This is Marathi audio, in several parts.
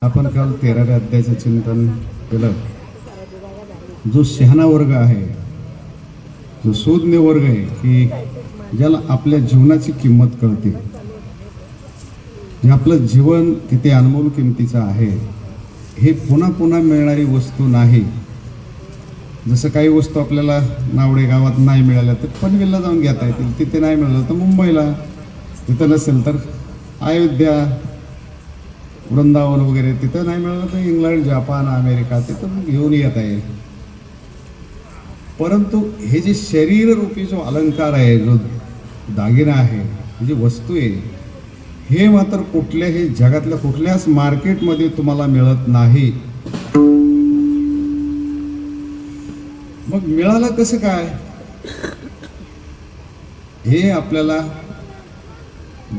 आपण काल 13व्या अध्यायाचे चिंतन केलं. जो शहाणा वर्ग आहे, जो सुज्ञ वर्ग आहे की ज्याला आपल्या जीवनाची किंमत कळते, जे आपलं जीवन किती अनमोल किमतीचं आहे, हे पुन्हा पुन्हा मिळणारी वस्तू नाही. जसं काही वस्तू आपल्याला नावडे गावात नाही मिळाल्या तर पनवेलला जाऊन घेता येतील, तिथे नाही मिळालं तर मुंबईला, तिथं नसेल तर अयोध्या वृंदावन वगैरे, तिथं नाही मिळालं तर इंग्लंड जपान अमेरिका तिथं घेऊन येता येईल. परंतु हे जे शरीर रूपी जो अलंकार आहे, जो दागिना आहे, जी वस्तू आहे, हे मात्र कुठल्याही जगातल्या कुठल्याच मार्केटमध्ये तुम्हाला मिळत नाही. मग मिळालं कसं काय? हे आपल्याला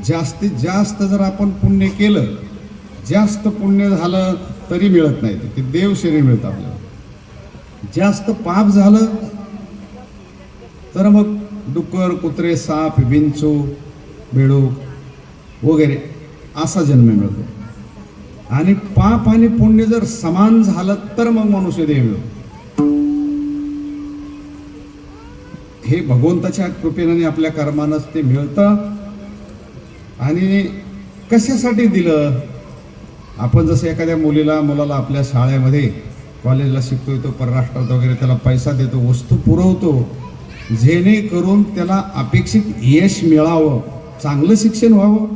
जास्तीत जास्त जर आपण पुण्य केलं, जास्त पुण्य झालं तरी मिळत नाही, ते देव शरीर मिळतं आपल्याला. जास्त पाप झालं तर मग डुक्कर कुत्रे साप विंचू बेडूक वगैरे असा जन्म मिळतो. आणि पाप आणि पुण्य जर समान झालं तर मग मनुष्य देह मिळतो. हे भगवंताच्या कृपेने आपल्या कर्मानंच ते मिळतं. आणि कशासाठी दिलं? आपण जसं एखाद्या मुलाला आपल्या शाळेमध्ये कॉलेजला शिकतोय, तो परराष्ट्रात वगैरे त्याला पैसा देतो, वस्तू पुरवतो, जेणेकरून त्याला अपेक्षित यश मिळावं, चांगलं शिक्षण व्हावं,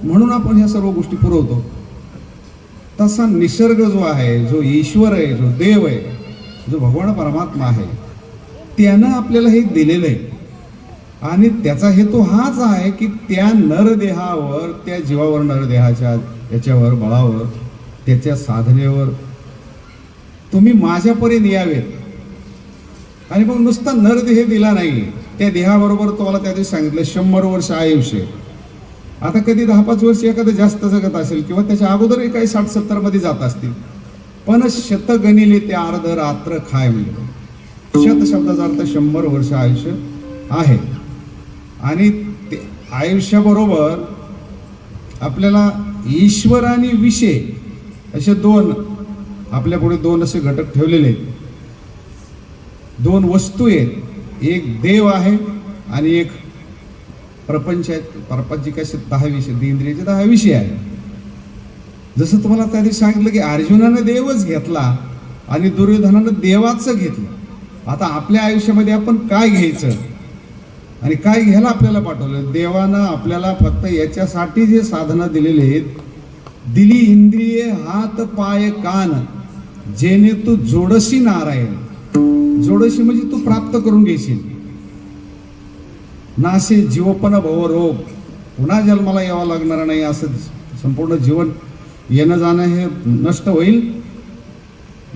म्हणून आपण ह्या सर्व गोष्टी पुरवतो. तसा निसर्ग जो आहे, जो ईश्वर आहे, जो देव आहे, जो भगवान परमात्मा आहे, त्यानं आपल्याला हे दिलेलं आहे. आणि त्याचा हेतू हाच आहे की त्या नरदेहावर, त्या जीवावर, नरदेहाच्या याच्यावर, बळावर, त्याच्या साधनेवर तुम्ही माझ्यापर्यंत यावेत. आणि मग नुसता नरदेह दिला नाही, त्या देहाबरोबर तुम्हाला त्या दिवशी सांगितलं 100 वर्ष आयुष्य. आता कधी 10-5 वर्ष एखादं जास्त जगत असेल किंवा त्याच्या अगोदरही काही 60-70 मध्ये जात असतील, पण शत गणिले ते अर्ध रात्र खाय म्हणजे शत शब्दाचा अर्थ 100 वर्ष आयुष्य आहे. आणि ते आयुष्याबरोबर आपल्याला ईश्वर आणि विषय असे दोन आपल्यापुढे दोन असे घटक ठेवलेले आहेत. दोन वस्तू आहेत, एक देव आहे आणि एक प्रपंच आहे. प्रपंचिकाचे 10 विषय, इंद्रियाचे 10 विषय आहे. जसं तुम्हाला त्या दिवशी सांगितलं की अर्जुनानं देवच घेतला आणि दुर्योधनानं देवाचं घेतलं. आता आपल्या आयुष्यामध्ये आपण काय घ्यायचं आणि काय घ्यायला आपल्याला पाठवलं? देवानं आपल्याला फक्त याच्यासाठी जे साधनं दिलेले आहेत, दिली इंद्रिये हात पाय कान, जेणे तू जोडशी नारायण. जोडशी म्हणजे तू प्राप्त करून घेशील. नासे जीवपण भवरोग, पुन्हा जन्माला यावं लागणार नाही, असं संपूर्ण जीवन येणं जाणं हे नष्ट होईल.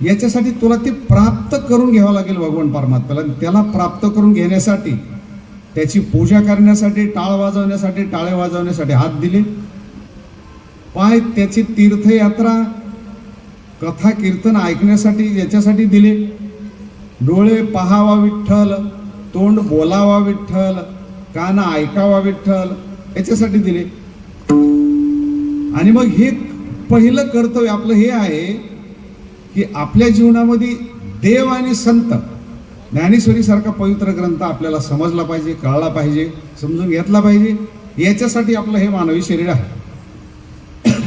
याच्यासाठी तुला ते प्राप्त करून घ्यावं लागेल भगवान परमात्म्याला. त्याला प्राप्त करून घेण्यासाठी, त्याची पूजा करण्यासाठी, टाळ वाजवण्यासाठी, टाळे वाजवण्यासाठी हात दिले, पाय त्याची तीर्थयात्रा कथा कीर्तन ऐकण्यासाठी याच्यासाठी दिले, डोळे पाहावा विठ्ठल, तोंड बोलावा विठ्ठल, कान ऐकावा विठ्ठल, याच्यासाठी दिले. आणि मग हे पहिलं कर्तव्य आपलं हे आहे की आपल्या जीवनामध्ये देव आणि संत, ज्ञानेश्वरी सारखा पवित्र ग्रंथ आपल्याला समजला पाहिजे, कळला पाहिजे, समजून घेतला पाहिजे. याच्यासाठी आपलं हे मानवी शरीर आहे.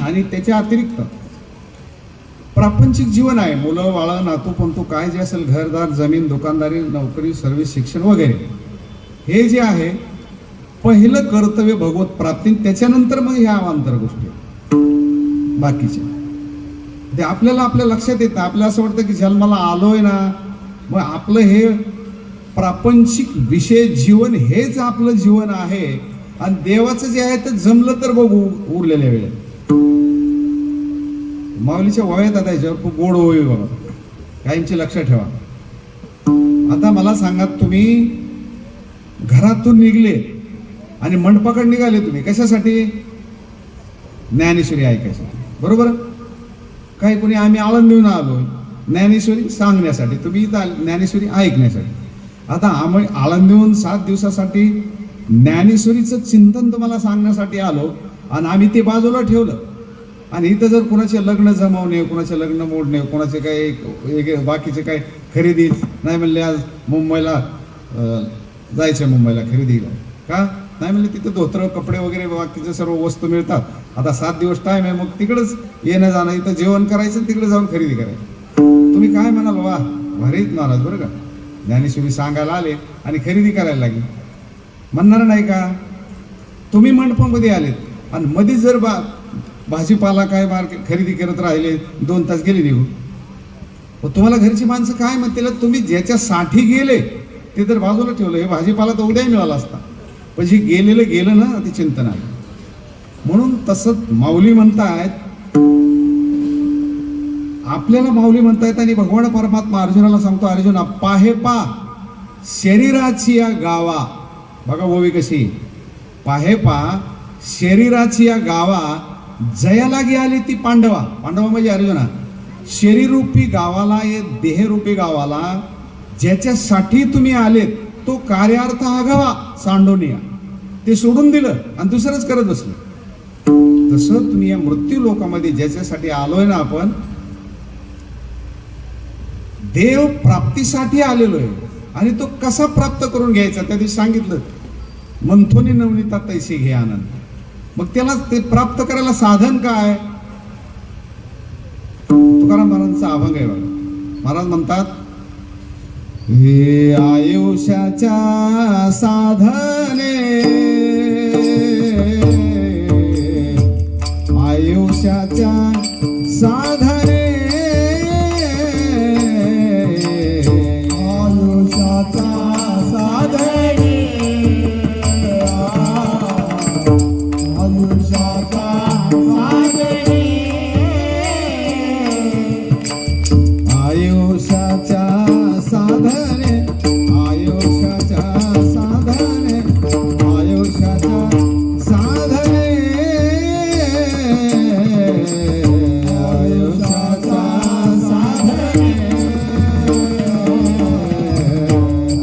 आणि त्याच्या अतिरिक्त प्रापंचिक जीवन आहे, मुलं बाळं नातू पंतू काय जे असेल, घरदार जमीन दुकानदारी नोकरी सर्व्हिस शिक्षण वगैरे, हे जे आहे पहिलं कर्तव्य भगवत प्राप्ती. त्याच्यानंतर मग ह्या अवांतर गोष्टी बाकीच्या ते आपल्याला आपल्या लक्षात येतं. आपल्याला असं वाटतं की जन्माला आलोय ना, मग आपलं हे प्रापंचिक विषय जीवन हेच आपलं जीवन आहे. आणि देवाचं जे आहे ते जमलं तर बघू उरलेल्या वेळेत. माऊलीच्या वयात आता याच्यावर खूप गोड होई बाबा, काहींची लक्षात ठेवा. आता मला सांगा, तुम्ही घरातून निघले आणि मंडपाकडे निघाले, तुम्ही कशासाठी? ज्ञानेश्वरी ऐकायसाठी, बरोबर? काही कोणी आम्ही आळंदीहून आलो ज्ञानेश्वरी सांगण्यासाठी, तुम्ही इथं ज्ञानेश्वरी ऐकण्यासाठी. आता आम्ही आळंदीहून 7 दिवसासाठी ज्ञानेश्वरीचं चिंतन तुम्हाला सांगण्यासाठी आलो आणि आम्ही ते बाजूला ठेवलं. आणि इथं जर कुणाचे लग्न जमवणे, कुणाचे लग्न मोडणे, कुणाचे काही बाकीचे काय खरेदी नाही म्हणले, आज मुंबईला जायचं, मुंबईला खरेदीला का नाही म्हणले, तिथं धोत्र कपडे वगैरे बाकीचे सर्व वस्तू मिळतात. आता 7 दिवस टाईम आहे, मग तिकडंच येणं जाणं, इथं जेवण करायचं, तिकडे जाऊन खरेदी करायची. तुम्ही काय म्हणाल, वा भारीच महाराज बरं का, ज्ञानेश्वरी सांगायला आले आणि खरेदी करायला लागली म्हणणार नाही का? तुम्ही मंडपामध्ये आलेत आणि मध्येच जर भाजीपाला काय मार्केट खरेदी करत राहिले, 2 तास गेले निघून, तुम्हाला घरची माणसं काय म्हणतील? तुम्ही ज्याच्यासाठी गेले ते तर बाजूला ठेवलं, हे भाजीपाला तर उद्याही मिळाला असता, पण जे गेलेलं गेलं ना, ते चिंतन आहे. म्हणून तसंच माऊली म्हणतायत, आपल्याला माऊली म्हणतायत आणि भगवान परमात्मा अर्जुनाला सांगतो, अर्जुना पाहे पा शरीराची या गावा. बघा ओवी कशी, पाहे पा शरीराची या गावा, जयाला आली ती पांडवा. पांडवा म्हणजे अर्जुना. शरीरूपी गावाला, ये देहरूपी गावाला ज्याच्यासाठी तुम्ही आलेत तो कार्यार्थ आगावा सांडोनिया, ते सोडून दिलं आणि दुसरंच करत बसलं. तसं तुम्ही या मृत्यू लोकामध्ये ज्याच्यासाठी आलोय ना, आपण देव प्राप्तीसाठी आलेलो आहे. आणि तो कसा प्राप्त करून घ्यायचा त्या दिवशी सांगितलं, मंथोनी नवनीता तैसे घे आनंद. मग त्याला ते प्राप्त करायला साधन काय? तुकाराम महाराजांचा अभंग आहे बघा. महाराज म्हणतात, हे आयुष्याच्या साधने, आयुष्याच्या साधने, आयुष्याच्या साधने, आयुष्याच्या साधने, आयुष्याच्या साधने, आयुष्याच्या साधने, आयुष्याच्या साधने, आयुष्याच्या साधने,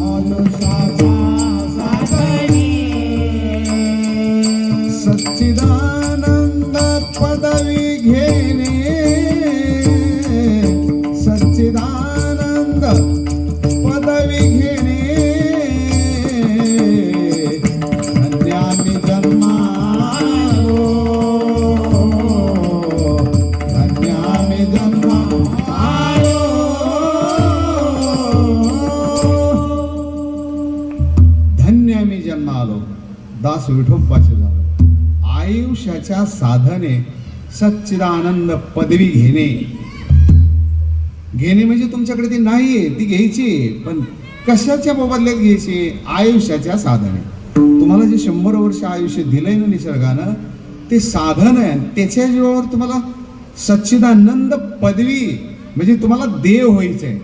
आयुष्याच्या साधने. सच्चिदानंद पदवी घेणे, सच्चिदानंद पदवी घेणे, धन्यामी जन्मालो, धन्यामी जन्मालो. धन्यामी जन्मालो, दास विठोबाचे झालं. आयुष्याच्या साधने सच्चिदानंद पदवी घेणे. घेणे म्हणजे तुमच्याकडे ती नाहीये, ती घ्यायची, पण कशाच्या मोबदल्यात घ्यायची? आयुष्याच्या साधने. तुम्हाला जे 100 वर्ष आयुष्य दिलंय ना निसर्गानं, ते साधन आहे. त्याच्या जीवावर तुम्हाला सच्चिदानंद पदवी, म्हणजे तुम्हाला देव व्हायचंय.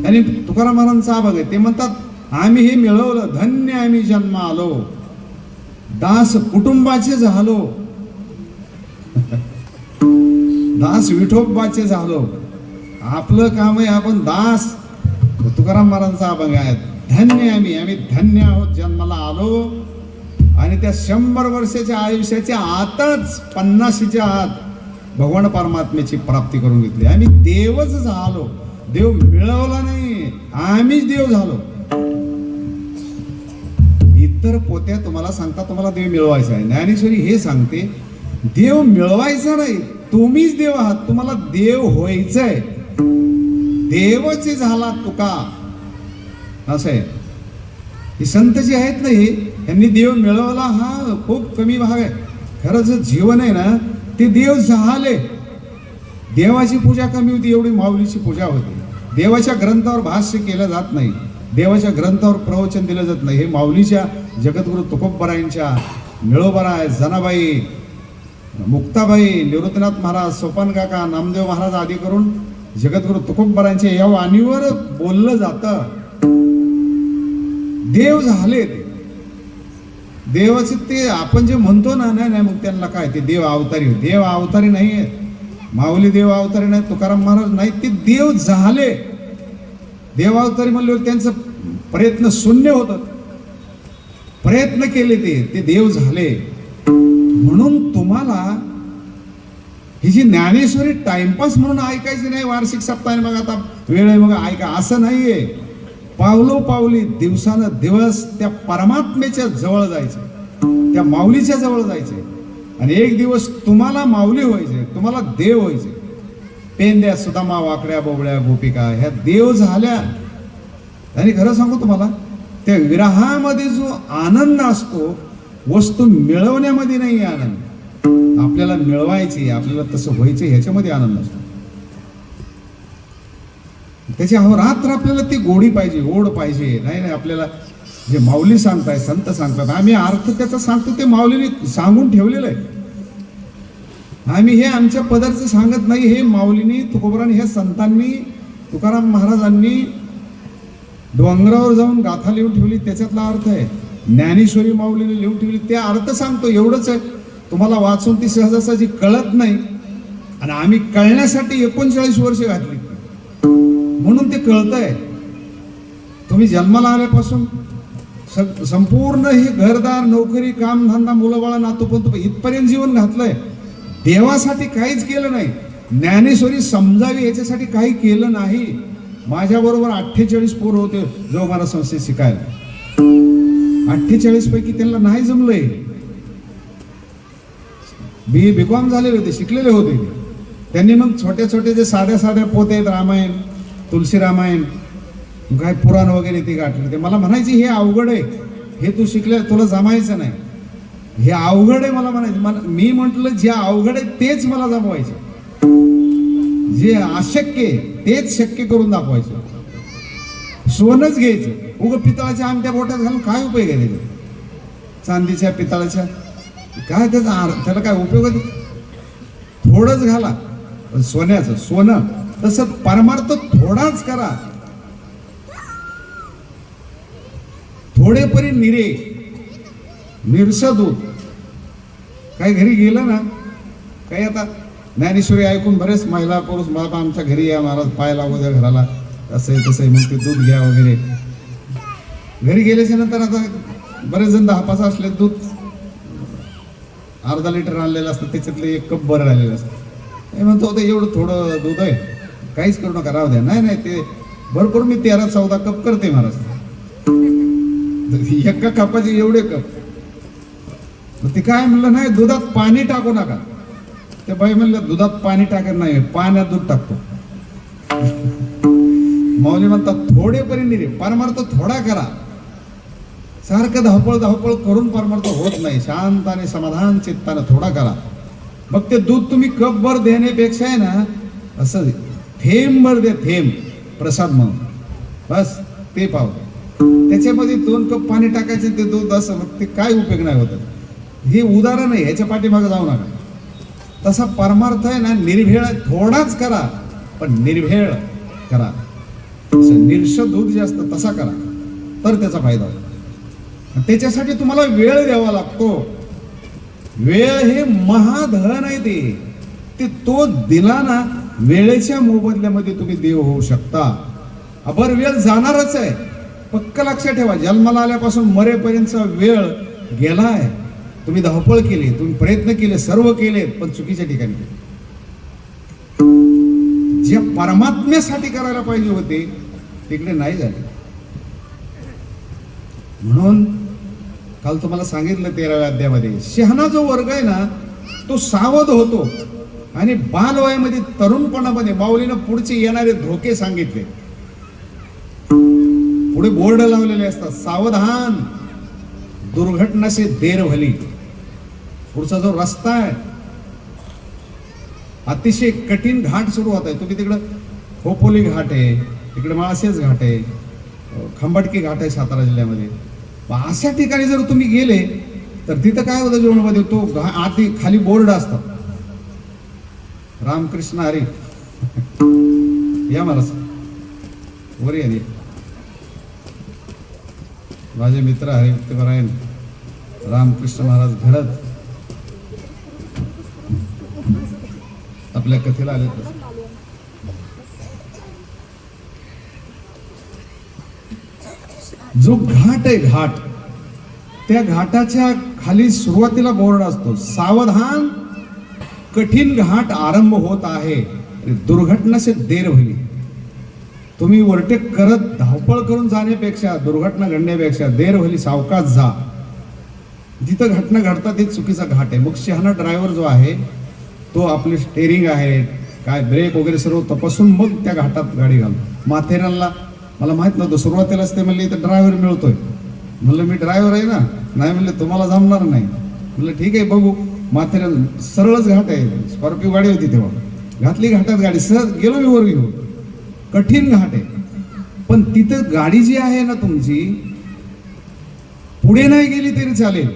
आणि तुकाराम महाराजांचा अभंग आहे, ते म्हणतात, आम्ही हे मिळवलं, धन्य आम्ही जन्म आलो, दास कुटुंबाचे झालो, दास विठोबाचे झालो. आपलं काम आहे, आपण दास. तुकाराम महाराजांचा अभंग आहे, धन्य आम्ही धन्य आहोत, जन्माला आलो. आणि त्या 100 वर्षाच्या आयुष्याच्या आतच 50च्या आत भगवान परमात्म्याची प्राप्ती करून घेतली. आम्ही देवच झालो, देव मिळवला नाही, आम्हीच देव झालो. इतर पोत्या तुम्हाला सांगता तुम्हाला देव मिळवायचा आहे. ज्ञानेश्वरी हे सांगते, देव मिळवायचा नाही, तुम्हीच देव आहात, तुम्हाला देव व्हायचंय. देवचे झाला तुका, असं आहे. ही संत जी आहेत ना, यांनी देव मिळवला हा खूप कमी भाग आहे. खरं जे जीवन आहे ना, ते देव झाले. देवाची पूजा कमी होती, एवढी माऊलीची पूजा होती. देवाच्या ग्रंथावर भाष्य केलं जात नाही, देवाच्या ग्रंथावर प्रवचन दिलं जात नाही. हे माऊलीच्या जगद्गुरु तुकोबरायांच्या, मिळोबराय, जनाबाई, मुक्ताबाई, निवृत्तीनाथ महाराज, सोपान काका, नामदेव महाराज आदी करून जगद्गुरु तुकोबरायांच्या या वाणीवर बोललं जातं. देव झाले ते. देवाचे ते आपण जे म्हणतो ना, नाही मग त्यांना काय, ते देव अवतारी. देव अवतारी नाही आहेत, माऊली देव अवतारी नाही, तुकाराम महाराज नाही, ते देव झाले. देव अवतारी म्हणल्यावर त्यांचं प्रयत्न शून्य होतात, प्रयत्न केले, ते देव झाले. म्हणून तुम्हाला ही जी ज्ञानेश्वरी टाइमपास म्हणून ऐकायची नाही वार्षिक सप्ताह मग आता वेळ आहे मग ऐका असं नाहीये. पावलोपावली दिवसानं दिवस त्या परमात्मेच्या जवळ जायचे, त्या माऊलीच्या जवळ जायचे आणि एक दिवस तुम्हाला माऊली व्हायचे, तुम्हाला देव व्हायचे. पेंद्या सुदामा वाकड्या बोबड्या गोपिका ह्या देव झाल्या. आणि खरं सांगू तुम्हाला त्या विरहामध्ये जो आनंद असतो वस्तू मिळवण्यामध्ये नाही आनंद, आपल्याला मिळवायची, आपल्याला तसं व्हायचं ह्याच्यामध्ये आनंद असतो. त्याची अहोरात्र आपल्याला ती गोडी पाहिजे, ओढ पाहिजे. नाही आपल्याला जे माऊली सांगताय, संत सांगतात, आम्ही अर्थ त्याचा सांगतो ते माऊलीने सांगून ठेवलेलं आहे. आम्ही हे आमच्या पदार्थ सांगत नाही, हे माऊलीने, तुकोबराने, ह्या संतांनी, तुकाराम महाराजांनी डोंगरावर जाऊन गाथा लिहून ठेवली, त्याच्यातला अर्थ आहे. ज्ञानेश्वरी माऊलीने लिहून ठेवली, त्या अर्थ सांगतो. एवढंच आहे, तुम्हाला वाचून ती सहजासहजी कळत नाही आणि आम्ही कळण्यासाठी 39 वर्ष घातली म्हणून ते कळतंय. तुम्ही जन्माला आल्यापासून संपूर्ण हे घरदार, नोकरी, कामधंदा, मुलं बाळा, नातूपंतू इथपर्यंत जीवन घातलंय. देवासाठी काहीच केलं नाही, ज्ञानेश्वरी समजावी याच्यासाठी काही केलं नाही. माझ्याबरोबर 48 पोरं होते जो मला संस्थेत शिकायला. 48 पैकी त्यांना नाही जमलंय. BCom झालेले होते, शिकलेले होते. त्यांनी मग छोटे छोटे जे साध्या साध्या पोते आहेत, रामायण, तुलसी रामायण, काय पुराण वगैरे ते गाठले. ते मला म्हणायचे हे अवघड आहे, हे तू शिकले तुला जमायचं नाही, हे अवघड आहे मला म्हणायचं. मी म्हटलं जे अवघड आहे तेच मला जमवायचं, जे अशक्य आहे तेच शक्य करून दाखवायचं. सोनच घ्यायचं, उगं पितळाच्या आमट्या बोटात घालून काय उपयोग आहे त्याचा? चांदीच्या पितळाच्या काय त्याला काय उपयोग आहे? थोडंच घाला. पण सोन्याचं सोनं तसं परमार्थ थोडाच करा. थोडेपरी निरे निरस दूध. काही घरी गेलं ना, काही आता ज्ञानेश्वरी ऐकून बरेच महिला पुरुष मला आमच्या घरी या, महाराज पाय लागू द्या घराला, असं आहे तसं आहे, मग ते दूध घ्या वगैरे. घरी गेल्याच्या नंतर आता बरेच जण 10-5 असले दूध अर्धा लिटर आणलेलं असतं, त्याच्यातलं 1 कप बरं राहिलेलं असतं. म्हणतो होतं एवढं थोडं दूध आहे, काहीच करू नका, राहू द्या. नाही ते भरपूर मी 13-14 कप करते महाराज. एका कपाचे एवढे कप. ते काय म्हणलं, नाही दुधात पाणी टाकू नका. ते बाई म्हणलं दुधात पाणी टाकत नाही, पाण्यात दूध टाकतो. माऊली म्हणतात थोडेपरी निरे, परमार्थ थोडा करा. सारखं धावपळ करून परमार्थ होत नाही. शांत आणि समाधान चित्तानं थोडा करा. मग ते दूध तुम्ही कपभर देण्यापेक्षा आहे ना, असं थेंबभर दे, थेंब प्रसाद म्हणून, बस ते पावते. त्याच्यामध्ये 2 कप पाणी टाकायचे ते दूध, असं मग ते काय उपयोग नाही होत. हे उदाहरण आहे, ह्याच्या पाठीमागे जाऊ नका. तसा परमार्थ आहे ना, निर्भेळ थोडाच करा पण निर्भेळ करा. निर्ष दूध जे असतं तसा करा तर त्याचा फायदा होतो. त्याच्यासाठी तुम्हाला वेळ द्यावा लागतो. वेळ हे महाधन आहे. ते तो दिला ना, वेळेच्या मोबदल्यामध्ये तुम्ही देव होऊ शकता. अबर वेळ जाणारच आहे, पक्क लक्षात ठेवा. जन्माला आल्यापासून मरेपर्यंतचा वेळ गेलाय. तुम्ही धावपळ केली, तुम्ही प्रयत्न केले, सर्व केले, पण चुकीच्या ठिकाणी केले. जे परमात्म्यासाठी करायला पाहिजे होते तिकडे नाही झाले. म्हणून काल तुम्हाला सांगितलं 13व्या अध्यायामध्ये, शहाणा जो वर्ग आहे ना तो सावध होतो आणि बालवयामध्ये, तरुणपणामध्ये माऊलीनं पुढचे येणारे धोके सांगितले. पुढे बोर्ड लावलेले असतात, सावधान, दुर्घटना से देर भली. पुढचा जो रस्ता आहे अतिशय कठीण घाट सुरू होत आहे. तुम्ही तिकडं खोपोली घाट आहे, तिकडे माळशेज घाट आहे, खंबाटकी घाट आहे सातारा जिल्ह्यामध्ये. अशा ठिकाणी जर तुम्ही गेले तर तिथं काय होतं जीवनामध्ये, तो आधी खाली बोर्ड असतात, रामकृष्ण हरी या महाराज वर या. माझे मित्र हरिभक्तपरायण रामकृष्ण महाराज घडत आपल्या कथेला आले. जो घाट आहे, घाट, त्या घाटाच्या खाली सुरुवातीला बोर्ड असतो, सावधान कठीण घाट आरंभ होत आहे, दुर्घटना से देर होईल. तुम्ही ओव्हरटेक करत धावपळ करून जाण्यापेक्षा, दुर्घटना घडण्यापेक्षा देर होईल, सावकाश जा. जिथं घटना घडतात ते चुकीचा घाट आहे. मग शहाणा ड्रायव्हर जो आहे तो आपले स्टेरिंग आहे, काय ब्रेक वगैरे सर्व तपासून मग त्या घाटात गाडी घालतो. माथेरानला मला माहित नव्हतं, सुरुवातीलाच ते म्हणले इथं ड्रायव्हर मिळतोय. म्हणलं मी ड्रायव्हर आहे ना. नाही म्हणले तुम्हाला जमणार नाही. म्हणलं ठीक आहे बघू. माथेरान सरळच घाट आहे, स्कॉर्पिओ गाडी होती तेव्हा, घातली घाटात गाडी, सहज गेलो मी वर घेऊन. कठीण घाट आहे, पण तिथं गाडी जी आहे ना तुमची पुढे नाही गेली तरी चालेल,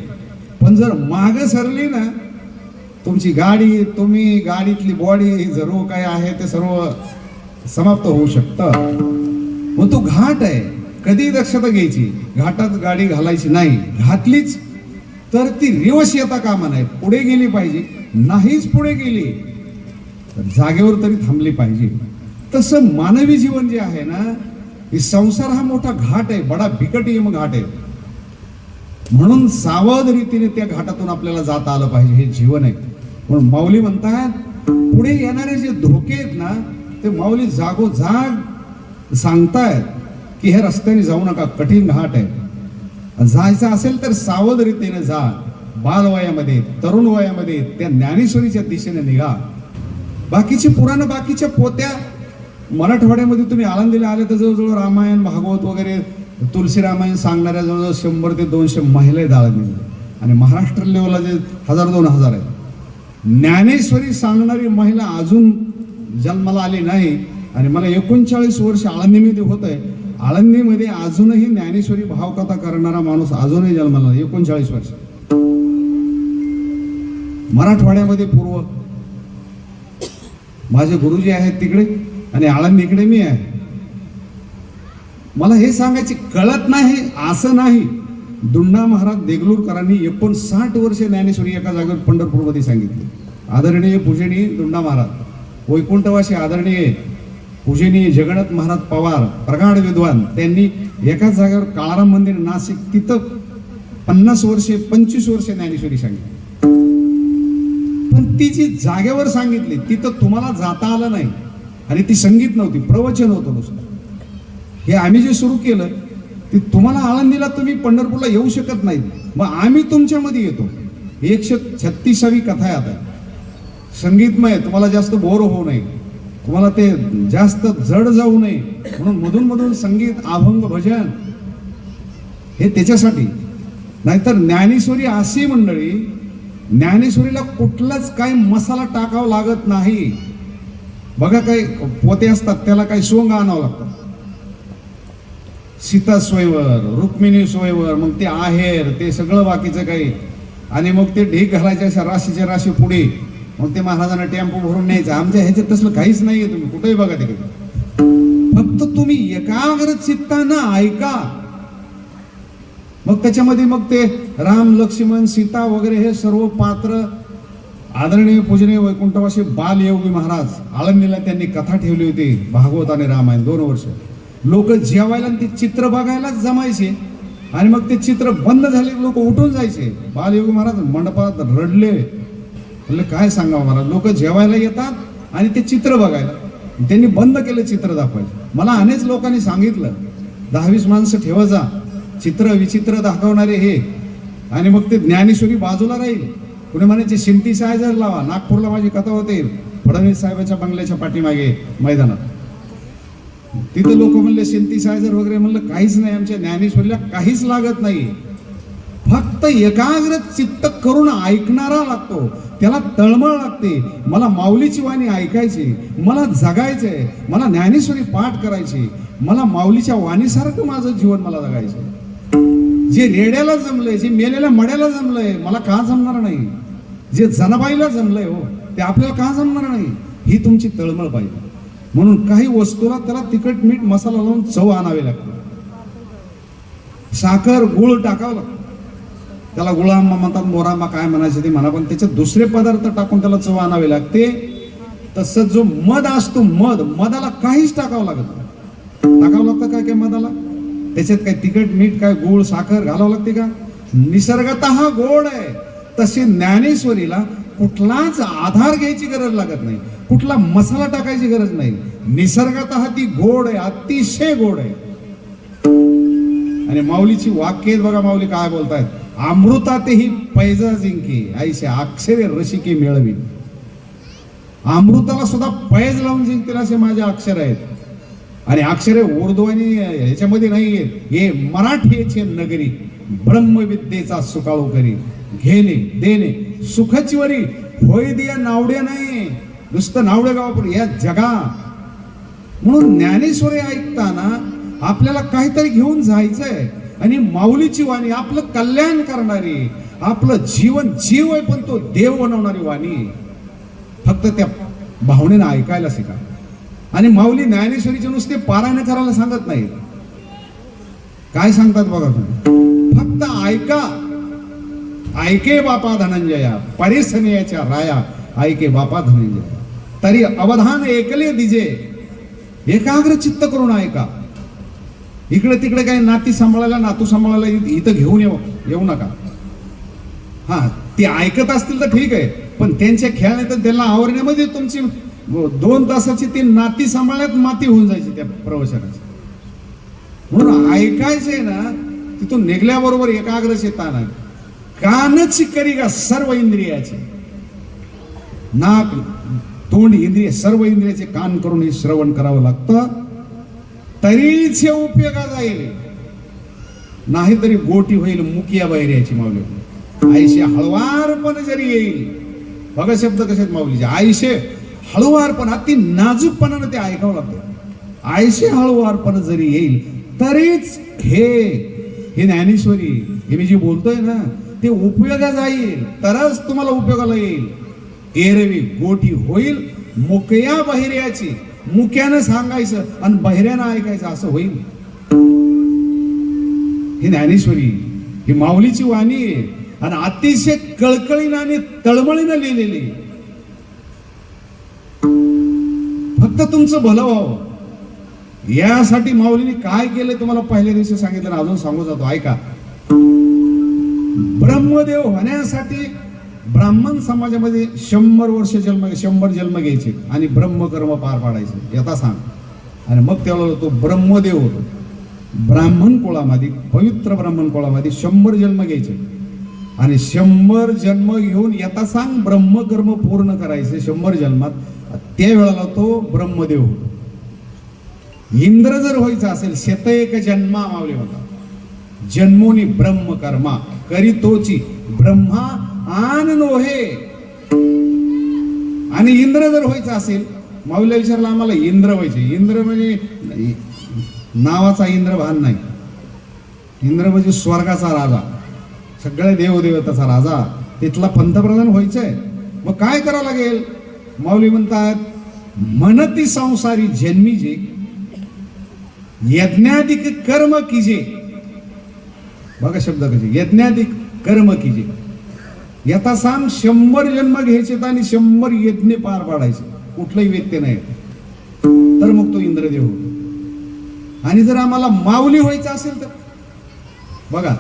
पण जर मागे सरली ना तुमची गाडी, तुम्ही गाडीतली बॉडी सर्व काय आहे ते सर्व समाप्त होऊ शकतं. मग तो घाट आहे, कधी दक्षता घ्यायची, घाटात गाडी घालायची नाही. घातलीच तर ती रिवर्स येता कामा नाही, पुढे गेली पाहिजे. नाहीच पुढे गेली तर जागेवर तरी थांबली पाहिजे. तसं मानवी जीवन जे आहे ना, हे संसार हा मोठा घाट आहे, बडा बिकट घाट आहे. म्हणून सावध रीतीने त्या घाटातून आपल्याला जाता आलं पाहिजे. हे जीवन आहे. म्हणून माऊली म्हणतात पुढे येणारे जे धोके आहेत ना, ते माऊली जागोजाग सांगतायत की हे रस्त्याने जाऊ नका, कठीण घाट आहे. जायचं असेल तर सावध रीतीने जा. बालवयामध्ये, तरुण वयामध्ये त्या ज्ञानेश्वरीच्या दिशेने निघा. बाकीची पुराणं, बाकीच्या पोत्या मराठवाड्यामध्ये तुम्ही आळंदीला आले तर जवळजवळ रामायण, भागवत वगैरे, तुलसी रामायण सांगणाऱ्या जवळजवळ 100 ते 200 महिला आहेत आळंदीमध्ये. आणि महाराष्ट्र लेवलला जे 1000-2000 आहेत. ज्ञानेश्वरी सांगणारी महिला अजून जन्माला आली नाही. आणि मला 39 वर्ष आळंदीमध्ये होत आहे. आळंदीमध्ये अजूनही ज्ञानेश्वरी भावकथा करणारा माणूस अजूनही जन्माला, 39 वर्ष. मराठवाड्यामध्ये पूर्व माझे गुरुजी आहेत तिकडे आणि आळंदीकडे मी आहे. मला हे सांगायचे कळत नाही असं नाही. दुंडा महाराज देगलूरकरांनी 59 वर्ष ज्ञानेश्वरी एका जागेवर पंढरपूरमध्ये सांगितली. आदरणीय पूजनीय दुंडा महाराज, वैकुंठवासी आदरणीय पूजनीय जगन्नाथ महाराज पवार, प्रगाढ विद्वान, त्यांनी एकाच जागेवर काळाराम मंदिर नाशिक, तिथं 50 वर्षे 25 वर्षे ज्ञानेश्वरी सांगितली. पण ती जी जागेवर सांगितली तिथं तुम्हाला जाता आलं नाही. आणि ती संगीत नव्हती, प्रवचन होतं नुसतं. हे आम्ही जे सुरू केलं ते तुम्हाला आळंदीला, तुम्ही पंढरपूरला येऊ शकत नाही, मग आम्ही तुमच्यामध्ये येतो. 136वी कथा आहे आता, संगीतमय, तुम्हाला जास्त बोर होऊ नये, तुम्हाला ते जास्त जड जाऊ नये म्हणून मधून मधून संगीत, अभंग, भजन हे त्याच्यासाठी. नाहीतर ज्ञानेश्वरी अशी मंडळी, ज्ञानेश्वरीला कुठलाच काही मसाला टाकावा लागत नाही. बघा काही पोते असतात त्याला काही सोंग आणावं लागतं, सीता स्वयंवर, रुक्मिणी स्वयंवर, मग ते आहेर, ते सगळं बाकीचं काही. आणि मग ते ढीक घालायचे अशा राशीच्या राशी पुढे, मग ते महाराजांना टेम्पो भरून न्यायचं. आमच्या ह्याच्यात तसलं काहीच नाहीये. तुम्ही कुठेही बघा तिकडे, फक्त तुम्ही एकाग्र चित्तानं ऐका. मग त्याच्यामध्ये मग ते राम, लक्ष्मण, सीता वगैरे हे सर्व पात्र, आदरणीय पूजनीय वैकुंठवासी बालयोगी महाराज आळंदीला त्यांनी कथा ठेवली होती, भागवत आणि रामायण. 2 वर्ष लोक जेवायला ते चित्र बघायलाच जमायचे. आणि मग ते चित्र बंद झाले, लोक उठून जायचे. बालयोगी महाराज मंडपात रडले. म्हणले काय सांगावं महाराज, लोक जेवायला येतात आणि ते चित्र बघायला. त्यांनी बंद केलं चित्र दाखवायचं. मला अनेक लोकांनी सांगितलं 10-20 माणसं ठेवा जा, चित्र विचित्र दाखवणारे हे. आणि मग ते ज्ञानेश्वरी बाजूला राहील. कुणी म्हणायचे सिंथेसायझर लावा. नागपूरला माझी कथा होते, फडणवीस साहेबांच्या बंगल्याच्या पाठीमागे मैदानात. तिथं लोक म्हणले सिंथेसायझर वगैरे. म्हणलं काहीच नाही, आमच्या ज्ञानेश्वरीला काहीच लागत नाही. फक्त एकाग्र चित्त करून ऐकणारा लागतो, त्याला तळमळ लागते. मला माऊलीची वाणी ऐकायची, मला जगायचंय, मला ज्ञानेश्वरी पाठ करायची, मला माऊलीच्या वाणीसारखं माझं जीवन मला जगायचं. जे रेड्याला जमलंय, जे मेलेल्या मड्याला जमलंय, मला का जमणार नाही? जे जनाबाईला जमलंय हो, ते आपल्याला का जमणार नाही? ही तुमची तळमळ पाहिजे. म्हणून काही वस्तूला त्याला तिखट, मीठ, मसाला लावून चव आणावी लागते. साखर, गुळ टाकावं लागतं. त्याला गुळांबा म्हणतात, मोरांबा काय म्हणायचं ते म्हणा, पण त्याच्यात दुसरे पदार्थ टाकून त्याला चव आणावी लागते. तसंच जो मध असतो, मधाला काहीच टाकावं लागत नाही. टाकावं लागतं काय काय मधाला? त्याच्यात काय तिखट, मीठ, काय गुळ, साखर घालावं लागते का? निसर्गतः गोड आहे. तशी ज्ञानेश्वरीला कुठलाच आधार घ्यायची गरज लागत नाही, कुठला मसाला टाकायची गरज नाही. निसर्गतः ती गोड आहे, अतिशय गोड आहे. आणि माऊलीची वाक्य आहेत बघा, माऊली काय बोलतायत. अमृतातेही पैजा जिंके ऐसे अक्षरे रसिके मिळवी. अमृताला सुद्धा पैज लावून जिंकतील असे माझे अक्षर आहेत. आणि अक्षरे उर्दू आणि याच्यामध्ये नाही आहेत. हे मराठीचे नगरी ब्रह्मविद्येचा सुकाळू करी. घेणे देणे सुखची वरी होय दिया नावड्या नाही. नुसतं नावडे गावापूर या जगा. म्हणून ज्ञानेश्वरी ऐकताना आपल्याला काहीतरी घेऊन जायचंय. आणि माऊलीची वाणी आपलं कल्याण करणारी, आपलं जीवन जीव आहे पण तो देव बनवणारी वाणी. फक्त त्या भावनेनं ऐकायला शिका. आणि माऊली ज्ञानेश्वरीचे नुसते पारायण करायला सांगत नाहीत. काय सांगतात बघा तुम्ही, फक्त ऐका. ऐके बापा धनंजया परेसनेयाच्या राया, ऐके बापा धनंजया तरी अवधान ऐकले दिजे. एकाग्र चित्त करून ऐका. इकडे तिकडे काही नाती सांभाळायला नातू सांभाळायला इथं घेऊन येऊ नका. हा, ते ऐकत असतील तर ठीक आहे, पण त्यांच्या खेळण्यात त्यांना आवरण्यामध्ये तुमची 2 तासाची ती नाती सांभाळण्यात माती होऊन जायची त्या प्रवचनाची. म्हणून ऐकायचंय ना, तिथून निघल्याबरोबर एकाग्रचित्ता नाही. कानच करी का सर्व इंद्रियाचे, नाक तोंड इंद्रिय सर्व इंद्रियाचे कान करून हे श्रवण करावं लागतं. तरीच हे उपयोगात जाईल, नाहीतरी गोटी होईल मुकिया बाहेर माऊली. आयशे हळवारपण जरी येईल, बघा शब्द कसे माऊलीचे. आयशे हळवारपण, अति नाजूकपणानं ते ऐकावं लागतं. आयशे हळवारपण जरी येईल तरीच हे ज्ञानेश्वरी हे मी जे बोलतोय ना ते उपयोगात जाईल, तरच तुम्हाला उपयोगाला येईल. एरवी गोटी होईल मुकया बहिऱ्याची. मुक्यानं सांगायचं आणि बहिऱ्यानं ऐकायचं असं होईल. ही ज्ञानेश्वरी ही माऊलीची वाणी आहे आणि अतिशय कळकळीनं आणि तळमळीनं लिहिलेली. फक्त तुमचं भलं व्हावं यासाठी माऊलीने काय केलं तुम्हाला पहिल्या दिवशी सांगितलं, अजून सांगू जातो, ऐका. ब्रह्मदेव होण्यासाठी ब्राह्मण समाजामध्ये 100 वर्ष 100 जन्म घ्यायचे आणि ब्रह्मकर्म पार पाडायचे यथा सांग. आणि मग तेव्हा तो ब्रह्मदेव होतो. ब्राह्मण कुळामध्ये, पवित्र ब्राह्मण कुळामध्ये 100 जन्म घ्यायचे आणि 100 जन्म घेऊन यथा सांग ब्रह्मकर्म पूर्ण करायचे 100 जन्मात. त्यावेळेला तो ब्रह्मदेव होतो. इंद्र जर व्हायचं असेल 101 जन्मा मावले होता. जन्मोनी ब्रह्मकर्मा करी तोची ब्रह्मा आन नोहे. आणि इंद्र जर व्हायचं असेल, माऊलीला विचारलं आम्हाला इंद्र व्हायचे. इंद्र म्हणजे नावाचा इंद्र भान नाही. इंद्र म्हणजे स्वर्गाचा राजा, सगळ्या देवदेवताचा राजा, तिथला पंतप्रधान व्हायचंय. मग काय करावं लागेल? माऊली म्हणतात मनती संसारी जन्मी जे यज्ञाधिक कर्म कीजे. बघा शब्द कसे, यज्ञाधिक कर्म कीजे. यथा सांग 100 जन्म घ्यायचे आणि 100 यज्ञ पार पाडायचे, कुठलाही व्यक्ती नाही, तर मग तो इंद्रदेव होतो. आणि जर आम्हाला माऊली व्हायचं असेल तर बघा,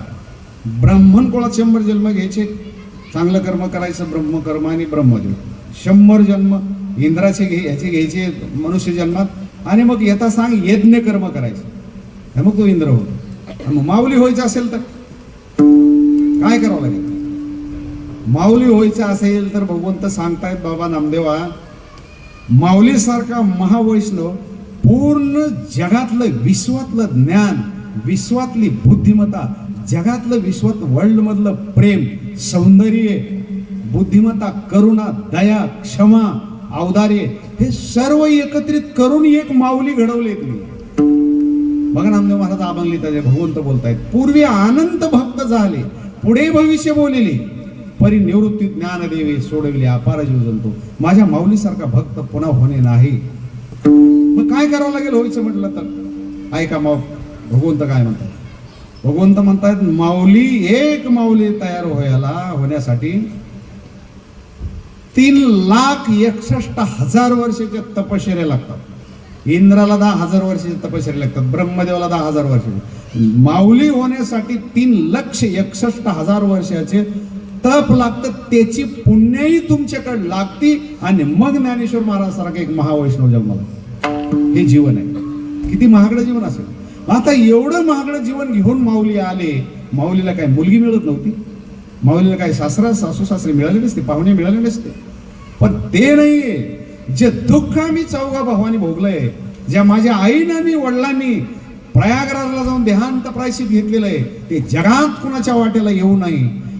ब्राह्मण कुळात 100 जन्म घ्यायचे, चांगलं कर्म करायचं ब्रह्मकर्म आणि ब्रह्मदेव. 100 जन्म इंद्राचे घ्यायचे मनुष्य जन्मात आणि मग यथा सांग यज्ञ कर्म करायचं, मग तो इंद्र होतो. मग माऊली व्हायचं असेल तर काय करावं लागेल? माऊली व्हायचं असेल तर भगवंत सांगतायत बाबा नामदेवा, माऊलीसारखा महावैष्णव पूर्ण जगातलं विश्वातलं ज्ञान, विश्वातली बुद्धिमत्ता, जगातलं विश्वात वर्ल्ड मधलं प्रेम, सौंदर्य, बुद्धिमत्ता, करुणा, दया, क्षमा, औदार्य हे सर्व एकत्रित करून एक माऊली घडवले तुम्ही. बघा नामदेव महाराज अभंगलीत भगवंत बोलतायत, पूर्वी अनंत भक्त झाले, पुढे भविष्य बोलले, परिनिवृत्ती ज्ञान देवे सोडविले अपार जीव जंतू. माझ्या माऊलीसारखा भक्त पुन्हा होणे नाही. मग काय करावं लागेल व्हायचं म्हटलं तर ऐका, मग भगवंत काय म्हणतात. भगवंत म्हणतात माऊली, एक माऊली तयार होण्यासाठी 3,61,000 वर्षाच्या तपश्चर्या लागतात. इंद्राला 10,000 वर्षाची तपश्चर्या लागतात, ब्रह्मदेवाला 10,000 वर्षाची, माऊली होण्यासाठी 3,61,000 वर्षाचे तप लागतं, त्याची पुण्यही तुमच्याकडे लागती आणि मग ज्ञानेश्वर महाराज सारखा एक महावैष्णव जन्माला. हे जीवन आहे. किती महागडं जीवन असेल. आता एवढं महागडं जीवन घेऊन माऊली आले. माऊलीला काय मुलगी मिळत नव्हती, माऊलीला काय सासू सासरे मिळाले नसते, पाहुणे मिळाले नसते. पण ते नाहीये जे दुःख आम्ही चौघा भावानी भोगलंय, ज्या माझ्या आईनं आणि वडिलांनी प्रयागराजला जाऊन देहांत प्रायश्चित घेतलेलं आहे, ते जगात कुणाच्या वाटेला येऊ नये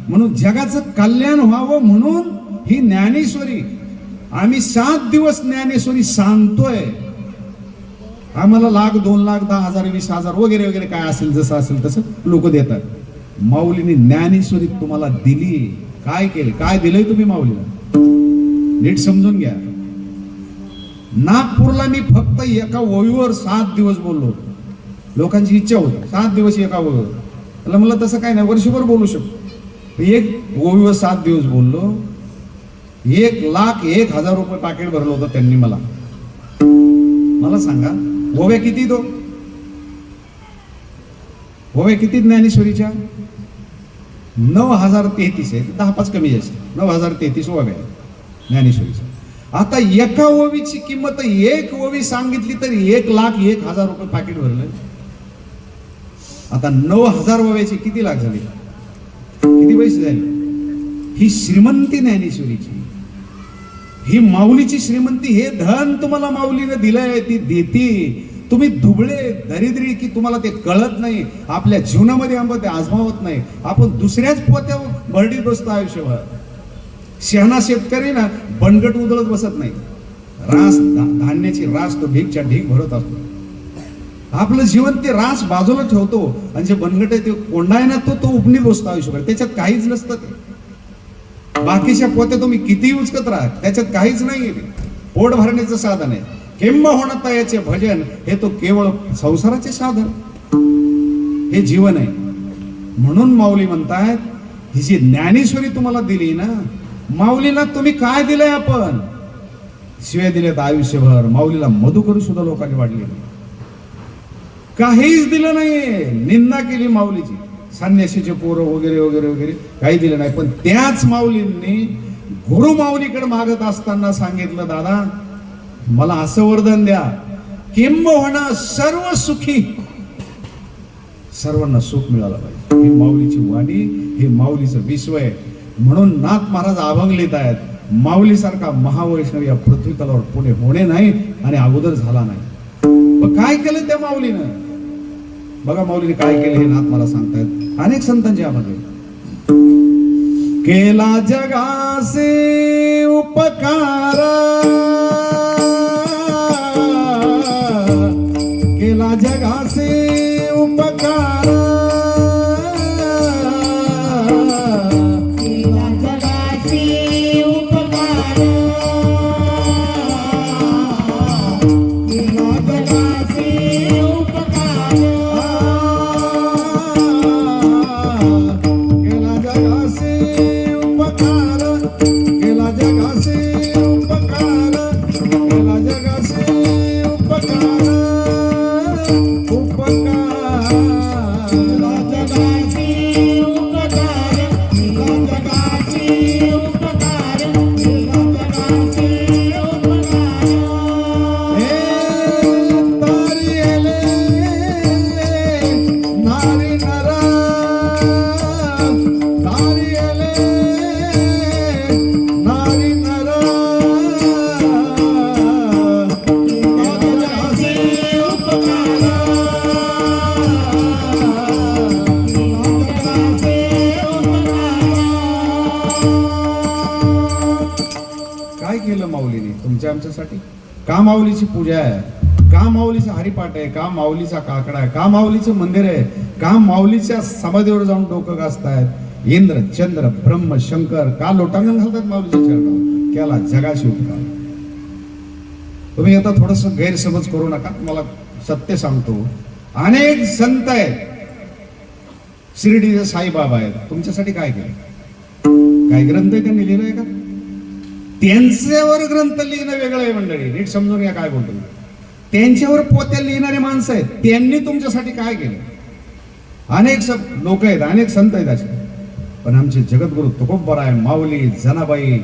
म्हणून, जगाचं कल्याण व्हावं म्हणून ही ज्ञानेश्वरी आम्ही 7 दिवस ज्ञानेश्वरी सांगतोय. आम्हाला 1,00,000, 2,00,000, 10,000, 20,000 वगैरे वगैरे काय असेल, जसं असेल तसं लोक देतात. माऊलीने ज्ञानेश्वरी तुम्हाला दिली. काय केले, काय दिलंय तुम्ही माऊलीला, नीट समजून घ्या. नागपूरला मी फक्त एका ओळीवर 7 दिवस बोललो. लोकांची इच्छा होती 7 दिवस एका ओळीवर. त्याला म्हणलं तसं काय नाही, वर्षभर बोलू शकतो. एक ओळीवर 7 दिवस बोललो. 1,01,000 रुपये पाकिट भरलं होतं त्यांनी मला. मला सांगा ओव्या किती, तो ओव्या किती ज्ञानेश्वरीच्या? 9,033 आहे. 10-5 कमी जास्त, 9,033 ओव्या ज्ञानेश्वरीच्या. आता एका ओवीची किंमत, एक ओवी सांगितली तर 1,01,000 रुपये पाकिट भरलं. आता 9,000 ओव्याचे किती लाख झाले, किती पैसे झाले? ही श्रीमंती ज्ञानेश्वरीची, ही माऊलीची श्रीमंती. हे धन तुम्हाला माऊलीने दिलंय, ती देती. तुम्ही दुबळे दरिद्री की तुम्हाला ते कळत नाही. आपल्या जीवनामध्ये आपण ते आजमावत नाही. आपण दुसऱ्याच पोत्यावर भरडीत बसतो आयुष्यभर. शहाणा शेतकरी ना बनगट उधळत बसत नाही. रास धान्याची रास तो ढीकच्या ढीक भरत असतो. आपलं जीवन ते रास बाजूला ठेवतो आणि जे बनगट आहे ते कोंडा आहे ना, तो उपनीत बसतो आयुष्यभर. त्याच्यात काहीच नसतं. ते बाकीच्या पोत्या तुम्ही किती उचकत राहा, त्याच्यात काहीच नाही. पोट भरण्याचं साधन आहे. किंबहुना याचे भजन हे तो केवळ संसाराचे साधन, हे जीवन आहे. म्हणून माऊली म्हणतात, ही जी ज्ञानेश्वरी तुम्हाला दिली ना, माऊलीला तुम्ही काय दिलंय? आपण शिव्या दिल्यात आयुष्यभर. माऊलीला मधुकरी सुद्धा लोकांनी वाढली, काहीच दिलं नाहीये. निंदा केली माऊलीची, संन्यासीचे पोरं वगैरे वगैरे वगैरे, काही दिलं नाही. पण त्याच माऊलींनी गुरु माऊलीकडे मागत असताना सांगितलं, दादा मला असं वरदान द्या, किंबहुना सर्व सुखी, सर्वांना सुख मिळालं पाहिजे. ही माऊलीची वाणी, हे माऊलीचं विश्व आहे. म्हणून नाथ महाराज अभंगलीत आहेत, माऊलीसारखा महावैष्णव या पृथ्वी तलावर पुढे होणे नाही आणि अगोदर झाला नाही. मग काय केलं त्या माऊलीनं? बघा माऊलीने काय केलं हे नाथ महाराज सांगतायत अनेक संतांचे अभंग. केला जगासे उपकार, केला जगासे उपकार, आमच्यासाठी का माऊलीची पूजा आहे, का माऊलीचा हरिपाठ आहे, का माऊलीचा काकडा आहे, का माऊलीचं मंदिर आहे, का माऊलीच्या समाधीवर जाऊन डोकं घासतायत इंद्र चंद्र ब्रह्म शंकर, का लोटांगण घालतात माऊलीच्या चरणावर, केला जगाशी उपकार. तुम्ही आता थोडस गैरसमज करू नका, मला सत्य सांगतो. अनेक संत आहेत, शिर्डीचे साईबाबा आहेत, तुमच्यासाठी काय केलं? काय ग्रंथ त्यांनी लिहिलाय का? त्यांच्यावर ग्रंथ लिहिणं वेगळं आहे मंडळी, नीट समजून घ्या काय बोलतो. त्यांच्यावर पोत्या लिहिणारे माणसं आहेत, त्यांनी तुमच्यासाठी काय केलं? अनेक लोक आहेत, अनेक संत आहेत असे, पण आमचे जगद्गुरु तुकोबराय, माऊली, जनाबाई,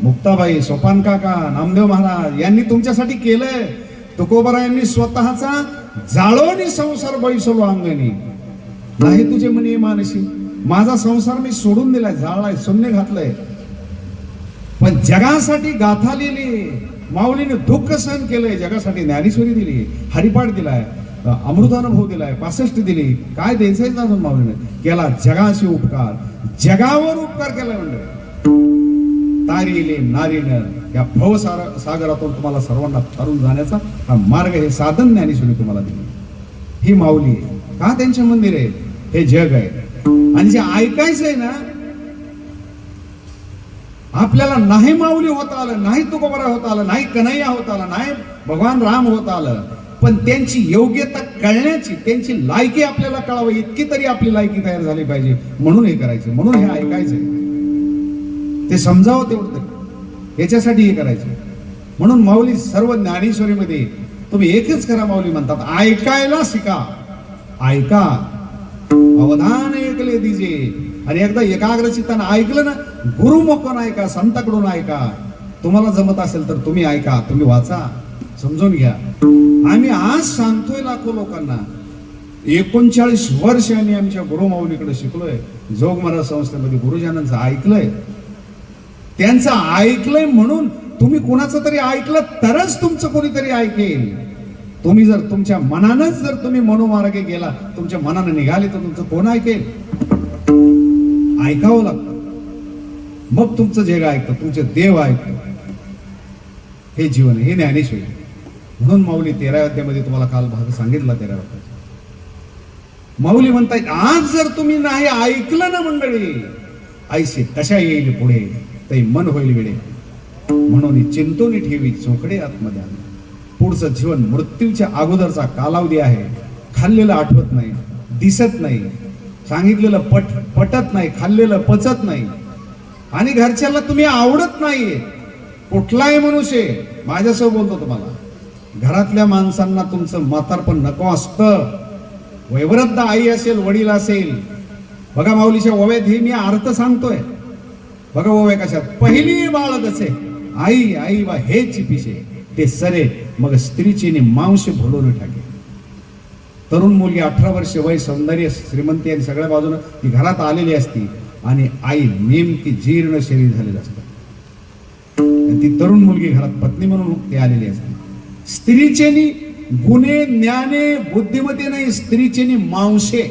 मुक्ताबाई, सोपान काका, नामदेव महाराज यांनी तुमच्यासाठी केलंय. तुकोबरायांनी स्वतःचा जाळोनी संसार बैसलो अंगणी, नाही तुझे मनी मानसी. माझा संसार मी सोडून दिलाय, जाळलाय, शून्य घातलंय, पण जगासाठी गाथा लिहिली. माऊलीने दुःख सहन केलंय, जगासाठी ज्ञानेश्वरी दिली, हरिपाठ दिलाय, अमृतानुभव दिलाय, 65 दिली. काय द्यायचंय अजून माऊलीने केला जगाशी उपकार, जगावर उपकार केलाय. म्हणजे तारीले नारीनं या भवसागरातून तुम्हाला सर्वांना तरून जाण्याचा हा मार्ग, हे साधन ज्ञानेश्वरी तुम्हाला दिली. ही माऊली आहे का? त्यांचे मंदिर आहे, हे जग आहे. आणि जे ऐकायचंय ना, आपल्याला नाही माऊली होता आलं, नाही तुकोबराय होता आलं, नाही कन्हैया होता आलं, नाही भगवान राम होता आलं, पण त्यांची योग्यता कळण्याची, त्यांची लायकी आपल्याला कळावं, इतकी तरी आपली लायकी तयार झाली पाहिजे. म्हणून हे करायचं, म्हणून हे ऐकायचंय, ते समजावं तेवढं तरी, याच्यासाठी हे करायचं. म्हणून माऊली सर्व ज्ञानेश्वरीमध्ये तुम्ही एकच करा, माऊली म्हणतात ऐकायला शिका. ऐका, अवधान ऐकले दिजे. आणि एकदा एकाग्र चित्तानं ऐकलं ना, गुरुमुखानं ऐका, संताकडून ऐका. तुम्हाला जमत असेल तर तुम्ही ऐका, तुम्ही वाचा, समजून घ्या. आम्ही आज सांगतोय लाखो लोकांना, 39 वर्ष आम्ही आमच्या गुरुमाऊलीकडे शिकलोय, जोग महाराज संस्थेमध्ये गुरुजनांचं ऐकलंय, त्यांचं ऐकलंय. म्हणून तुम्ही कुणाचं तरी ऐकलं तरच तुमचं कोणीतरी ऐकेल. तुम्ही जर तुमच्या मनानंच जर तुम्ही मनोमार्गे गेला, तुमच्या मनानं निघाले, तर तुमचं कोण ऐकेल? ऐकावं लागतं, मग तुमचं जग ऐकतं, तुमचे देव ऐकतं. हे जीवन, हे ज्ञानेश्वरी. म्हणून माऊली 13व्या अध्यायामध्ये तुम्हाला काल भाग सांगितला, 13व्या अध्यायाचा. माऊली म्हणतायत आज जर तुम्ही नाही ऐकलं ना मंडळी, ऐसे तशा येईल पुढे, ते मन होईल वेळे. म्हणून चिंतून ठेवी चोकडे आत्मध्यान. पुढचं जीवन मृत्यूच्या अगोदरचा कालावधी आहे. खाल्लेलं आठवत नाही, दिसत नाही, सांगितलेलं पटत नाही, खाल्लेलं पचत नाही, आणि घरच्याला तुम्ही आवडत नाही. कुठलाही मनुष्य, माझ्यासह बोलतो तुम्हाला, घरातल्या माणसांना तुमचं म्हातारपण नको असतं. वयोवृद्ध आई असेल, वडील असेल, बघा माऊलीच्या ओव्यात हे मी अर्थ सांगतोय. बघा ओव्या कशात, पहिली बाळग असे आई आई वा हे चिपिशे, ते सरे मग स्त्रीची मांस भोडून टाके. तरुण मुलगी 18 वर्ष वय, सौंदर्य, श्रीमंती आणि सगळ्या बाजूनं ती घरात आलेली असती, आणि आई नेमकी जीर्ण शरीर झालेलं असतं. ती तरुण मुलगी घरात पत्नी म्हणून ती आलेली असते. स्त्रीचे गुणे, ज्ञाने, बुद्धिमत्ते नाही, स्त्रीचे मांसे.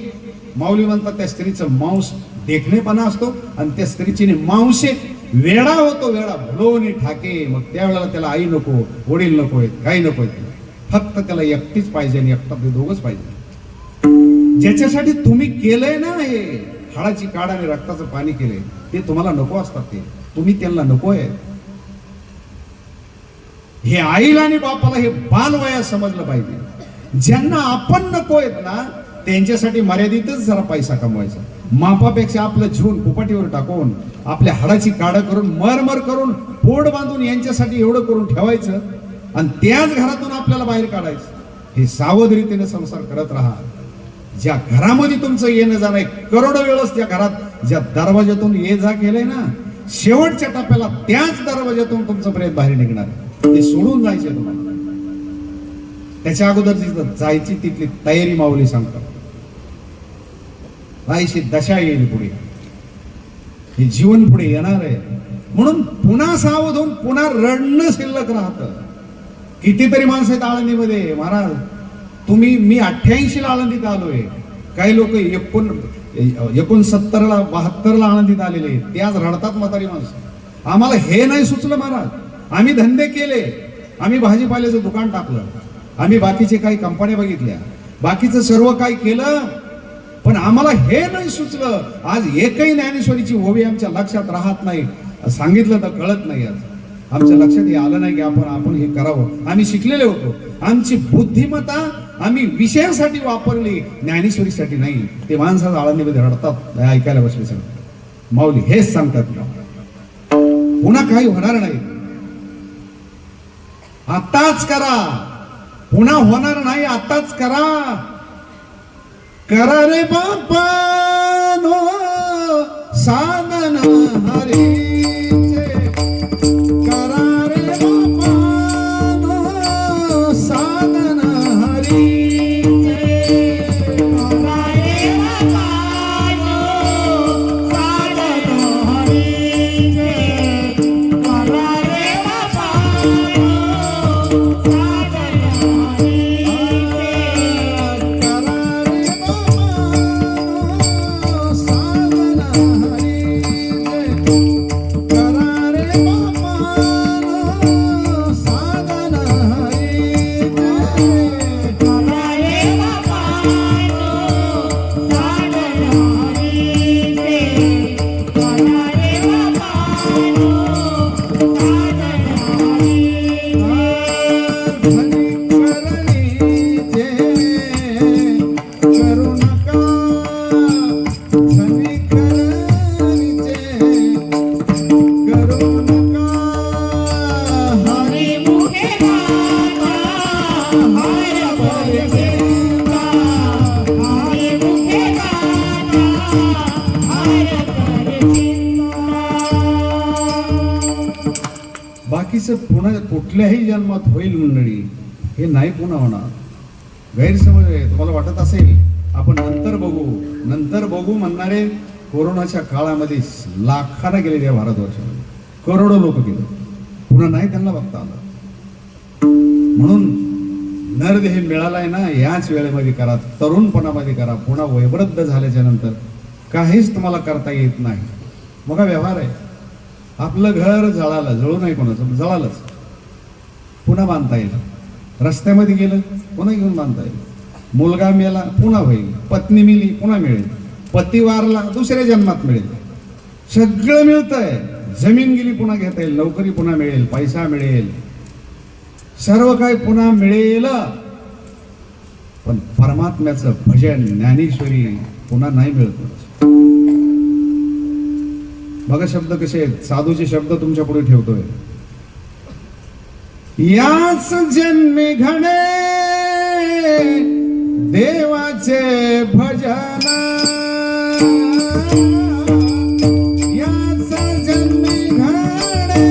माऊली म्हणतात त्या स्त्रीचं मांस देखणेपणा असतो, आणि त्या स्त्रीची मांसे वेडा होतो, वेडा भुलवून ठाके. मग त्यावेळेला त्याला आई नको, वडील नको आहेत, काही नको आहेत, फक्त त्याला एकटीच पाहिजे, आणि एकटा ते दोघच पाहिजे. ज्याच्यासाठी तुम्ही केलंय ना, हे हाडाची काढ आणि रक्ताचं पाणी केलंय, ते तुम्हाला नको असतात, ते तुम्ही त्यांना नको आहे. हे आईला आणि बापाला हे बालवया समजलं पाहिजे. ज्यांना आपण नको आहेत ना, त्यांच्यासाठी मर्यादितच जरा पैसा कमवायचा, मापापेक्षा आपलं जीवन कुपाटीवर टाकून, आपल्या हाडाची काढ करून, मरमर करून, पोट बांधून यांच्यासाठी एवढं करून ठेवायचं, आणि त्याच घरातून आपल्याला बाहेर काढायचं. हे सावधरीतीने संसार करत राहा. ज्या घरामध्ये तुमचं येणं जाणं, करोडो वेळच त्या घरात ज्या दरवाजातून ये जा केलंय ना, शेवटच्या टप्प्याला त्याच दरवाजातून तुमचं प्रेत बाहेर निघणार. ते सोडून जायचे तुम्हाला. त्याच्या अगोदर जिथं जायची तिथली तयारी माऊली सांगतात. राहायची दशा येईल पुढे, हे जीवन पुढे येणार आहे. म्हणून पुन्हा सावध होऊन पुन्हा रडणं शिल्लक राहतं. कितीतरी माणसं आहेत आळंदीमध्ये. महाराज तुम्ही, मी 88 ला आळंदीत आलोय, काही लोक 69 ला 72 ला आळंदीत आलेले, ते आज रडतात म्हातारी माणसं. आम्हाला हे नाही सुचलं महाराज, आम्ही धंदे केले, आम्ही भाजीपाल्याचं दुकान टाकलं, आम्ही बाकीचे काही कंपन्या बघितल्या, बाकीचं सर्व काही केलं, पण आम्हाला हे नाही सुचलं. आज एकही ज्ञानेश्वरीची ओवी आमच्या लक्षात राहत नाही, सांगितलं तर कळत नाही. आज आमच्या लक्षात हे आलं नाही की आपण हे करावं. आम्ही शिकलेले होतो, आमची बुद्धिमत्ता आम्ही विषयासाठी वापरली, ज्ञानेश्वरीसाठी नाही. ते माणसाचं आळंदीमध्ये रडतात ऐकायला बसले. सगळं माऊली हेच सांगतात, पुन्हा काही होणार नाही, आताच करा, पुन्हा होणार नाही, आताच करा. करा रे बापानो साधन हरीचे, करा रे बापानो साधन हरीचे, करा रे बापानो साधन हरीचे, करा रे बापानो साधन हरीचे, करा रे बापानो साधन हरीचे, करा रे बापानो साधन हरीचे, करा रे बापानो साधन हरीचे, करा रे बापानो साधन हरीचे. करू नका धनी करणीचे, करू नका हरी मुखे गाता हर परदेता, हरी मुखे गाता हर परदेता. बाकीचं पुन्हा कुठल्याही जन्मात होईल मंडळी, हे नाही पुन्हा होणार. गैरसमज आहे. तुम्हाला वाटत असेल आपण नंतर बघू म्हणणारे कोरोनाच्या काळामध्ये लाखांना गेले त्या भारतवर्षामध्ये, करोडो लोक गेले, पुन्हा नाही त्यांना बघता आलं. म्हणून नरदेह मिळालाय ना, याच वेळेमध्ये करा, तरुणपणामध्ये करा. पुन्हा वयवृद्ध झाल्याच्या नंतर काहीच तुम्हाला करता येत नाही. मग हा व्यवहार आहे. आपलं घर जळालं, जळू नाही कोणाचं, जळालंच, पुन्हा बांधता येईल. रस्त्यामध्ये गेलं पुन्हा घेऊन बांधता येईल. मुलगा मेला पुन्हा होईल, पत्नी मिली पुन्हा मिळेल, पती वारला दुसऱ्या जन्मात मिळेल. सगळं मिळतंय. जमीन गेली पुन्हा घेता येईल, नोकरी पुन्हा मिळेल, पैसा मिळेल, सर्व काही पुन्हा मिळेल. पण परमात्म्याचं भजन, ज्ञानेश्वरी पुन्हा नाही मिळत. बघा शब्द कसे आहेत, साधूचे शब्द तुमच्या पुढे ठेवतोय. याच जन्मी घडे देवाचे भजन, याच जन्मी घडे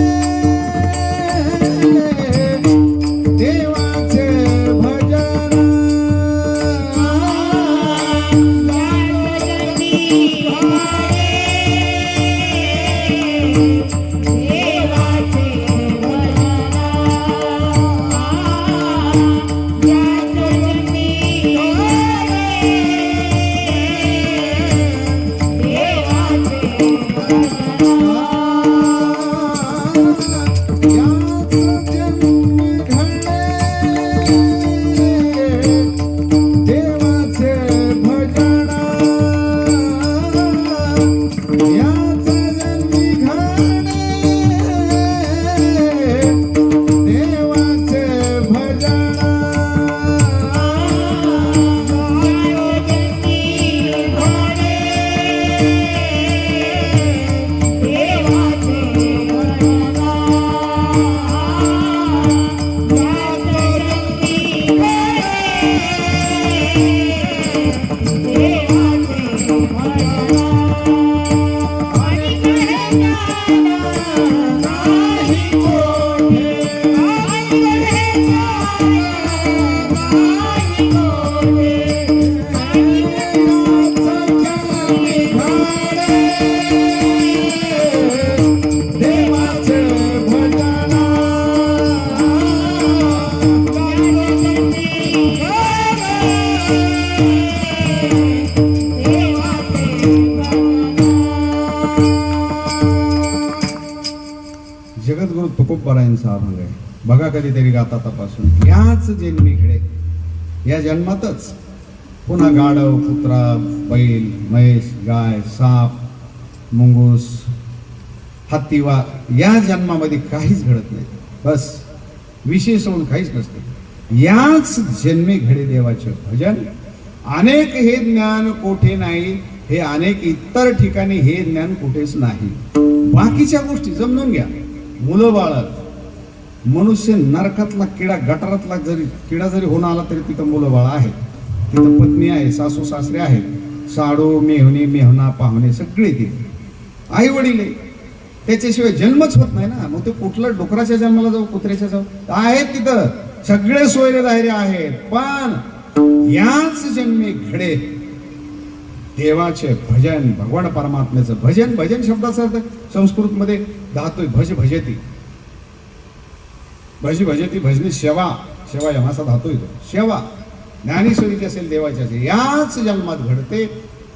देवाचे भजन, जगद्गुरु तुकोबारायांचा अभंग आहे. बघा कधीतरी गाता तपासून. याच जन्मी घडे, या जन्मातच पुन्हा गाढव, कुत्रा, बैल, म्हैस, गाय, साप, मुंगूस, हत्ती, या जन्मामध्ये काहीच घडत नाही. बस विशेष होऊन काहीच नसते. याच जन्मी घडे देवाचे भजन. अनेक हे ज्ञान कोठे नाही, हे अनेक इतर ठिकाणी हे ज्ञान कुठेच नाही. बाकीच्या गोष्टी जमून घ्या. मुलं बाळ, मनुष्य नरकातला किडा, गटारातला जरी किडा जरी होऊन आला तरी तिथं मुलं बाळ आहेत. तिथं पत्नी आहे, सासू सासरे आहेत, साडू मेहुणी मेहुणा पाहुणे सगळे तिथे, आई वडील आहे. त्याच्याशिवाय जन्मच होत नाही ना. मग ते कुठलं डुकराच्या जन्माला जाऊ, कुत्र्याच्या जाऊ, आहेत तिथं सगळे सोयरे दायरे आहेत. पण याच जन्मी घडे देवाचे भजन, भगवान परमात्म्याचं भजन. भजन शब्दाचा अर्थ संस्कृत मध्ये धातू भज भजती, भज भजती, भजनी सेवा, सेवा यमाचा धातू येतो, सेवा ज्ञानेश्वरीची असेल देवाची असेल, याच जन्मात घडते,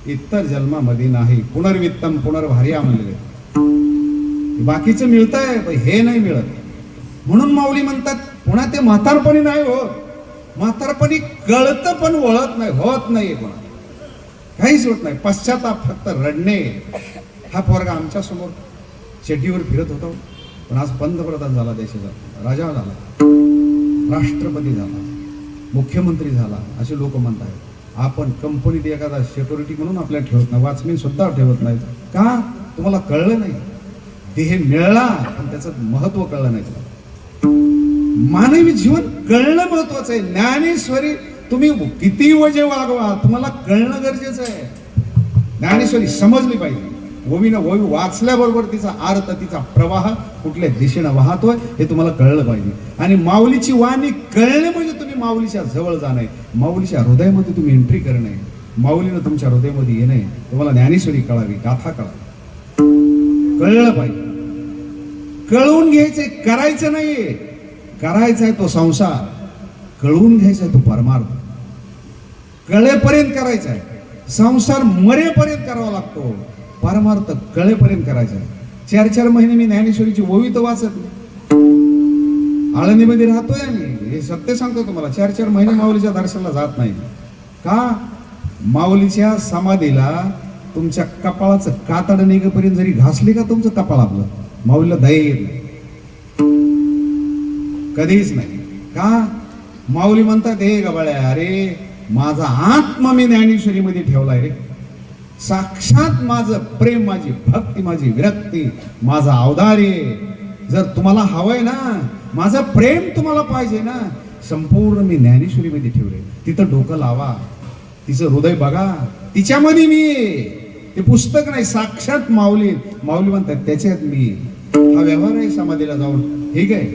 इतर जन्मामध्ये नाही. पुनर्वित्तम पुनर्भार्या म्हणलेले. बाकीचं मिळतंय पण हे नाही मिळत. म्हणून माऊली म्हणतात पुन्हा ते म्हातारपणी नाही होत. म्हातारपणी कळतं पण वळत नाही, होत नाही कोणा, काहीच होत नाही. पश्चाताप, फक्त रडणे. हा पोरगा आमच्या समोर शेतीवर फिरत होता, पण आज पंतप्रधान झाला, देशाचा राजा झाला, राष्ट्रपती झाला, मुख्यमंत्री झाला, असे लोक म्हणतात. आपण कंपनीत एखादा सिक्युरिटी म्हणून आपल्याला ठेवत नाही, वॉचमॅन सुद्धा ठेवत नाही. का? तुम्हाला कळलं नाही. देह मिळला पण त्याचं महत्व कळलं नाही तुला. मानवी जीवन कळणं महत्वाचं आहे. ज्ञानेश्वरी तुम्ही किती वजे वागवा, तुम्हाला कळणं गरजेचं आहे. ज्ञानेश्वरी समजली पाहिजे. ओवीनं ओवी वाचल्याबरोबर तिचा अर्थ, तिचा प्रवाह कुठल्या दिशेनं वाहतोय हे तुम्हाला कळलं पाहिजे. आणि माऊलीची वाणी कळणे म्हणजे तुम्ही माऊलीच्या जवळ जाणे, माऊलीच्या हृदयामध्ये तुम्ही एंट्री करणे, माऊलीनं तुमच्या हृदयामध्ये येणे. तुम्हाला ज्ञानेश्वरी कळावी, गाथा कळावी, कळलं पाहिजे. कळून घ्यायचंय, करायचं नाहीये. करायचा आहे तो संसार, कळून घ्यायचा आहे तो परमार्थ. कळेपर्यंत करायचा आहे. संसार मरेपर्यंत करावा लागतो, परमार्थ कळेपर्यंत करायचा आहे. 4-4 महिने मी ज्ञानेश्वरीची ओवी तर वाचत नाही. आळंदीमध्ये राहतोय आम्ही, हे सत्य सांगतो तुम्हाला. 4-4 महिने माऊलीच्या दर्शनाला जात नाही. का? माऊलीच्या समाधीला तुमच्या कपाळाचं कातड निघेपर्यंत जरी घासली का तुमचं कपाळ, आपलं माऊलीला दया येत नाही, कधीच नाही. का? माऊली म्हणतात हे गबाळ्या, अरे माझा आत्मा मी ज्ञानेश्वरीमध्ये ठेवलाय रे. साक्षात माझं प्रेम, माझी भक्ती, माझी विरक्ती, माझा औदार्य जर तुम्हाला हवंय ना, माझं प्रेम तुम्हाला पाहिजे ना, संपूर्ण मी ज्ञानेश्वरीमध्ये ठेवले. तिथं डोकं लावा, तिचं हृदय बघा, तिच्यामध्ये मी. ते पुस्तक नाही, साक्षात माऊली. माऊली म्हणतात त्याच्यात मी. हा व्यवहार आहे समाधीला जाऊन. ठीक आहे,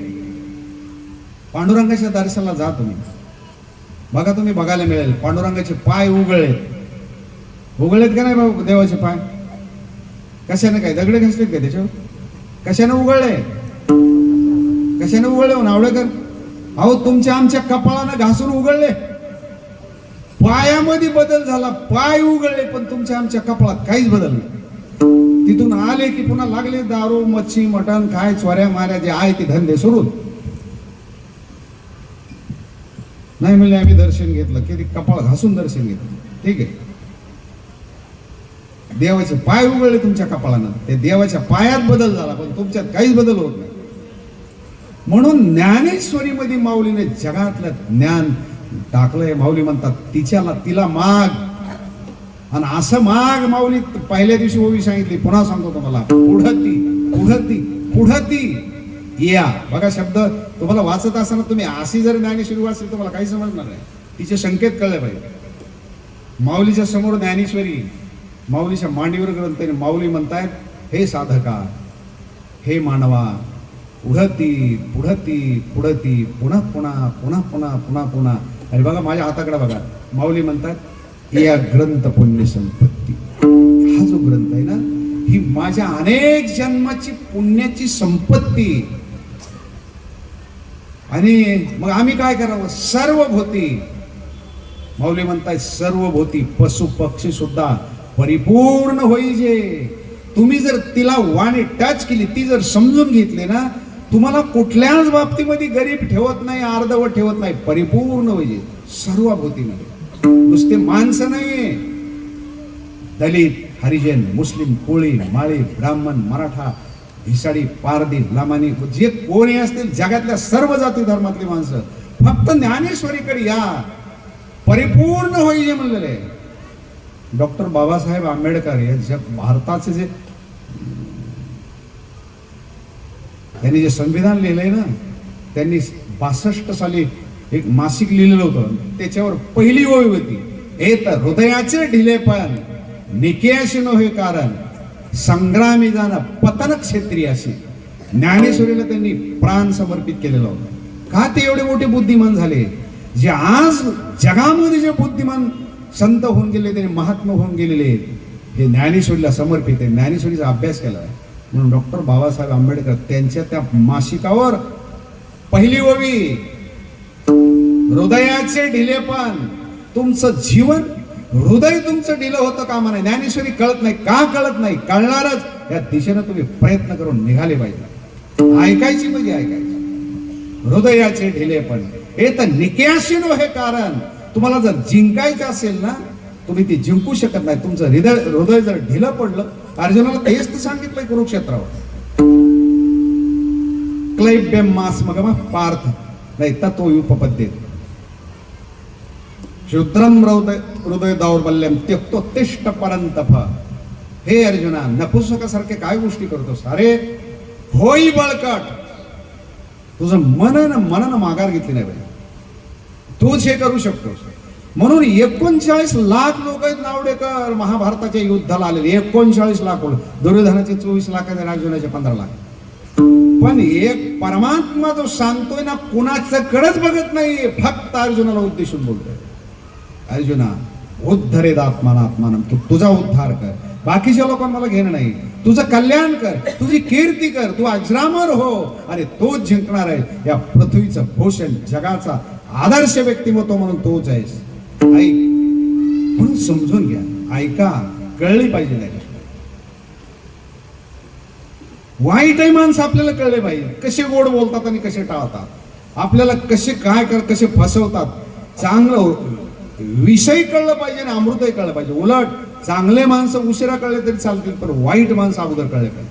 पांडुरंगाच्या दर्शनाला जा तुम्ही, बघा, तुम्ही बघायला मिळेल पांडुरंगाचे पाय उघळलेत. उघळलेत का नाही बाबा देवाचे पाय? कशाने? काय दगडे घासलेत का त्याच्यावर? कशाने उघळले? कशाने उघळले नावडेकर? अहो तुमच्या आमच्या कपाळानं घासून उघळले. पायामध्ये बदल झाला, पाय उघडले, पण तुमच्या आमच्या कपाळात काहीच बदल नाही. तिथून आले की पुन्हा लागले दारू, मच्छी, मटण, काय चोऱ्या माऱ्या जे आहे ते धंदे सोडून. नाही म्हणले आम्ही दर्शन घेतलं, की कपाळ घासून दर्शन घेतलं. ठीक आहे, देवाचे पाय उघडले तुमच्या कपाळानं, ते देवाच्या पायात बदल झाला, पण तुमच्यात काहीच बदल होत नाही. म्हणून ज्ञानेश्वरीमध्ये माऊलीने जगातलं ज्ञान टाकलंय. माऊली म्हणतात तिला माग, आणि असं माग. माऊली पहिल्या दिवशी ओवी सांगितली, पुन्हा सांगतो तुम्हाला, पुढती पुढती पुढती या. बघा शब्द तुम्हाला वाचत असताना तुम्ही अशी जर ज्ञानेश्वरी वाचली तुम्हाला काही समजणार नाही. तिचे संकेत कळले पाहिजे. माऊलीच्या समोर ज्ञानेश्वरी, माऊलीच्या मांडीवर ग्रंथ. माऊली म्हणतायत, हे साधका, हे मानवा, पुढती पुढती पुढती, पुन्हा पुन्हा पुन्हा पुन्हा पुन्हा पुन्हा. आणि बघा माझ्या हाताकडे बघा, माऊली म्हणतात या ग्रंथ पुण्य संपत्ती. हा जो ग्रंथ आहे ना, ही माझ्या अनेक जन्माची पुण्याची संपत्ती. आणि मग आम्ही काय करावं? सर्व भोवती, माऊली म्हणताय सर्व भोवती पशु पक्षी सुद्धा परिपूर्ण होईजे. तुम्ही जर तिला वाणी टच केली, ती जर समजून घेतली ना, तुम्हाला कुठल्याच बाबतीमध्ये गरीब ठेवत नाही, अर्धवट ठेवत नाही, परिपूर्ण होईजे सर्व भोवतीमध्ये. नुसते माणसं नाहीये, दलित, हरिजन, मुस्लिम, कोळी, माळी, ब्राह्मण, मराठा, भिसाडी, पारधी, लामानी, जे कोणी असतील जगातल्या सर्व जाती धर्मातली माणसं फक्त ज्ञानेश्वरीकडे या, परिपूर्ण होईजे म्हणलेलं आहे. डॉक्टर बाबासाहेब आंबेडकर हे भारताचे जे त्यांनी जे संविधान लिहिलंय ना, त्यांनी 62 साली एक मासिक लिहिलेलं होतं, त्याच्यावर पहिली ओळ होती, हे तर हृदयाचे ढिलेपण निकेशी नव्हे कारण संग्रामी जाणं पतन क्षेत्री अशी. ज्ञानेश्वरीला त्यांनी प्राण समर्पित केलेलं होतं. का ते एवढे मोठे बुद्धिमान झाले? जे आज जगामध्ये जे बुद्धिमान संत होऊन गेले, ते महात्मा होऊन गेलेले, हे ज्ञानेश्वरीला समर्पित आहे. ज्ञानेश्वरीचा अभ्यास केला आहे. म्हणून डॉक्टर बाबासाहेब आंबेडकर त्यांच्या त्या मासिकावर पहिली ओवी, हृदयाचे ढिलेपण, तुमचं जीवन हृदय तुमचं ढिलं होतं कामा नाही. ज्ञानेश्वरी कळत नाही. का कळत नाही? कळणारच. या दिशेनं तुम्ही प्रयत्न करून निघाले पाहिजे. ऐकायची म्हणजे ऐकायची. हृदयाचे ढिलेपण हे तर निकेशी नव्हे कारण. तुम्हाला जर जिंकायचं असेल ना, तुम्ही ती जिंकू शकत नाही. तुमचं हृदय जर ढिलं पडलं, अर्जुनाला तेच तर सांगितलंय कुरुक्षेत्रावर, क्लैब्यम मास मगम पार्थ नाही तत्व उपपद्येत क्षुद्रम हृदय दौर्बल्यम त्यक्तो तिष्ठ परंतप. हे अर्जुना, नपुंसकासारखे काय गोष्टी करतोस? अरे होई बळकट. तुझं मनन माघार घेतली नाही पाहिजे. तूच हे करू शकतोस. म्हणून 39 लाख लोक आहेत नावडेकर महाभारताच्या युद्धाला आलेले. 39 लाख. दुर्योधनाचे 24 लाख आणि अर्जुनाचे 15 लाख. पण एक परमात्मा जो सांगतोय ना, कुणाचं कडच बघत नाही, फक्त अर्जुनाला उद्देशून बोलतोय. अर्जुना उद्धरेद आत्मानात्मानम. तू तुझा उद्धार कर, बाकीच्या लोकांना मला घेणं नाही. तुझं कल्याण कर, तुझी कीर्ती कर, तू अजरामर हो आणि तोच जिंकणार आहे. या पृथ्वीचं भूषण, जगाचा आदर्श व्यक्तिमत्व म्हणून तोच आहेस. ऐक म्हणून समजून घ्या. ऐका, कळली पाहिजे. नाही वाईट आहे माणसं आपल्याला कळले पाहिजे. कसे गोड बोलतात आणि कसे टाळतात, आपल्याला कसे काय कसे फसवतात. चांगलं विषय कळलं पाहिजे आणि अमृतही कळलं पाहिजे. उलट चांगले माणसं उशिरा कळले तरी चालतील, पण वाईट माणसं अगोदर कळले पाहिजे.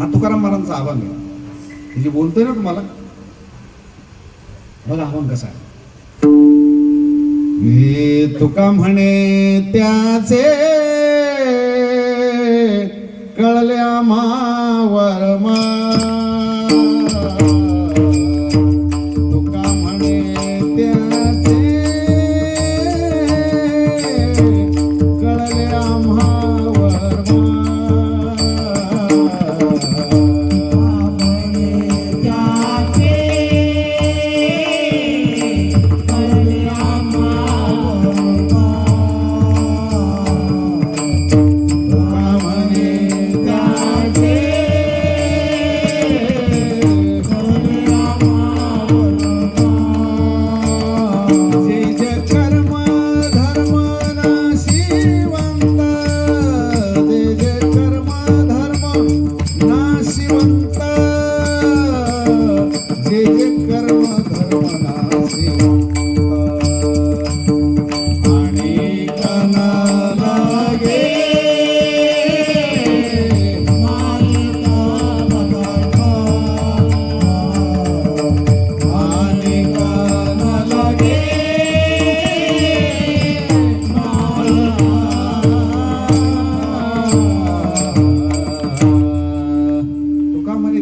हा तुकाराम महाराजांचा अभंग आहे. जे बोलतोय ना तुम्हाला, बघा अभंग कसा आहे. हे तुका म्हणे त्याचे कळल्या मावर मा. तुका म्हणे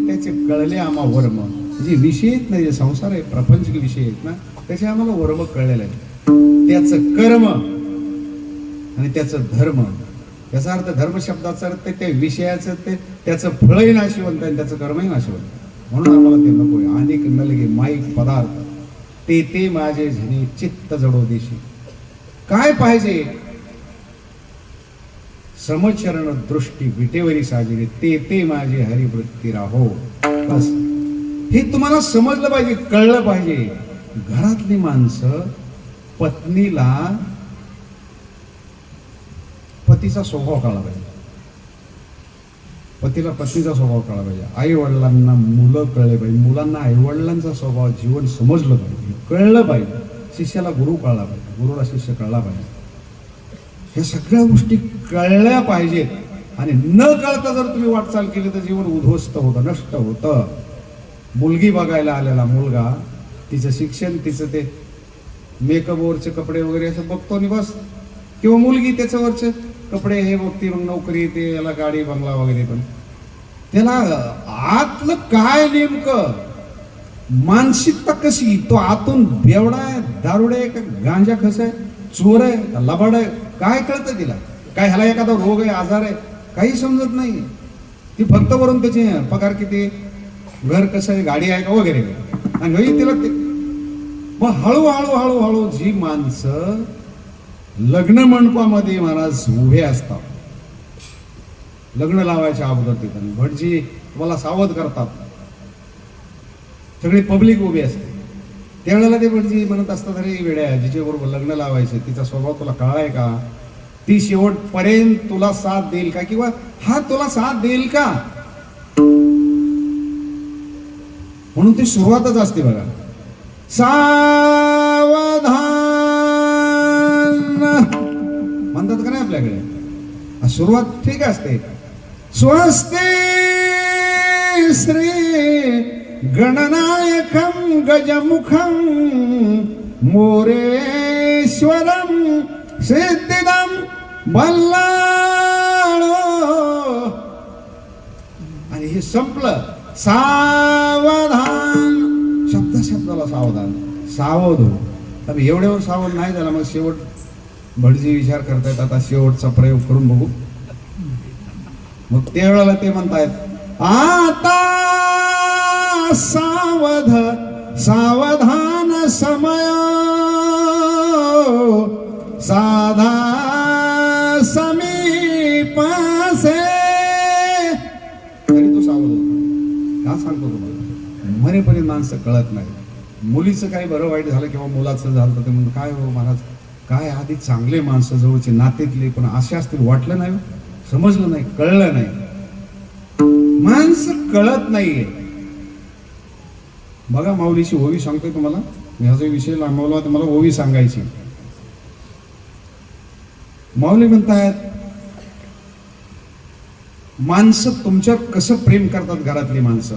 त्याचे कळल्या मावर विषय नाही, संसार आहे, प्रपंचिक विषय आहेत ना, त्याचे आम्हाला वर्म कळलेलं आहे. त्याचं कर्म आणि त्याचं धर्म. याचा अर्थ धर्म शब्दाचा अर्थ त्या विषयाचं त्याचं फळही नाशिवंत आहे, त्याचं कर्मही नाशिवंत. म्हणून आम्हाला ते नकोय. अनेक नलगे माईक पदार्थ ते माझे झिने चित्त जडो देशी. काय पाहिजे? समचरण दृष्टी विटेवरी साजिरे ते माझे हरिवृत्ती राहो. बस हे तुम्हाला समजलं पाहिजे, कळलं पाहिजे. घरातली माणसं पत्नीला पतीचा स्वभाव कळला पाहिजे, पतीला पत्नीचा स्वभाव कळला पाहिजे. आई वडिलांना मुलं कळले पाहिजे, मुलांना आई वडिलांचा स्वभाव जीवन समजलं पाहिजे, कळलं पाहिजे. शिष्याला गुरु कळला पाहिजे, गुरुला शिष्य कळला पाहिजे. ह्या सगळ्या गोष्टी कळल्या पाहिजेत. आणि न कळता जर तुम्ही वाटचाल केली तर जीवन उद्ध्वस्त होतं, नष्ट होतं. मुलगी बघायला आलेला मुलगा, तिचं शिक्षण, तिचं ते मेकअपवरचे कपडे वगैरे असं बघतो आणि बस. किंवा मुलगी त्याच्यावरचे कपडे हे बघती, मग नोकरी, ते याला गाडी बंगला वगैरे. पण त्याला आतलं काय नेमकं मानसिकता कशी, तो आतून बेवडा आहे, दारुडा आहे का गांजा खस आहे, चोर आहे का लबाड आहे, काय कळतं तिला? काय ह्याला एखादा रोग आहे, आजार आहे, काही समजत नाही. ती फक्त वरून त्याचे पगार किती, घर कसं आहे, गाडी आहे का वगैरे. आणि होई तिला ते मग हळूहळू हळूहळू जी माणसं लग्न मंडपामध्ये महाराज उभे असतात, लग्न लावायच्या अगोदर ठिकाणी भटजी तुम्हाला सावध करतात, सगळी पब्लिक उभी असते. त्यावेळेला ते भटजी म्हणत असतात, अरे वेड्या, जिच्याबरोबर लग्न लावायचं तिचा स्वभाव तुला कळाय का, ती शेवटपर्यंत तुला साथ देईल का, किंवा हा तुला साथ देईल का. म्हणून ती सुरुवातच असते बघा, सावधान म्हणतात का नाही आपल्याकडे. सुरुवात ठीक असते, स्वस्ति श्री गणनायकं गजमुखं मोरेश्वरं सिद्धिदं बल्लाळो. आणि हे संपलं, सावधान, शब्दाला सावधान, सावध हो. तर एवढ्यावर सावध नाही झाला, मग शेवट भटजी विचार करतायत आता शेवटचा प्रयोग करून बघू. मग त्यावेळेला ते म्हणतायत, आता सावध सावधान समय साधा समीपासे. तरी तो सावध होता. का सांगतो तुम्हाला, मरेपर्यंत माणसं कळत नाही. मुलीचं काही बरं वाईट झालं किंवा मुलाचं झालं तर ते म्हणून काय हो महाराज, काय आधी चांगले माणसं जवळचे नातेतले पण असे असतील, वाटलं नाही, समजलं नाही, कळलं नाही. माणसं कळत नाहीये. बघा माऊलीची ओवी सांगतोय तुम्हाला, मी हा जो विषय लांबवला तर मला ओवी सांगायची. माऊली म्हणतायत, माणसं तुमच्यावर कसं प्रेम करतात, घरातली माणसं.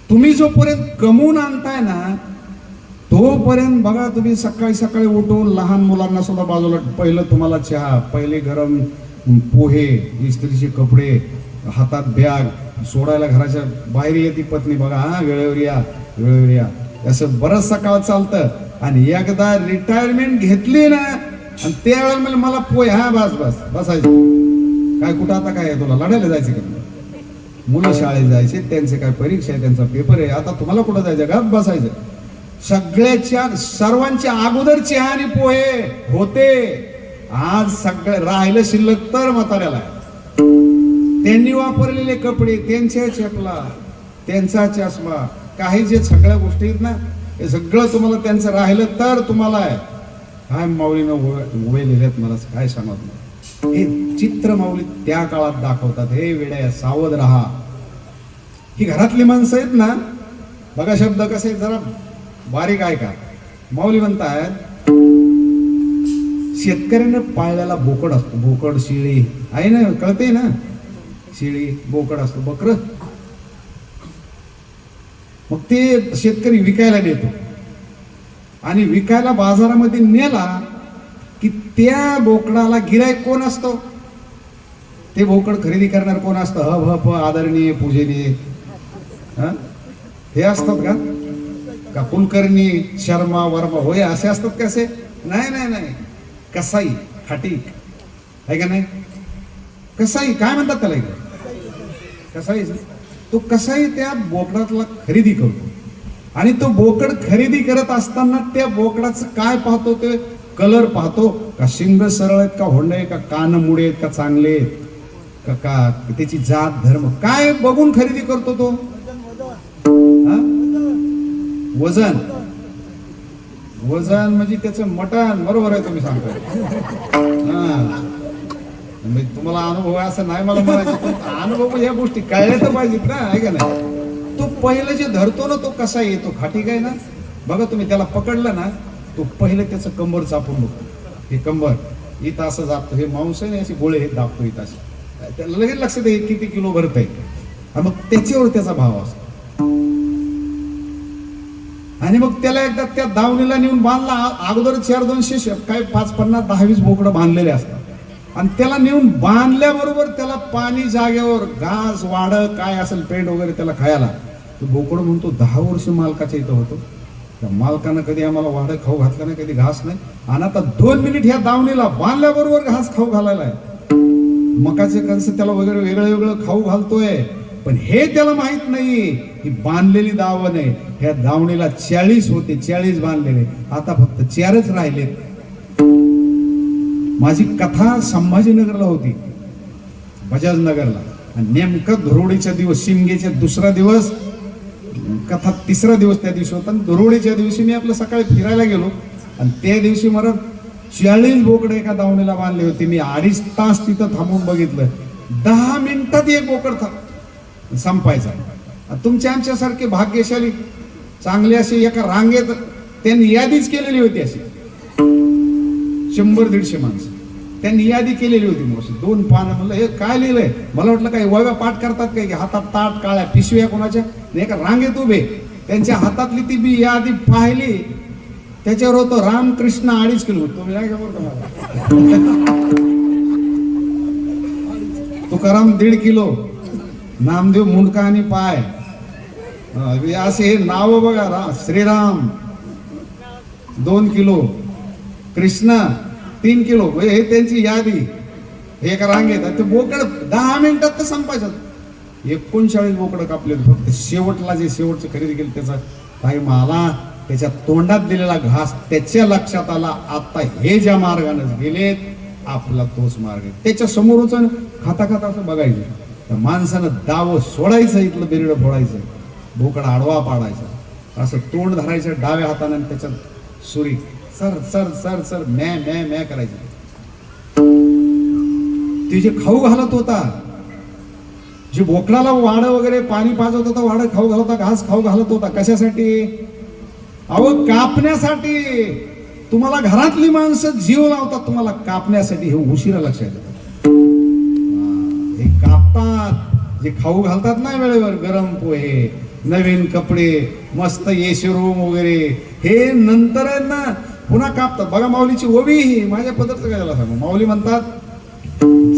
तुम्ही जोपर्यंत कमवून आणताय ना तोपर्यंत बघा, तुम्ही सकाळी सकाळी उठून लहान मुलांना सुद्धा बाजूला, पहिलं तुम्हाला चहा, पहिले गरम पोहे, इस्त्रीचे कपडे, हातात बॅग, सोडायला घराच्या बाहेर येते पत्नी, बघा हा वेळेवर या वेळेवर या, असं बरंच सकाळ चालतं. आणि एकदा रिटायरमेंट घेतली ना आणि त्यावेळेला मला पोहे, हा बस बस बसायचं. काय कुठं आता काय तुला लढायला जायचं का, मुलं शाळेत जायचे, त्यांचे काय परीक्षा आहे, त्यांचा पेपर आहे, आता तुम्हाला कुठं जायचं, घरात बसायचं. सगळ्याच्या सर्वांच्या अगोदर चहा आणि पोहे होते. आज सगळे राहिलं शिल्लक तर म्हाताऱ्याला. त्यांनी वापरलेले कपडे, त्यांच्या चपला, त्यांचा चष्मा, काही जे सगळ्या गोष्टी आहेत ना, हे सगळं तुम्हाला त्यांचं राहिलं तर तुम्हाला आहे. काय माऊलीनं उभे लिहिलेत, मला काय सांगत नाही. हे चित्र माऊली त्या काळात दाखवतात. हे वेड्या, सावध राहा. ही घरातली माणसं आहेत ना, बघा शब्द कसे आहेत, जरा बारीक आहे का. माऊली म्हणतात, शेतकऱ्यानं पाळलेला बोकड असतो, बोकड, शिळी आहे ना, कळते ना, शिळी बोकड असतो, बकर. मग ते शेतकरी विकायला नेतो आणि विकायला बाजारामध्ये नेला की त्या बोकडाला गिरायक कोण असतो, ते बोकड खरेदी करणार कोण असतं, हप आदरणीय पूजनीय हे असतात का कुलकर्णी, शर्मा, वर्मा, होय असे असतात कसे? नाही नाही नाही, कसाई, खाटीक आहे का नाही, कसाई काय म्हणतात त्याला, कसाई. तो कसाई त्या बोकडाला खरेदी करतो आणि तो बोकड खरेदी करत असताना त्या बोकडाचं काय पाहतो, ते कलर पाहतो, का शिंग सरळ आहेत का होंड आहे, का कान मुडे आहेत का चांगले आहेत, का त्याची जात धर्म काय बघून खरेदी करतो तो. वजन, वजन म्हणजे त्याचं मटण, बरोबर आहे तुम्ही सांगताय. तुम्हाला अनुभव आहे असं नाही मला म्हणायचं, अनुभव या गोष्टी कळल्या तर पाहिजेत ना, आहे का नाही. तो पहिलं जे धरतो ना, तो कसा येतो, खाटी काय ना, बघा तुम्ही त्याला पकडलं ना, तो पहिलं त्याचं कंबर चापून बघतो, हे कंबर इथं असं जापतो, हे मांस आहे असे गोळे दाबतो इथं असे, त्याला लगेच लक्षात येईल किती किलो भरत आहे, मग त्याच्यावर त्याचा भाव असतो. आणि मग त्याला एकदा त्या दावणीला नेऊन बांधला, अगोदर 400-200 काय 5-50 10-20 बोकडं बांधलेले असतात, आणि त्याला नेऊन बांधल्याबरोबर त्याला पाणी जागेवर, घास वाड काय असेल पेंट वगैरे त्याला खायला, तो बोकड म्हणतो 10 वर्ष मालकाच्या इथं होतो, त्या मालकानं कधी आम्हाला वाडं खाऊ घातलं नाही, कधी घास नाही, आणि आता 2 मिनिट ह्या दावणीला बांधल्याबरोबर घास खाऊ घालायला आहे. मकाचे कणस त्याला वगैरे वेगळं वेगळं खाऊ घालतोय, पण हे त्याला माहित नाही ही बांधलेली दावण आहे. ह्या दावणीला 40 होते, 40 बांधलेले, आता फक्त 4च राहिलेत. माझी कथा संभाजीनगरला होती, बजाजनगरला, आणि नेमकं धुरोडीच्या दिवस, शिमगेच्या दुसरा दिवस, कथा 3रा दिवस त्या दिवशी होता. धुरोडीच्या दिवशी मी आपलं सकाळी फिरायला गेलो, आणि त्या दिवशी मला 40 बोकडे एका दावणीला बांधले होते. मी 2.5 तास तिथं थांबून बघितलं, 10 मिनिटात एक बोकड संपायचा. तुमच्या आमच्यासारखे भाग्यशाली चांगले असे एका रांगेत त्यांनी यादीच केलेली होती, अशी 100-150 माणसं त्यांनी यादी केलेली होती. मग 2 पानं, म्हणलं हे काय लिहिलंय, मला वाटलं काय वव्या पाठ करतात काय, की हातात ताट, काळ्या पिशव्या कोणाच्या, एका रांगेत उभे, त्यांच्या हातातली ती बी यादी पाहिली, त्याच्यावर होतं रामकृष्ण 2.5 किलो. तुम्ही नाही तुकाराम 1.5 किलो, नामदेव मुंडका आणि पाय, असे हे नाव बघा. श्रीराम 2 किलो, कृष्ण 3 किलो, हे त्यांची यादी, हे एका रांगेत. ते बोकड 10 मिनिटात तर संपायचं. 39 बोकडं कापले फक्त. शेवटला जे शेवटचं खरेदी केली त्याचा टाईम आला, त्याच्या तोंडात दिलेला घास त्याच्या लक्षात आला, आता हे ज्या मार्गाने गेलेत आपला तोच मार्ग आहे. त्याच्या समोरच खाता खाता असं बघायचं, तर माणसानं दाव सोडायचं, इथलं बिरडं फोडायचं, बोकड आडवा पाडायचा, असं तोंड धरायचं डाव्या हाताने, त्याच्यात सुरी सर सर सर सर मॅ मॅ मॅ करायची. ते जे खाऊ घालत होता, जे बोकडाला वाडं वगैरे पाणी पाजत होता, वाडं खाऊ घालत होता, घास खाऊ घालत होता, कशासाठी? अहो कापण्यासाठी. तुम्हाला घरातली माणसं जीव लावतात तुम्हाला कापण्यासाठी, हे उशिरा लक्षात येतं. हे कापतात, जे खाऊ घालतात ना वेळेवर, गरम पोहे, नवीन कपडे, मस्त एसी रूम वगैरे, हे नंतर आहे ना पुन्हा कापतात. बघा माऊलीची ओवी, ही माझ्या पद्धत काय झाला सांगू, माऊली म्हणतात,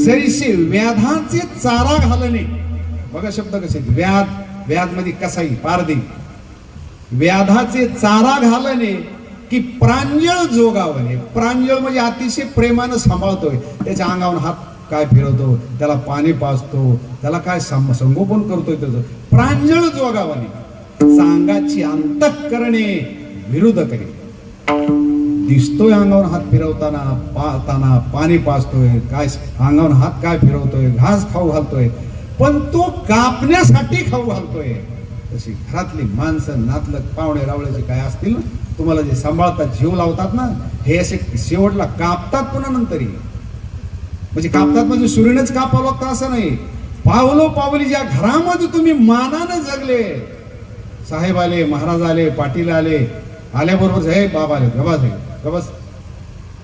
जरीसे व्याधाचे चारा घालणे. बघा शब्द कसे, व्याध, व्याध मध्ये कसाई, पारदी, व्याधाचे चारा घालणे की प्रांजळ जोगावणे. प्रांजळ म्हणजे अतिशय प्रेमानं सांभाळतोय, त्याच्या अंगावर हात काय फिरवतो, त्याला पाणी पाजतो, त्याला काय संगोपन करतोय त्याचं. प्रांजळ जोगावणे, सांगाची अंतःकरणे विरुद्ध करे. दिसतोय अंगावर हात फिरवताना, पाहताना, पाणी पाजतोय, काय अंगावर हात काय फिरवतोय, घास खाऊ घालतोय, पण तो कापण्यासाठी खाऊ घालतोय. तशी घरातली माणसं, नातलग, पाहुणे रावळे जे काय असतील ना, तुम्हाला जे सांभाळतात, जीव लावतात ना, हे असे शेवटला कापतात पुन्हा नंतरही. म्हणजे कापतात म्हणजे सुरीनेच कापावं लागतं असं नाही. पावलो पावली ज्या घरामध्ये तुम्ही मानानं जगले, साहेब आले, महाराज आले, पाटील आले, आल्याबरोबर हे बाबा आले, गबास आहे गबास,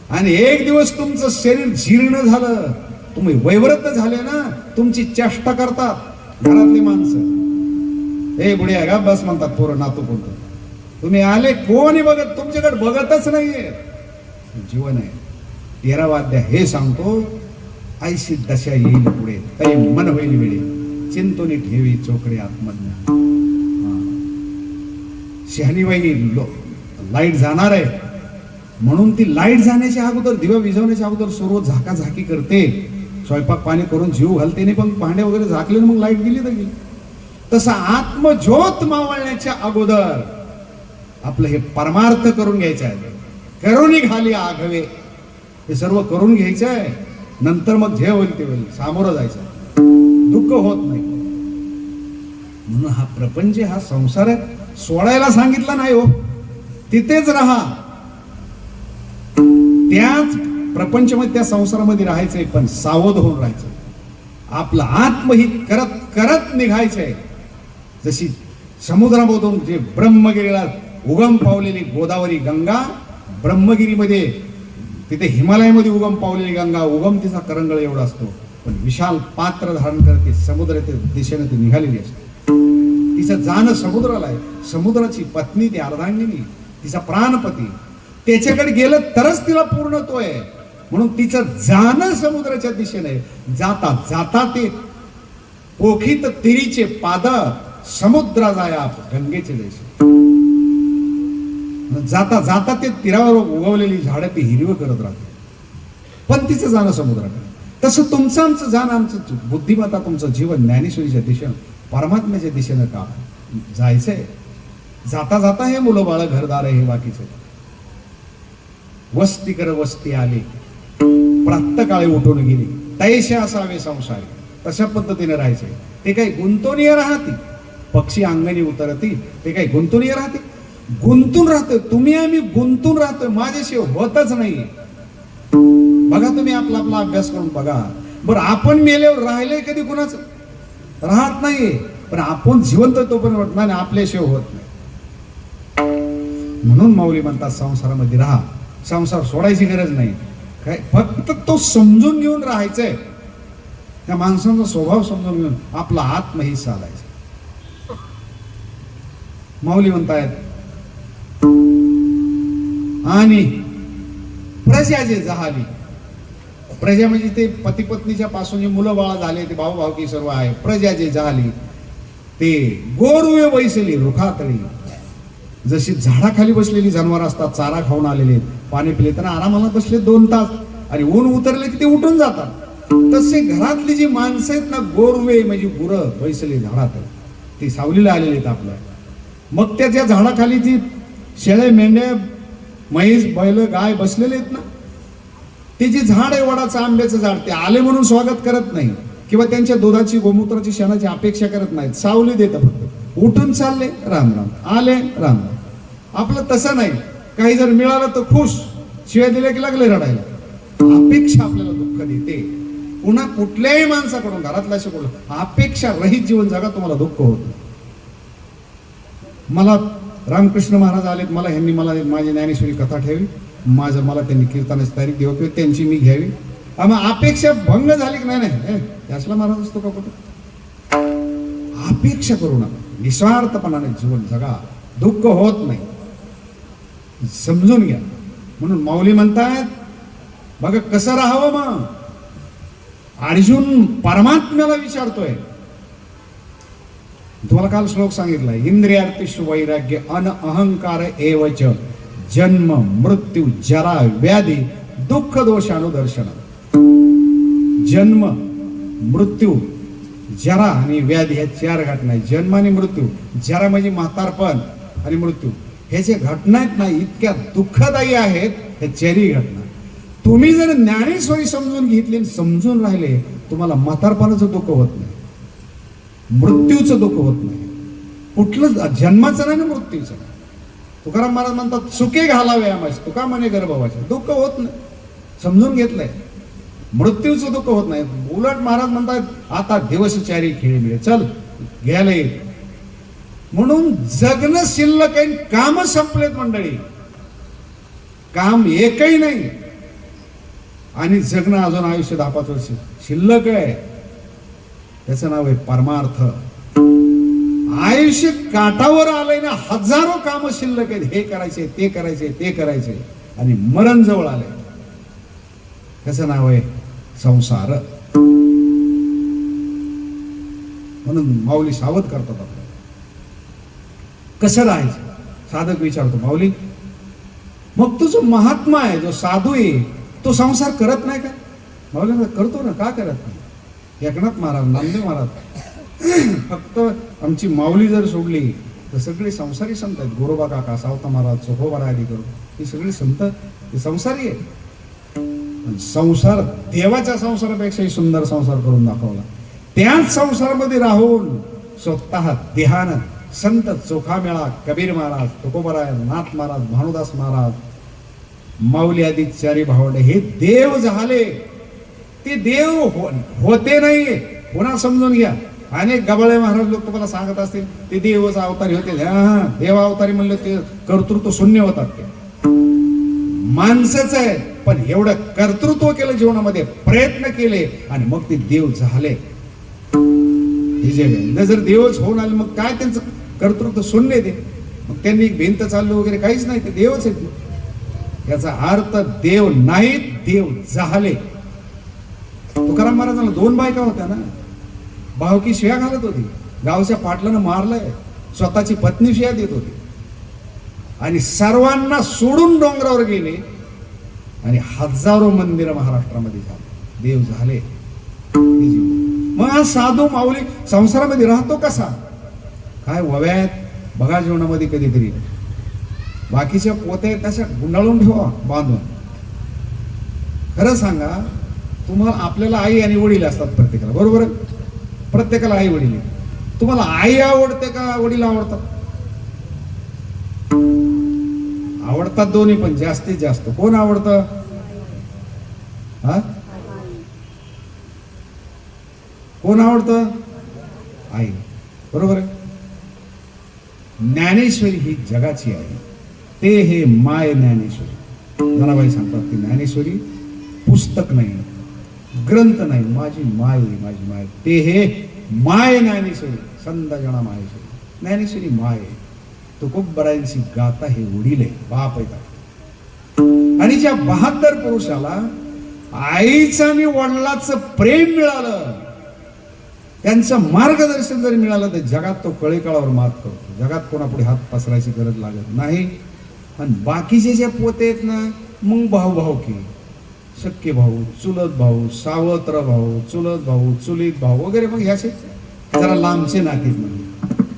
आणि एक दिवस तुमचं शरीर जीर्ण झालं, तुम्ही वैवृद्ध झाले ना, तुमची चेष्टा करतात घरातली माणसं. हे बुढ्या गा बस म्हणतात पोरं, नातू कोणतं, तुम्ही आले कोणी बघत, तुमच्याकडे बघतच नाहीये. जीवन आहे 13वा अध्याय हे सांगतो, ऐशी दशा येईल पुढे, तरी मन होईल वेळी, चिंतोनी ठेवी चोकडे आत्मज्ञान. शहाणीबाई लाईट जाणार आहे म्हणून ती लाईट जाण्याच्या अगोदर, दिवा विझवण्याच्या अगोदर सर्व झाकाझाकी करते, स्वयंपाक पाणी करून जीव घालते, नाही पण भांडे वगैरे झाकले मग लाईट गेली तर गेली. तसा आत्मज्योत मावळण्याच्या अगोदर आपलं हे परमार्थ करून घ्यायचं आहे. करुणी घाली आघवे, हे सर्व करून घ्यायचं आहे, नंतर मग जे होईल ते होईल, सामोरं जायचं, दुःख होत नाही. म्हणून हा प्रपंच, हा संसार सोडायला सांगितला नाही हो, तिथेच राहा, त्याच प्रपंचमध्ये, त्या संसारामध्ये राहायचंय, पण सावध होऊन राहायचं. आपलं आत्महित करत करत निघायचंय. जशी समुद्रामधून जे ब्रह्मगिरीला उगम पावलेली गोदावरी गंगा, ब्रह्मगिरीमध्ये, तिथे हिमालयामध्ये उगम पावलेली गंगा, उगम तिचा करंगळ एवढा असतो, पण विशाल पात्र धारण करते, समुद्राच्या दिशेने ती निघालेली असते. तिचं जाणं समुद्राला आहे. समुद्राची पत्नी ती अर्धांगिनी, तिचा प्राणपती, त्याच्याकडे गेलं तरच तिला पूर्णत्व आहे. म्हणून तिचं जाणं समुद्राच्या दिशेने. जाता जाता ते पोखित तिरीचे पाद समुद्रा जाया गंगेचे देश. जाता जाता ते तीरावर उगवलेली झाडं ती हिरवं करत राहते, पण तिचं जाणं समुद्राकडे. तसं तुमचं आमचं जाणं, आमचं बुद्धिमत्ता, तुमचं जीवन ज्ञानेश्वरीच्या दिशेनं, परमात्म्याच्या दिशेनं का जायचंय. जाता जाता हे मुलं बाळ घरदार हे बाकीचे वस्ती कर वस्ती आली, प्रातःकाळी उठून गेली, तैसे असावे संसारी. तशा पद्धतीने राहायचे. ते काही गुंतवणीय राहते, पक्षी अंगणी उतरती, ते काही गुंतवणीय राहते, गुंतून राहतोय. तुम्ही आम्ही गुंतून राहतोय, माझ्याशिवाय होतच नाहीये. बघा तुम्ही आपला आपला अभ्यास करून बघा बरं. आपण मेल्यावर राहिले कधी कुणाचं राहत नाहीये, पण आपण जिवंत तोपर्यंत वाटणार नाही, आपल्याशिवाय होत नाही. म्हणून माऊली म्हणतात संसारामध्ये राहा, संसार सोडायची गरज नाही. काय फक्त तो समजून घेऊन राहायचंय, त्या माणसांचा स्वभाव समजून घेऊन आपला आत्म ही साधायचा. माऊली म्हणतायत आणि प्रजा जे जहाली, प्रजा म्हणजे ते पती पत्नीच्या पासून जे मुलं बाळा झाले ते भाऊ भावकी सर्व आहे. प्रजा जे जहाली ते गोरुवे बैसली रुखातळी. जशी झाडाखाली बसलेली जनावर असतात, चारा खाऊन आलेले, पाणी पिले, त्यांना आरामाला बसले 2 तास आणि ऊन उतरले की ते उठून जातात. तसे घरातली जी माणसं आहेत ना, गोरुवे म्हणजे गुरं बैसली झाडात, ती सावलीला आलेली आहेत आपल्या. मग त्या झाडाखाली जी शेळे मेंढ्या म्हैस बैल गाय बसलेले आहेत ना, ते जे झाड आहे वडाचं आंब्याचं झाड, ते आले म्हणून स्वागत करत नाही किंवा त्यांच्या दुधाची गोमूत्राची शेणाची अपेक्षा करत नाहीत. सावली देतं फक्त, उठून चालले राम राम, आले राम राम. आपलं तसं नाही. काही जर मिळालं तर खुश, शिवाय दिले की लागले रडायला. अपेक्षा आपल्याला दुःख देते. पुन्हा कुठल्याही माणसाकडून, घरातल्या शिकवलं, अपेक्षा रहित जीवन जगा, तुम्हाला दुःख होत नाही. मला रामकृष्ण महाराज आलेत, मला ह्यांनी मला माझी ज्ञानेश्वरी कथा ठेवी, मला त्यांनी कीर्तनाची तारीख द्यावी किंवा त्यांची मी घ्यावी. मग अपेक्षा भंग झाली की नाही, त्यासला महाराज असतो का कुठं. अपेक्षा करू नका, निस्वार्थपणाने जीवन जगा, दुःख होत नाही, समजून घ्या. म्हणून माऊली म्हणतायत बघा कसं राहावं. मग अर्जुन परमात्म्याला विचारतोय. तुम्हाला काल श्लोक सांगितलाय, इंद्रियार्थेषु वैराग्य अन अहंकार एवच जन्म मृत्यू जरा व्याधी दुःख दोषानुदर्शन. जन्म मृत्यू जरा आणि व्याधी ह्या 4 घटना आहेत. जन्म आणि मृत्यू, जरा म्हणजे म्हातारपण आणि मृत्यू, हे जे घटना आहेत ना, इतक्या दुःखदायी आहेत ह्या 4ही घटना. तुम्ही जर ज्ञानेश्वरी समजून घेतली, समजून राहिले, तुम्हाला म्हातारपणाचं दुःख होत नाही, मृत्यूचं दुःख होत नाही. कुठलं जन्माचं नाही ना मृत्यूचं नाही. तुकाराम महाराज म्हणतात सुखे घालावे आम्हाला, तुका म्हणे गर्भवाचे, दुःख होत नाही, समजून घेतलंय. मृत्यूचं दुःख होत नाही. उलट महाराज म्हणतात आता दिवसचारी खेळ मिळे, चल घ्यायला येईल. म्हणून जगणं शिल्लक आहे, काम संपलेत मंडळी, काम एकही नाही. आणि जगणं अजून आयुष्य 10-5 वर्ष शिल्लक आहे. त्याचं नाव आहे परमार्थ. आयुष्य काठावर आलंय ना, हजारो काम शिल्लक आहेत, हे करायचे ते करायचे ते करायचे, आणि मरण जवळ आलंय. त्याचं नाव आहे संसार. म्हणून माऊली सावध करतात आपल्याला कसं राहायचं. साधक विचारतो, माऊली मग तुझं महात्मा आहे, जो साधू आहे, तो संसार करत नाही का. माऊली करतो ना, का करत नाही. एकनाथ महाराज, नामदेव महाराज, फक्त आमची माऊली जर सोडली तर सगळे संसारी संत आहेत. गोरोबा काका, सावता महाराज, चोखोबा रायदी करून ही सगळी संत संसारी आहेत. संसार देवाच्या संसारापेक्षाही सुंदर संसार करून दाखवला. त्याच संसारामध्ये राहून स्वतः देहानं संत चोखामेळा, कबीर महाराज, तुकोबराय, नाथ महाराज, भानुदास महाराज, माऊली आदी 4 भावंडे हे देव झाले. ते देव होते नाही, पुन्हा समजून घ्या. अनेक गबाळे महाराज लोक तुम्हाला सांगत असतील ते देवाचा अवतारी होते. देवा अवतारी म्हणलं ते कर्तृत्व शून्य होतात. ते माणसंच आहे, पण एवढं कर्तृत्व केलं जीवनामध्ये, प्रयत्न केले आणि मग ते देव झाले. हे जे जर देवच होऊन आले, मग काय त्यांचं कर्तृत्व शून्य ते. मग त्यांनी एक भिंत चालली वगैरे काहीच नाही, ते देवच आहेत. याचा अर्थ देव नाहीत, देव झाले. तुकाराम महाराजांना 2 बायका होत्या ना, भावकी शिव्या घालत होती. गावच्या पाटलानं मारलंय, स्वतःची पत्नी शिया देत होती आणि सर्वांना सोडून डोंगरावर गेले आणि हजारो मंदिरं महाराष्ट्रामध्ये झाले, देव झाले. मग हा साधू माऊली संसारामध्ये राहतो कसा काय? वव्यात बघा जीवनामध्ये कधीतरी बाकीच्या पोत्या तशा गुंडाळून ठेवा बांधून. खरं सांगा, तुम्हाला आपल्याला आई आणि वडील असतात प्रत्येकाला, बरोबर आहे? प्रत्येकाला आई वडील. तुम्हाला आई आवडते का वडील आवडतात? आवडतात दोन्ही, पण जास्तीत जास्त कोण आवडतं? हा, कोण आवडतं? आई, बरोबर आहे. ज्ञानेश्वरी ही जगाची आहे, ते हे माय ज्ञानेश्वरी. जनाबाई सांगतात की ज्ञानेश्वरी पुस्तक नाही, ग्रंथ नाही, माझी माय, माझी माय, ते हे माय ज्ञानेश्वरी. संत जना माहेश्वरी, ज्ञानेश्वरी माय. तुकोबरायांची गाथा हे वडील आहे, बाप आहे. आणि ज्या बहादर पुरुषाला आईचं आणि वडिलाचं प्रेम मिळालं, त्यांचं मार्गदर्शन जरी मिळालं, तर जगात तो कळेकाळावर मात करतो. जगात कोणापुढे हात पसरायची गरज लागत नाही. आणि बाकीचे जे पोते आहेत ना, मग भाऊ भाऊ की सख्खे भाऊ, चुलत भाऊ, सावत्र भाऊ, चुलत भाऊ, चुलीत भाऊ वगैरे, मग ह्याचे जरा लांबचे नातेत म्हणजे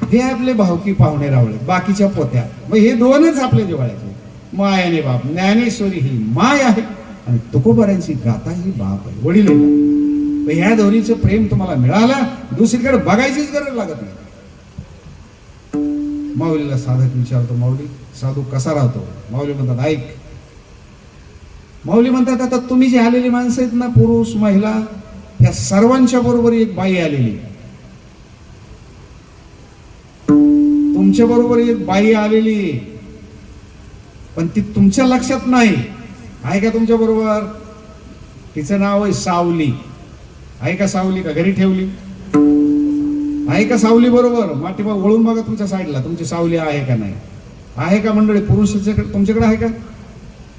हे आपले भावकी पाहुणे रावळे. बाकीच्या पोत्या मग हे दोनच आपले जिव्हाळ्याचे, माय आणि बाप. ज्ञानेश्वरी ही माय आहे आणि तुकोबारांची गाथा ही बाप आहे, वडील आहे. ह्या दोन्हीचं प्रेम तुम्हाला मिळालं, दुसरीकडे बघायचीच गरज लागत नाही. माऊलीला साधक विचारतो, माऊली साधू कसा राहतो? माऊली म्हणतात ऐक. माऊली म्हणतात आता तुम्ही जे आलेली माणसं आहेत ना, पुरुष महिला, या सर्वांच्या बरोबर एक बाई आलेली, तुमच्या बरोबर एक बाई आलेली, पण ती तुमच्या लक्षात नाही. आहे का तुमच्या बरोबर? तिचं नाव आहे सावली. आहे का सावली? का घरी ठेवली? आहे का सावली? बरोबर. माटी बघ, वळून बघा तुमच्या साईडला, तुमची सावली आहे का नाही? आहे का मंडळी? पुरुषाच्याकडे तुमच्याकडे आहे का?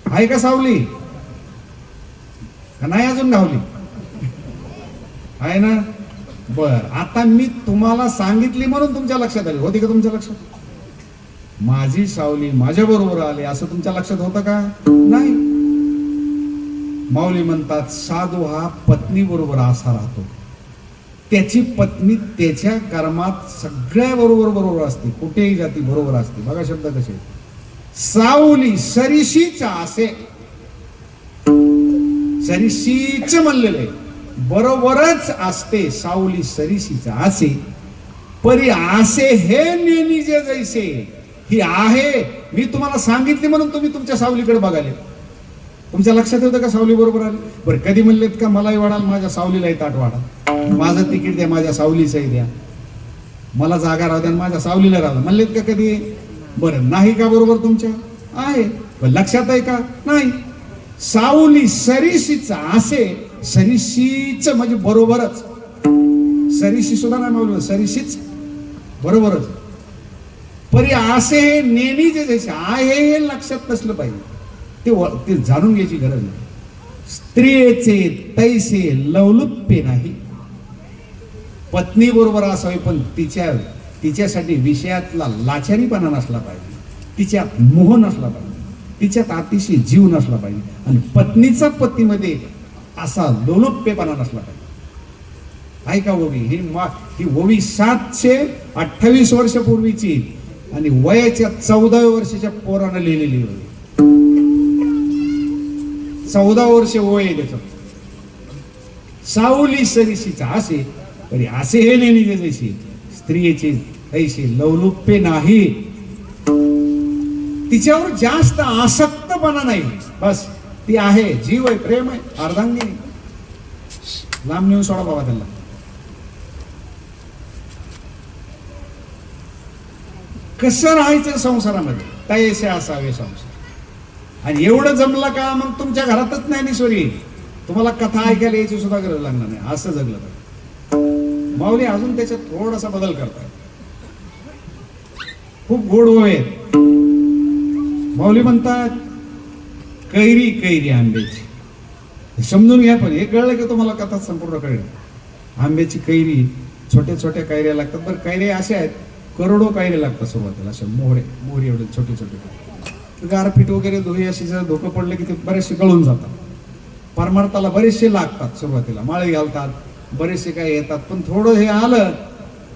आहे का सावली? का नाही अजून गावली? आहे ना? बर, आता मी तुम्हाला सांगितली म्हणून तुमच्या लक्षात आली. होती का तुमच्या लक्षात? माझी सावली माझ्या बरोबर आली असं तुमच्या लक्षात होतं का? नाही. माऊली म्हणतात साधू हा पत्नी बरोबर असा राहतो, त्याची पत्नी त्याच्या कर्मात सगळ्या बरोबर असते, कुठेही जाती बरोबर असते. बघा शब्द कसे, सावली सरीशीच असे, सरीशीच म्हणलेलं आहे, बरोबरच असते. सावली सरीशीच असे, परी असे हे नेणी जे जैसे. ही आहे, मी तुम्हाला सांगितली म्हणून तुम्ही तुमच्या सावलीकडे बघाले. तुमच्या लक्षात होतं का सावली बरोबर आली? बरं, कधी म्हणलेत का मलाही वाढाल, माझ्या सावलीलाही ताट वाढा, माझं तिकीट द्या, माझ्या सावलीचंही द्या, मला जागा राहू द्या, माझ्या सावलीला राहू द्या, म्हणलेत का कधी? बरं, नाही का बरोबर तुमच्या? आहे. पण लक्षात आहे का? नाही. सावली सरीशीच असे, सरीशीच म्हणजे बरोबरच, सरीशी सुद्धा नाही मावली, सरीशीच बरोबरच. परी असे हे नेणी जे जैसे आहे हे लक्षात नसलं पाहिजे, ते जाणून घ्यायची गरज नाही. स्त्रियेचे तैसे लवलुप्य नाही. पत्नी बरोबर असावी, पण तिच्यासाठी विषयातला लाचारीपणा नसला पाहिजे, तिच्यात मोह नसला पाहिजे, तिच्यात अतिशय जीव नसला पाहिजे, आणि पत्नीचा पतीमध्ये असा लोलुप्यपणा नसला पाहिजे. ऐका ओवी, ही ओवी 728 वर्षापूर्वीची आणि वयाच्या 14व्या वर्षाच्या पोरानं लिहिलेली होती. 14 वर्ष वय आहे त्याचं. सावली सरीशीचा असे, तरी असे हे नेणी जैसे, स्त्रियेचे ऐसे लवलुप्य नाही, तिच्यावर जास्त आसक्तपणा नाही, बस ती आहे, जीव आहे, प्रेम आहे, अर्धांगिनी. लांब नेऊन सोडा बाबा त्यांना. कसं राहायचं संसारामध्ये, तैसे असावे संसार. आणि एवढं जमलं का मग तुमच्या घरातच ज्ञानेश्वरी, तुम्हाला कथा ऐकायला यायची सुद्धा गरज लागणार नाही, असं जगलं तर. माऊली अजून त्याच्यात थोडासा बदल करतात, खूप गोड आहेत. माऊली म्हणतात कैरी कैरी आंब्याची, समजून घ्या, पण हे कळलं की तुम्हाला कथा संपूर्ण कळेल. आंब्याची कैरी छोट्या छोट्या कैऱ्या लागतात. बरं कैऱ्या अशा आहेत, करोडो कैऱ्या लागतात सुरुवातीला, अशा मोहरे एवढे छोटे छोटे. गारपीट वगैरे धुई अशी जर धोकं पडलं की ते बरेचसे गळून जातात. परमार्थाला बरेचसे लागतात सुरुवातीला, माळी घालतात, बरेचसे काही येतात. पण थोडं हे आलं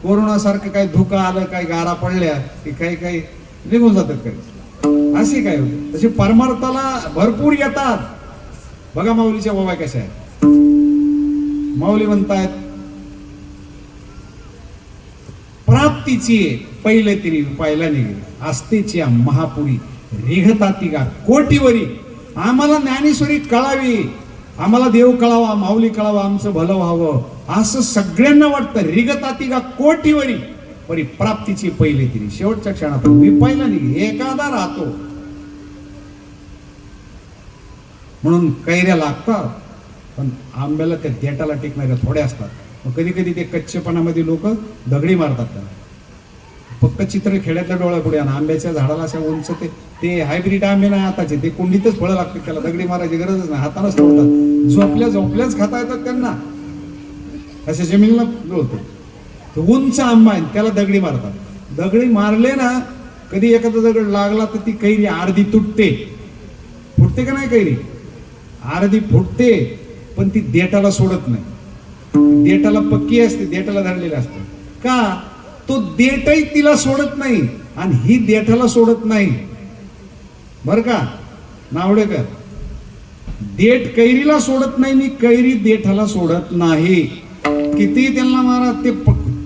कोरोनासारखं काही धोका आलं, काही गारा पडल्या की काही निघून जातात काही, अशी काय होते. तसे परमार्थाला भरपूर येतात. बघा माऊलीच्या बाबा कशा आहेत. माऊली म्हणतायत प्राप्तीची पहिले तरी पाहिला निघे आस्तेची महापुरी रेघताती गा कोटीवरी. आम्हाला ज्ञानेश्वरी कळावी, आम्हाला देव कळावा, माऊली कळावा, आमचं भलं व्हावं असं सगळ्यांना वाटतं. रिगताती गा कोटीवरी परी प्राप्तीची पहिले तरी शेवटच्या क्षणात मी पहिला निघे एखादा राहतो. म्हणून कैऱ्या लागतात, पण आंब्याला त्या देटाला टिकणाऱ्या थोड्या असतात. मग कधी कधी ते कच्चेपणामध्ये लोक दगडी मारतात त्याला. पक्क चित्र खेड्यातल्या डोळ्यापुढे आणि आंब्याच्या झाडाला अशा उंच ते हायब्रिड आंबे नाही आताचे, ते कुंडीतच फळं लागतात, त्याला दगडी मारायची गरजच नाही, हातानच तोडतात. झोपल्याच खाता येतात त्यांना, अशा जमिनीला लोळतो. तो उंच आंबा आहे त्याला दगडी मारतात. दगडी मारले ना, कधी एखादा दगड लागला तर ती कैरी अर्धी तुटते. फुटते का नाही कैरी? अर्धी फुटते, पण ती देठाला सोडत नाही. देठाला पक्की असते, देठाला धरलेली असते. का? तो देठही तिला सोडत नाही आणि ही देठाला सोडत नाही. बर का नावडेकर, देठ कैरीला सोडत नाही आणि कैरी देठाला सोडत नाही. किती त्यांना मारा ते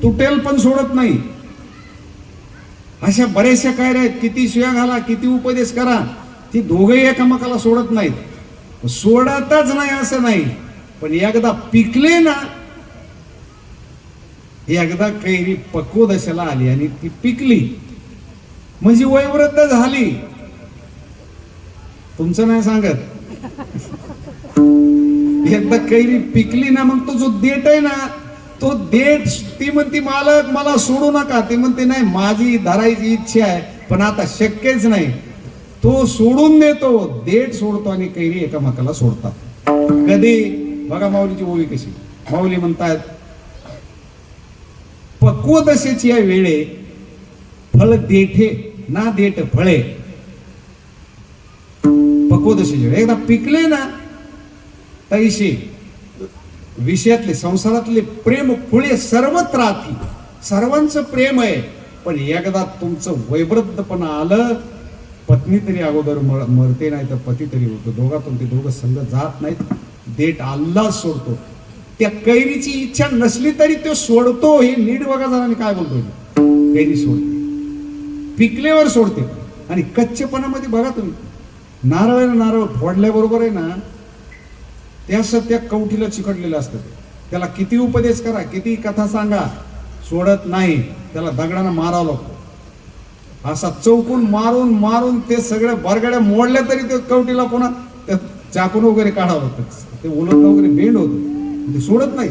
तुटेल पण सोडत नाही. अशा बऱ्याचशा कैऱ्या आहेत, किती शिव्या घाला, किती उपदेश करा, ती दोघेही एकामेकाला सोडत नाहीत. सोडतच नाही असं नाही, पण एकदा पिकले ना, एकदा कैरी पक्वदशेला आली आणि ती पिकली म्हणजे वयोवृद्ध झाली. तुमचं नाही सांगत. एकदा कैरी पिकली ना, मग तो जो देठ आहे ना, तो देठ ती म्हणते मालक मला सोडू नका. ती म्हणते नाही माझी धरायची इच्छा आहे, पण आता शक्यच नाही. तो सोडून देतो, देठ सोडतो आणि कैरी एकामेकाला सोडतात. कधी बघा माऊलीची ओवी कशी. माऊली म्हणतात पक्वदशेची या वेळे फळ देठे ना देठ फळे. पक्वदशेची वेळ एकदा पिकले ना, तैसे विषयातले संसारातले प्रेम फुले सर्वत्र राहतील. सर्वांचं प्रेम आहे, पण एकदा तुमचं वैवृद्धपणा आलं, पत्नी तरी अगोदर मरते, नाही तर पती तरी होतो. दोघातून ते दोघं संघ जात नाहीत. देठ आल्ला सोडतो. त्या कैरीची इच्छा नसली तरी तो सोडतो. हे नीट बघा जरा काय बोलतोय. कैरी सोडते, पिकल्यावर सोडते. आणि कच्चेपणामध्ये बघा तुम्ही, नारळ फोडल्याबरोबर आहे ना, त्या कवठीला चिकटलेलं असतं. त्याला किती उपदेश करा, किती कथा सांगा, सोडत नाही. त्याला दगडानं मारावं लागतो. असा चौकून मारून मारून ते सगळ्या बरगड्या मोडल्या तरी ते कवटीला पुन्हा त्या चाकून वगैरे काढावं लागतं. ते उलट वगैरे बेंड होतं, ते सोडत नाही.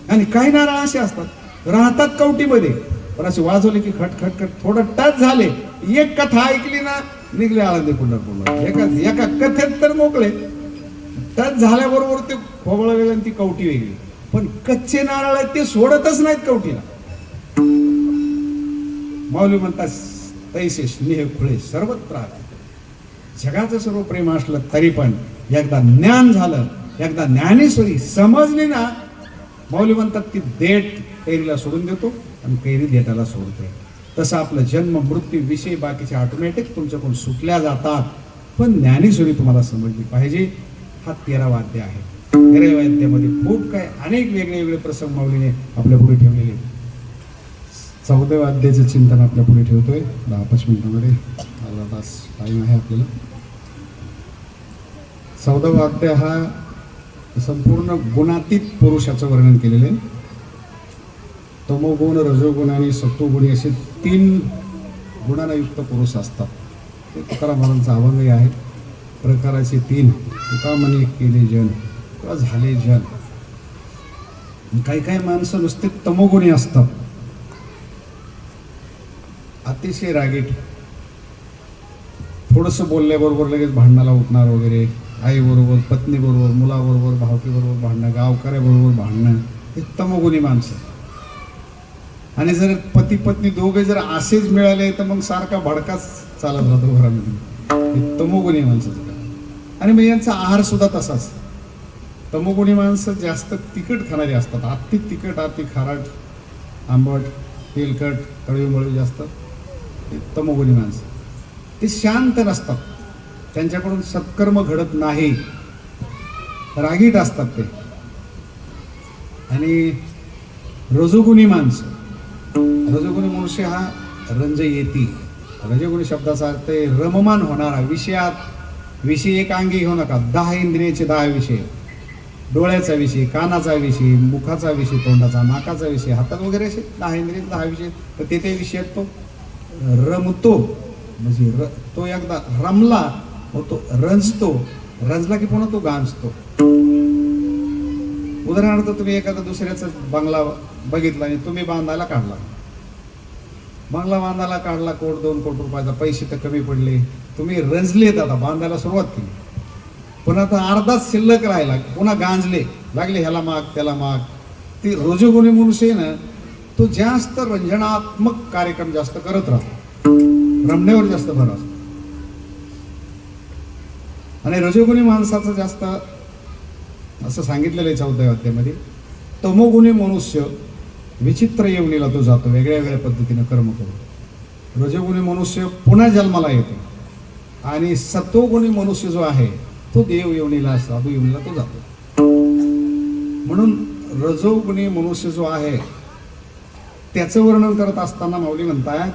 आणि काही नारळ असे असतात राहतात कवटीमध्ये, पण असे वाजवले की खट खट खट थोडं टच झाले. एक कथा ऐकली ना, निघले आळंदी पुन्हा एका कथेत तर मोकळे. टच झाल्याबरोबर ते खोबळा वेगळं आणि ती कवटी वेगळी. पण कच्चे नारळ आहेत ते सोडतच नाहीत कवटीला. माऊली म्हणतात तैसे स्नेह खुळे सर्वत्र राहते. जगाचं सर्व प्रेम असलं तरी पण एकदा ज्ञान झालं, एकदा ज्ञानेश्वरी समजली ना, माऊली म्हणतात की देठ कैरीला सोडून देतो आणि कैरी देठाला सोडते. तसं आपलं जन्म मृत्यू विषय बाकीचे ऑटोमॅटिक तुमच्याकडून सुटल्या जातात. पण ज्ञानेश्वरी तुम्हाला समजली पाहिजे. हा 13वा अध्याय आहे. 13व्या अध्यायामध्ये खूप काय अनेक वेगळे प्रसंग माऊलीने आपल्या पुढे ठेवलेले. 14व्या अध्यायाचं चिंतन आपल्या पुढे ठेवतोय. 10-5 मिनिटांमध्ये, अर्धा तास टाईम आहे आपल्याला. 14वा अध्याय हा संपूर्ण गुणातीत पुरुषाचं वर्णन केलेलं आहे. तमोगुण, रजोगुण आणि सत्वगुणी असे 3 गुणांना युक्त पुरुष असतात. ते तुकाराम महाराजांचा अभंग आहे. प्रकाराचे 3 तुका म्हणे केले जन किंवा झाले जन. काही काही माणसं नुसते तमोगुणी असतात, अतिशय रागीट, थोडंसं बोलल्याबरोबर लगेच भांडणाला उठणार वगैरे, आईबरोबर, पत्नीबरोबर, मुलाबरोबर, भावकीबरोबर भांडणं, गावकऱ्याबरोबर भांडणं, हे तमोगुणी माणसं. आणि जर पती पत्नी दोघे जर असेच मिळाले तर मग सारखा भडकाच चालत राहतो घरामध्ये. हे तमोगुणी माणसाचं काम. आणि मग यांचा आहार सुद्धा तसाच. तमोगुणी माणसं जास्त तिखट खाणारी असतात. अति तिखट, अति खारट, आंबट, तेलकट, तळीमळी जास्त. हे तमोगुणी माणसं. ते शांत नसतात, त्यांच्याकडून सत्कर्म घडत नाही, रागीट असतात ते. आणि रजोगुणी माणसं, रजोगुणी मनुष्य हा रंजयेती. रजोगुणी शब्दाचा अर्थ आहे रममान होणारा. विषय एक अंगी घेऊ नका. 10 इंद्रियाचे 10 विषय. डोळ्याचा विषय, कानाचा विषय, मुखाचा विषय, तोंडाचा, नाकाचा विषय, हातात वगैरे असे 10 इंद्रिय 10 विषय. तर ते विषयात तो रमतो. म्हणजे तो एकदा रमला मग तो रंजतो. रंजला की पुन्हा तो गांजतो. उदाहरणार्थ तुम्ही एखादा दुसऱ्याचा बंगला बघितला आणि तुम्ही बांधायला काढला. बंगला बांधायला काढला, 1-2 कोटी रुपयाचा. पैसे तर कमी पडले, तुम्ही रंजलेत. आता बांधायला सुरुवात केली, पुन्हा आता अर्धाच शिल्लक राहिला, पुन्हा गांजले लागले, ह्याला माग त्याला माग. ती रजोगुणी मनुष्य आहे ना, तो जास्त रंजनात्मक कार्यक्रम जास्त करत राहतो, रमण्यावर जास्त भर असतो. आणि रजोगुणी माणसाचं जास्त असं सांगितलेलं आहे 14व्या अध्यायामध्ये, तमोगुणी मनुष्य विचित्र येवणीला तो जातो, वेगळ्या वेगळ्या पद्धतीने कर्म करून. रजोगुणी मनुष्य पुन्हा जन्माला येतो. आणि सत्वगुणी मनुष्य जो आहे तो देव येवणीला, साधू येवणीला तो जातो. म्हणून रजोगुणी मनुष्य जो आहे त्याचं वर्णन करत असताना माऊली म्हणतायत,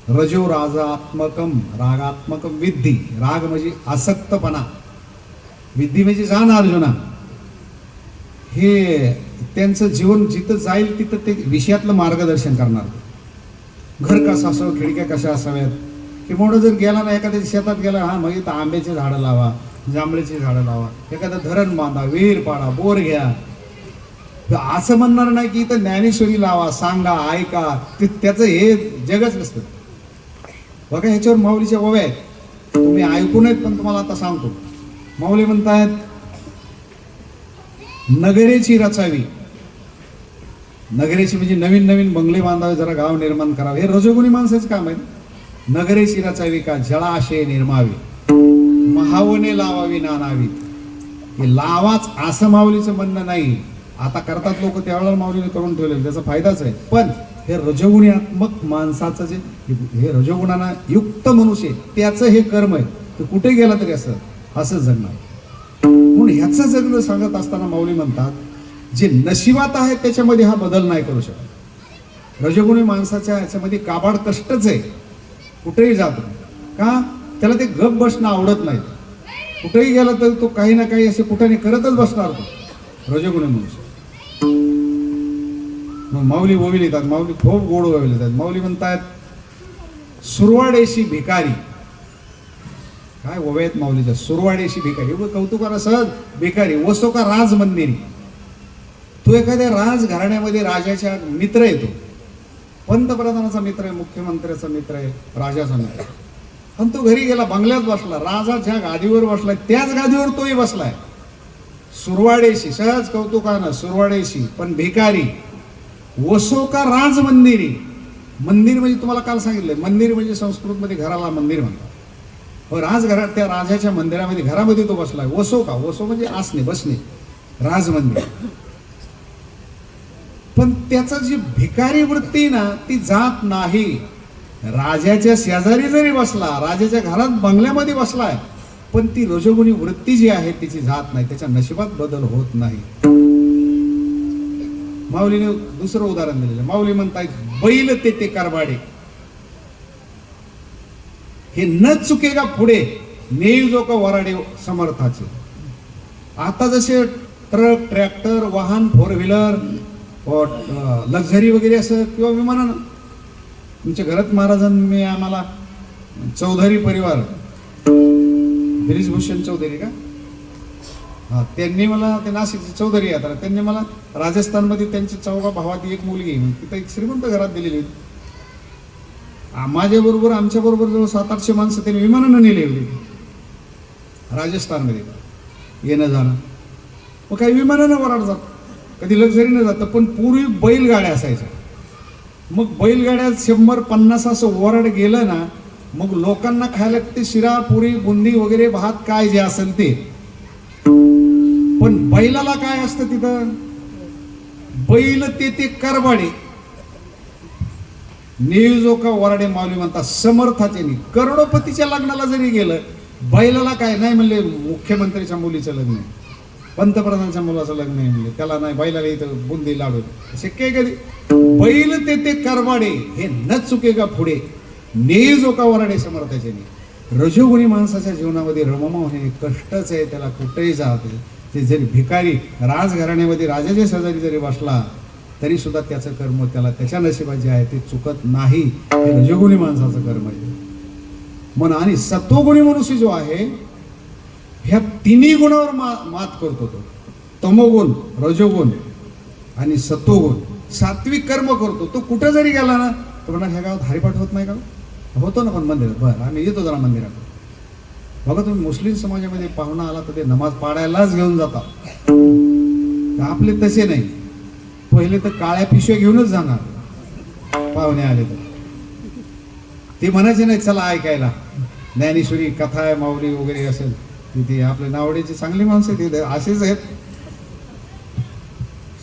रजो राजात्मकम रागात्मकम विद्धी. राग म्हणजे आसक्तपणा, विद्धी म्हणजे जाण अर्जुना. हे त्यांचं जीवन जिथं जाईल तिथं ते विषयातलं मार्गदर्शन करणार. घर कसं असावं, खिडक्या कशा असाव्यात, की मोठं जर गेला ना, एखाद्या शेतात गेला, हा मग इथं आंब्याची झाडं लावा, जांभळीची झाडं लावा, एखादं धरण बांधा, विहीर पाडा, बोर घ्या. असं म्हणणार नाही की इथं ज्ञानेश्वरी लावा, सांगा, ऐका. त्याचं हे जगच नसतं. बघा ह्याच्यावर माऊलीच्या ओव्या आहेत, तुम्ही ऐकू नयेत पण तुम्हाला आता सांगतो. माऊली म्हणतायत, नगरेची रचावी. नगरेची म्हणजे नवीन नवीन बंगले बांधावे, जरा गाव निर्माण करावे. हे रजोगुणी माणसाचं काम आहे. नगरेची रचावी का जळाशय निर्मावी, महावने लावावी नानावीत. हे लावाच असं माऊलीचं म्हणणं नाही. आता करतात लोक, त्यावेळेला माऊलीने करून ठेवलेलं, त्याचा फायदाच आहे. पण हे रजोगुणात्मक माणसाचं जे, हे रजोगुणानं युक्त मनुष्य त्याचं हे कर्म आहे. ते कुठे गेला तरी असं जगणार. म्हणून ह्याचं जगणं सांगत असताना माऊली म्हणतात, जे नशिबात आहे त्याच्यामध्ये हा बदल नाही करू शकत. रजोगुणी माणसाच्या ह्याच्यामध्ये काबाड कष्टच आहे. कुठेही जातो का, त्याला ते गप बसणं आवडत नाही. कुठेही गेला तर तो काही ना काही असे कुठे करतच बसणार तो रजोगुणी मनुष्य. मग माऊली ओवी लिहितात, माऊली खूप गोड ओवी लिहितात. माऊली म्हणतात, सुरवाडेशी भिकारी. काय ओव्या आहेत माऊलीच्या, सुरवाडेशी भिकारी. एवढं कौतुकाला सहज भिकारी. वसो का राज मंदिरी. तो एखाद्या राजघराण्यामध्ये राजाच्या मित्र येतो, पंतप्रधानाचा मित्र आहे, मुख्यमंत्र्याचा मित्र आहे, राजाचा मित्र. पण तो घरी गेला, बंगल्यात बसला, राजा ज्या गादीवर बसलाय त्याच गादीवर तोही बसलाय. सुरवाडेशी, सहज कौतुकानं सुरवाडेशी, पण भिकारी. वसो का राज मंदिरी. मंदिर म्हणजे तुम्हाला काल सांगितलंय, मंदिर म्हणजे संस्कृतमध्ये घराला मंदिर म्हणतात. राजघरात त्या राजाच्या मंदिरामध्ये, घरामध्ये तो बसलाय. वसो का, वसो म्हणजे आसने, बसणे, राजमंदिर. पण त्याचा जी भिकारी वृत्ती ना ती जात नाही. राजाच्या शेजारी जरी बसला, राजाच्या घरात बंगल्यामध्ये बसलाय, पण ती रजोगुणी वृत्ती जी आहे तिची जात नाही, त्याच्या नशिबात बदल होत नाही. माऊलीने दुसरं उदाहरण दिलेलं. माऊली म्हणताय, बैल ते कारभाडे. हे न चुकेगा पुढे नेई जो का वराडे समर्थाचे. आता जसे ट्रक, ट्रॅक्टर, वाहन, 4 व्हीलर, लक्झरी वगैरे असं, किंवा विमानानं. तुमच्या घरात महाराजांनी आम्हाला चौधरी परिवार, ब्रिजभूषण चौधरी का, हा, त्यांनी मला, ते नाशिकचे चौधरी येतात, त्यांनी मला राजस्थानमध्ये त्यांची 4 भावात एक मुलगी, तिथं एक श्रीमंत घरात दिलेली होती. माझ्याबरोबर, आमच्याबरोबर जवळ 700-800 माणसं त्यांनी विमानानं नेली होती राजस्थानमध्ये येणं जाणं. मग काही विमानानं वराड जात. कधी लक्झरीनं जातं, पण पूर्वी बैलगाड्या असायच्या. मग बैलगाड्यात 100-50 असं वरड गेलं ना, मग लोकांना खायला ते शिरा पुरी बुंदी वगैरे भात काय जे असेल ते. पण बैलाला काय असतं तिथं? बैल ते करबाडे नेजो का वराडे माऊली म्हणतात समर्थाचे नाही. करोडोपतीच्या लग्नाला जरी गेलं, बैलाला काय नाही म्हणले, मुख्यमंत्र्याच्या मुलीचं लग्न आहे, पंतप्रधानाच्या मुलाचं लग्न आहे म्हणले, त्याला नाही बैलाला इथं बुंदी लाडू शक्य आहे कधी? बैल ते करबाडे हे न चुके का पुढे नेजो का वराडे समर्थाचे नाही. रजोगुणी माणसाच्या जीवनामध्ये रममाव हे कष्टच आहे. त्याला कुठेही जाते, ते जरी भिकारी राजघराण्यामध्ये राजाच्या शेजारी जरी बसला तरी सुद्धा त्याचं कर्म त्याला त्याच्या नशिबात जे आहे ते चुकत नाही. हे रजोगुणी माणसाचं कर्म आहे. मन आणि सत्वगुणी मनुष्य जो आहे ह्या तिन्ही गुणावर मात करतो तो. तमोगुण, रजोगुण आणि सत्वगुण सात्विक कर्म करतो. तो कुठं जरी गेला ना, तो म्हणा ह्या गावात हरिपाठ होत नाही का? होतो ना, पण मंदिरात बरं आम्ही येतो जरा मंदिरात. बघा तुम्ही मुस्लिम समाजामध्ये पाहुणा आला तर ते नमाज पाडायलाच घेऊन जातात. आपले तसे नाही. पहिले तर काळ्या पिशव्या घेऊनच जाणार पाहुणे आले तर. ते म्हणायचे नाही चला ऐकायला ज्ञानेश्वरी कथा आहे माऊली वगैरे असेल तिथे. आपले नावडीचे चांगली माणसं तिथे असेच आहेत.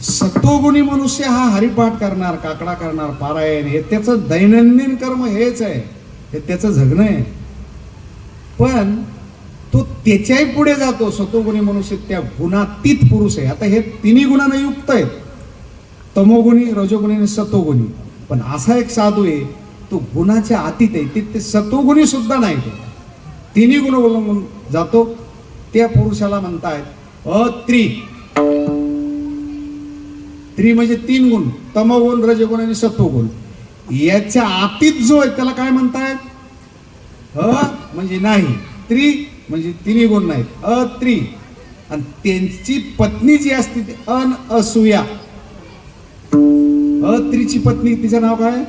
सत्वगुणी मनुष्य हा हरिपाठ करणार, काकडा करणार, पारायण, हे त्याचं दैनंदिन कर्म हेच आहे, हे त्याचं जगणं आहे. पण तो त्याच्याही पुढे जातो. सत्वगुणी मनुष्य त्या गुणातीत पुरुष आहे. आता हे तिन्ही गुणांना युक्त आहेत, तमोगुणी, रजोगुणी आणि सत्वगुणी. पण असा एक साधू आहे तो गुणाच्या अतीत आहे. ते सत्वगुणी सुद्धा नाही, तो तिन्ही गुण अवलंबून जातो. त्या पुरुषाला म्हणतायत अत्री. त्रि म्हणजे 3 गुण, तमोगुण, रजोगुण आणि सत्वगुण. याच्या अतीत जो आहे त्याला काय म्हणतायत? म्हणजे नाही, त्रि म्हणजे तिन्ही गुण नाहीत, अत्री. आणि त्यांची पत्नी जी असते ती अनअसूया. अत्रीची पत्नी, तिचं नाव काय?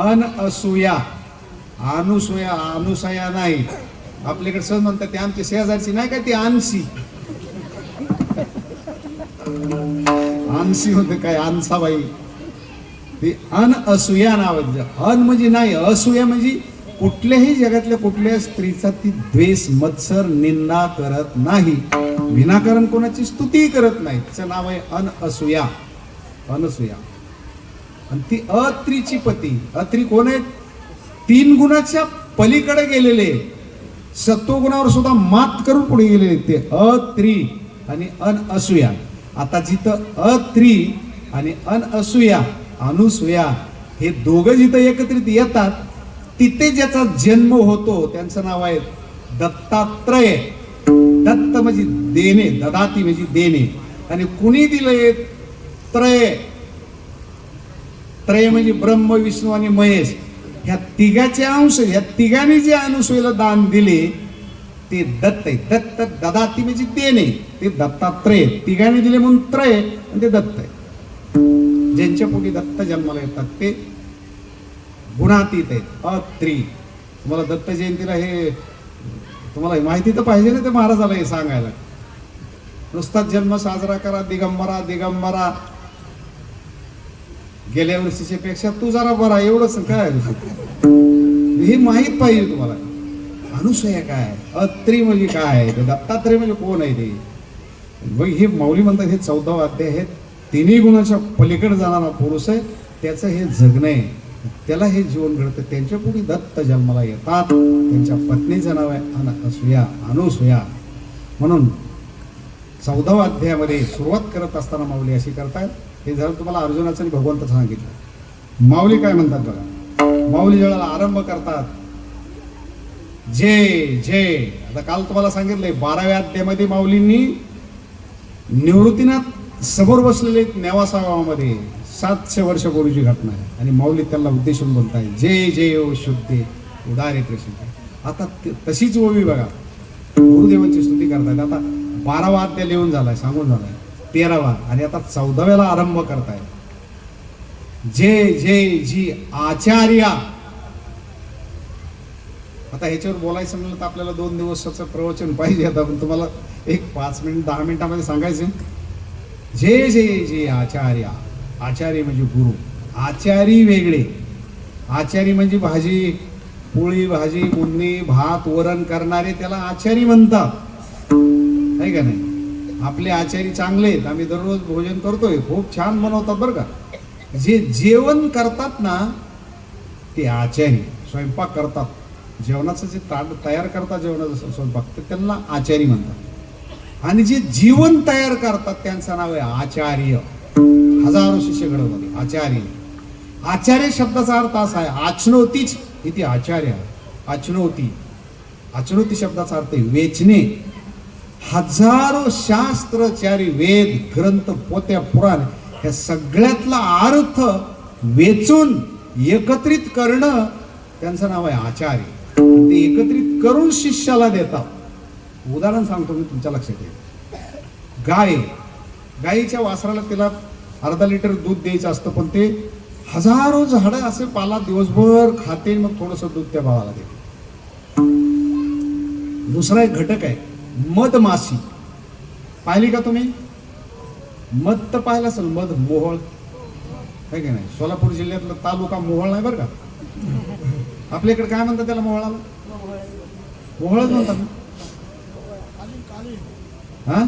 अनअसूया. अनुसूया, अनुसया नाही. आपल्याकडे सहज म्हणतात ते आमच्या शेजारची नाही का ती आणसी. आणसी होते काय, आणसाबाई. ती अनअसूया नाव. अन म्हणजे नाही, असूया म्हणजे कुठल्याही जगातल्या कुठल्या स्त्रीचा ती द्वेष, मत्सर, निंदा करत नाही, विनाकारण कोणाची स्तुती करत नाही. तिचं नाव आहे अनअसूया, अनसूया. आणि ती अत्रीची पती. अत्री कोण आहेत? 3 गुणाच्या पलीकडे गेलेले, सत्वगुणावर सुद्धा मात करून पुढे गेलेले ते अत्री आणि अनअसूया. आता जिथं अत्री आणि अनअसूया, अनुसूया हे दोघं जिथं एकत्रित येतात तिथे ज्याचा जन्म होतो त्यांचं नाव आहे दत्तात्रय. दत्त म्हणजे देणे, ददाती म्हणजे देणे. आणि कुणी दिलंय? त्रय. त्रय म्हणजे ब्रह्म, विष्णू आणि महेश. ह्या तिघाचे अंश, ह्या तिघांनी जे अनुसूयाला दान दिले ते दत्त आहे. दत्त, ददाती म्हणजे देणे, ते दत्तात्रय. तिघांनी दिले म्हणून त्रय आणि ते दत्त आहे. ज्यांच्या पोटी दत्त जन्माला येतात ते गुणातीत आहेत, अत्री. तुम्हाला दत्त जयंतीला हे तुम्हाला माहिती तर पाहिजे ना ते महाराजाला हे सांगायला. नुसताच जन्म साजरा करा, दिगंबरा दिगंबरा, गेल्या वर्षीच्या पेक्षा तू जरा बरा, एवढंच काय हे माहीत पाहिजे तुम्हाला. अनुसूया काय, अत्री म्हणजे काय, दत्तात्रय म्हणजे कोण आहे ते. बघ हे माऊली म्हणतात हे 14वा अध्याय आहे. तिन्ही गुणाच्या पलीकडे जाणारा पुरुष आहे, त्याचं हे जगणं आहे, त्याला हे जीवन घडतं. त्यांच्या पुढे दत्त जन्माला येतात. त्यांच्या पत्नीचं नाव आहे अनसूया, अनुसूया. म्हणून 14वा अध्यायामध्ये सुरुवात करत असताना माऊली अशी करतात. हे झालं तुम्हाला अर्जुनाचं आणि भगवंताचं सांगितलं. माऊली काय म्हणतात बघा. माऊली ज्यावेळेला आरंभ करतात जय जय. आता काल तुम्हाला सांगितलंय 12व्या अध्यायामध्ये माऊलींनी निवृत्तीनाथ समोर बसलेले नेवासा गावामध्ये 700 वर्षापूर्वीची घटना आहे. आणि माऊली त्यांना उद्देशून बोलताय जय जय ओ शुद्धे उदारे कृष्ण. आता तशीच ओवी बघा, गुरुदेवांची स्तुती करतायत. आता 12वा अध्याय लिहून झालाय, सांगून झालाय, 13वा आणि आता 14व्याला आरंभ करताय. जय जय जी आचार्या. आता ह्याच्यावर बोलायचं म्हणलं तर आपल्याला 2 दिवसाचं प्रवचन पाहिजे. आता पण तुम्हाला एक 5 मिनिट 10 मिनिटामध्ये सांगायचं. जे जे जे आचार्य, आचार्य म्हणजे गुरु, आचारी वेगळे. आचारी म्हणजे भाजी पोळी भाजी बुंदी भात वरण करणारे त्याला आचारी म्हणतात, आहे का नाही. आपले आचारी चांगले आहेत, आम्ही दररोज भोजन करतोय, खूप छान बनवतात बरं का. जे जेवण करतात ना ते आचारी, स्वयंपाक करतात, जेवणाचं जे ताट तयार करतात जेवणाचं स्वयंपाक, ते त्यांना आचारी म्हणतात. आणि जे जीवन तयार करतात त्यांचं नाव आहे आचार्य. हजारो शिष्य घडवतात आचार्य. आचार्य शब्दाचा अर्थ असा आहे, आचनोतीच इथे आचार्य. आचनोती, आचनोती शब्दाचा अर्थ आहे वेचणे. हजारो शास्त्रचारी वेद ग्रंथ पोत्या पुराण ह्या सगळ्यातला अर्थ वेचून एकत्रित करणं त्यांचं नाव आहे आचार्य. ते एकत्रित करून शिष्याला देतात. उदाहरण सांगतो मी, तुमच्या लक्षात येईल. गाय, गाईच्या वासराला तिला अर्धा लिटर दूध द्यायचं असतं, पण ते हजारो झाडं असे पाला दिवसभर खाते, मग थोडंसं दूध त्या बाळाला देते. दुसरा एक घटक आहे मधमाशी. पाहिली का तुम्ही? मध तर पाहिलं असेल, मध मोहोळ आहे की नाही. सोलापूर जिल्ह्यातला तालुका मोहोळ नाही बरं का. आपल्या इकडे काय म्हणतात त्याला? मोहोळाला मोहोळच म्हणतात ना. हा,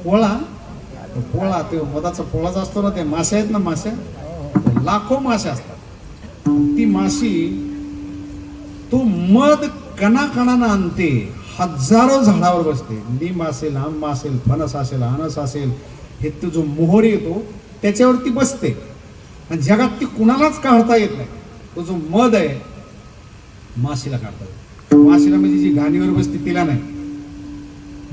पोळा, पोळा ते मधाचा पोळाच असतो ना. ते मासे आहेत ना, मासे लाखो मासे असतात. ती माशी तो मध कणाकणानं आणते, हजारो झाडावर बसते. लिंब असेल, आंबा असेल, फणस असेल, अनस असेल, हे तो जो मोहर येतो त्याच्यावरती बसते. आणि जगात ती कुणालाच काढता येत नाही. तो जो मध आहे माशीला काढता येतो. माशीला म्हणजे जी घाणीवर बसते तिला नाही,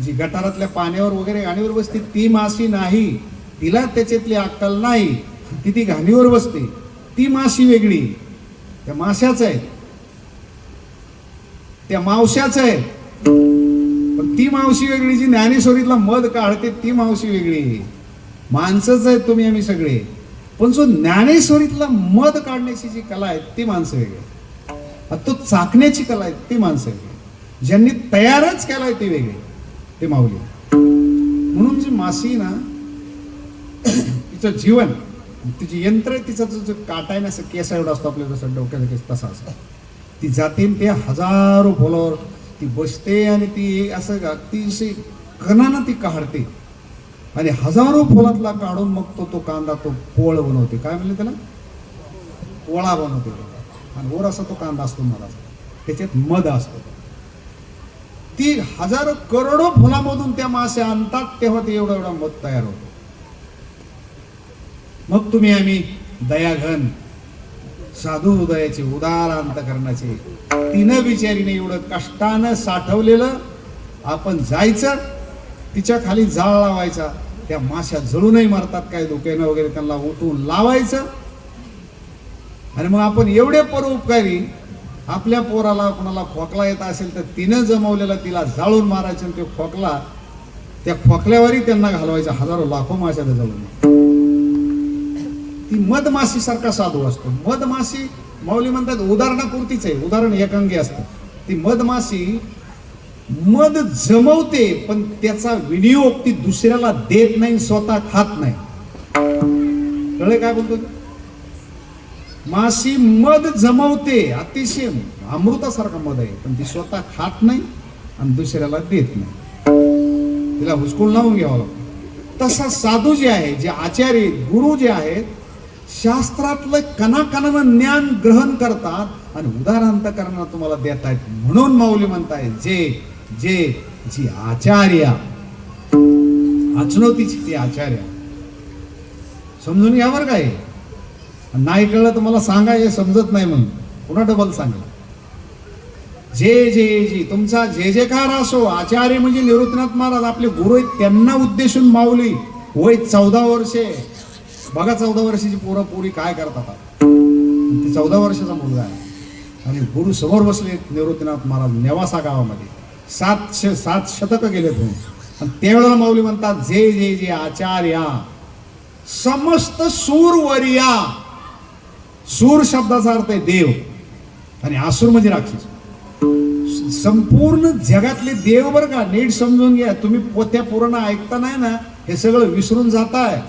जी गटारातल्या पाण्यावर वगैरे घाणीवर बसते ती माशी नाही. तिला त्याच्यातली अक्कल नाही, ती घाणीवर बसते. ती माशी वेगळी, त्या माशाच आहे, त्या मावशाच आहे. पण ती मावशी वेगळी, जी ज्ञानेश्वरीतला मध काढते ती मावशी वेगळी. माणसंच आहेत तुम्ही आम्ही सगळे, पण जो ज्ञानेश्वरीतला मध काढण्याची जी कला आहे ती माणसं वेगळी. तो चाकण्याची कला आहे ती माणसं वेगळी. ज्यांनी तयारच केलाय ते वेगळे, ते माऊली. म्हणून जी माशी ना, तिचं जीवन, तिची यंत्र, तिचा जो काटा आहे ना, असं केस एवढा असतो आपल्या जसं डोक्याचा केस तसा असतो. ती जाते ते हजारो फुलावर ती बसते आणि ती असं अतिशय कणानं ती काढते आणि हजारो फुलातला काढून मग तो कांदा तो पोळ बनवते. काय म्हणले त्याला? पोळा बनवते. आणि वर असा तो कांदा असतो मधाचा, त्याच्यात मध असतो. ती हजारो करोडो फुलामधून त्या मासे आणतात तेव्हा ते एवढा एवढा मध तयार होतो. मग तुम्ही आम्ही दयाघन साधू हृदयाचे उदार अंतकरणाचे तिनं बिचारीने एवढं कष्टानं साठवलेलं आपण जायचं, तिच्या खाली जाळ लावायचा. त्या माश्या जळूनही मरतात काय धुक्यानं वगैरे, त्यांना उठून लावायचं. आणि मग आपण एवढे परोपकारी, आपल्या पोराला कोणाला खोकला येत असेल तर तिनं जमवलेला तिला जाळून मारायचं आणि ते खोकला त्या खोकल्यावरही त्यांना घालवायचा. हजारो लाखो माश्या जळून. ती मधमाशी सारखा साधू असतो. मधमाशी माऊली म्हणतात उदाहरणापुरतीच आहे, उदाहरण एकांगी असतं. ती मधमाशी मध जमवते पण त्याचा विनियोग ती दुसऱ्याला देत नाही, स्वतः खात नाही. कळलं काय बोलतो? माशी मध जमवते, अतिशय अमृतासारखा मध आहे, पण ती स्वतः खात नाही आणि दुसऱ्याला देत नाही. तिला हुसकून लावून घ्यावं लागतं. तसा साधू जे आहे, जे आचार्य गुरु जे आहेत, शास्त्रातलं कणाकणानं ज्ञान ग्रहण करतात आणि उदाहरणांतकरणात तुम्हाला देत आहेत. म्हणून माऊली म्हणताय जे जे जी आचार्य, आचनोतीची ती आचार्य. समजून घ्यावर काय. नाही कळलं तर मला सांगा, हे समजत नाही म्हणून पुन्हा डबल सांगा. जे जे जी तुमचा जे जेकार असो. आचार्य म्हणजे निवृत्तीनाथ महाराज आपले गुरु आहेत, त्यांना उद्देशून माऊली. वय 14 वर्षे. बघा 14 वर्षाची पोरं पोरी काय करतात. ती 14 वर्षाचा मुलगा आहे आणि गुरु समोर बसले निवृत्तीनाथ महाराज नेवासा गावामध्ये. 7 शतक गेले तुम्ही. आणि त्यावेळेला माऊली म्हणतात जे जे जे आचार्या समस्त सूरवर्या. सूर शब्दाचा अर्थ आहे देव आणि आसूर म्हणजे राक्षस. संपूर्ण जगातले देव बरं का, नीट समजून घ्या. तुम्ही पोथ्या पुराण ऐकता नाही ना, हे सगळं विसरून जाताय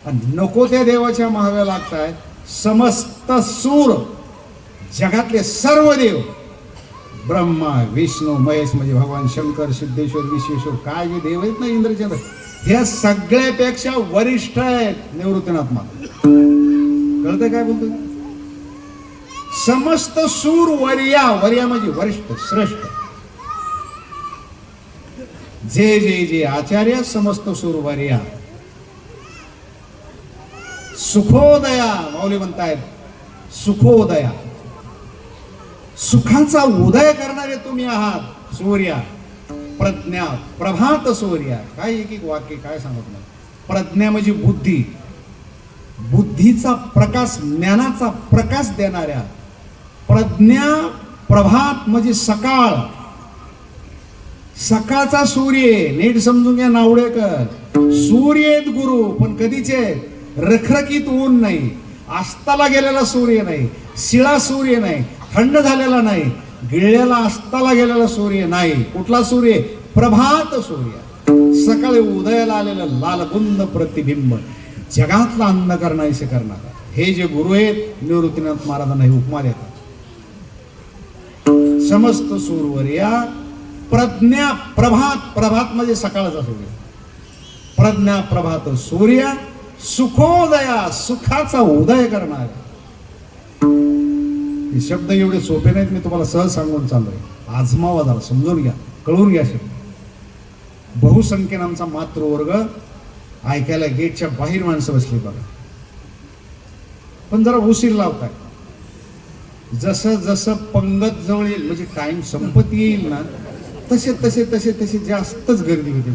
आणि नको त्या देवाच्या मागे लागताय. समस्त सूर, जगातले सर्व देव, ब्रह्मा विष्णू महेश म्हणजे भगवान शंकर, सिद्धेश्वर, विश्वेश्वर, काय जे देव आहेत ना, इंद्रचंद्र, ह्या सगळ्यापेक्षा वरिष्ठ आहेत निवृत्तीनाथ महाराज. कळतंय काय बोलतोय? समस्त सूर वर्या, वर्या म्हणजे वरिष्ठ, श्रेष्ठ. जे जे जे आचार्य समस्त सूर वर्या. सुखोदया, माऊली म्हणतायत सुखोदया, सुखाचा उदय करणारे तुम्ही आहात. सूर्या, प्रज्ञा, प्रभात सूर्या. काय एक एक वाक्य काय सांगत नाही. प्रज्ञा म्हणजे बुद्धी, बुद्धीचा प्रकाश, ज्ञानाचा प्रकाश देणाऱ्या. प्रज्ञा, प्रभात म्हणजे सकाळ, सकाळचा सूर्य. नीट समजून घ्या नावडेकर. सूर्य आहेत गुरु, पण कधीचे? रखरखीत ऊन नाही, अस्ताला गेलेला सूर्य नाही, शिळा सूर्य नाही, थंड झालेला नाही, गिळलेला अस्ताला गेलेला सूर्य नाही. कुठला सूर्य? प्रभात सूर्य. सकाळी उदयाला आलेलं लालबुंद प्रतिबिंब, जगातला अन्न करणारे करणारा. हे जे गुरु आहेत निवृत्तीनाथ महाराजांना हे उपमा देतात. समस्त सूर्यवर्या, प्रज्ञा, प्रभात, प्रभात म्हणजे सकाळचा सूर्य. प्रज्ञा, प्रभात सूर्य, सुखोदया, सुखाचा उदय करणारा. हे शब्द एवढे सोपे नाहीत, मी तुम्हाला सहज सांगून चाललोय. आजमावा जरा, समजून घ्या, कळून घ्या शब्द. बहुसंख्येने आमचा मातृवर्ग ऐकायला गेटच्या बाहेर माणसं बसली बघा, पण जरा उशीर लावताय. जसं जसं पंगत जवळ येईल, म्हणजे टाइम संपत येईल ना, तसे तसे तसे तसे जास्तच गर्दी होती.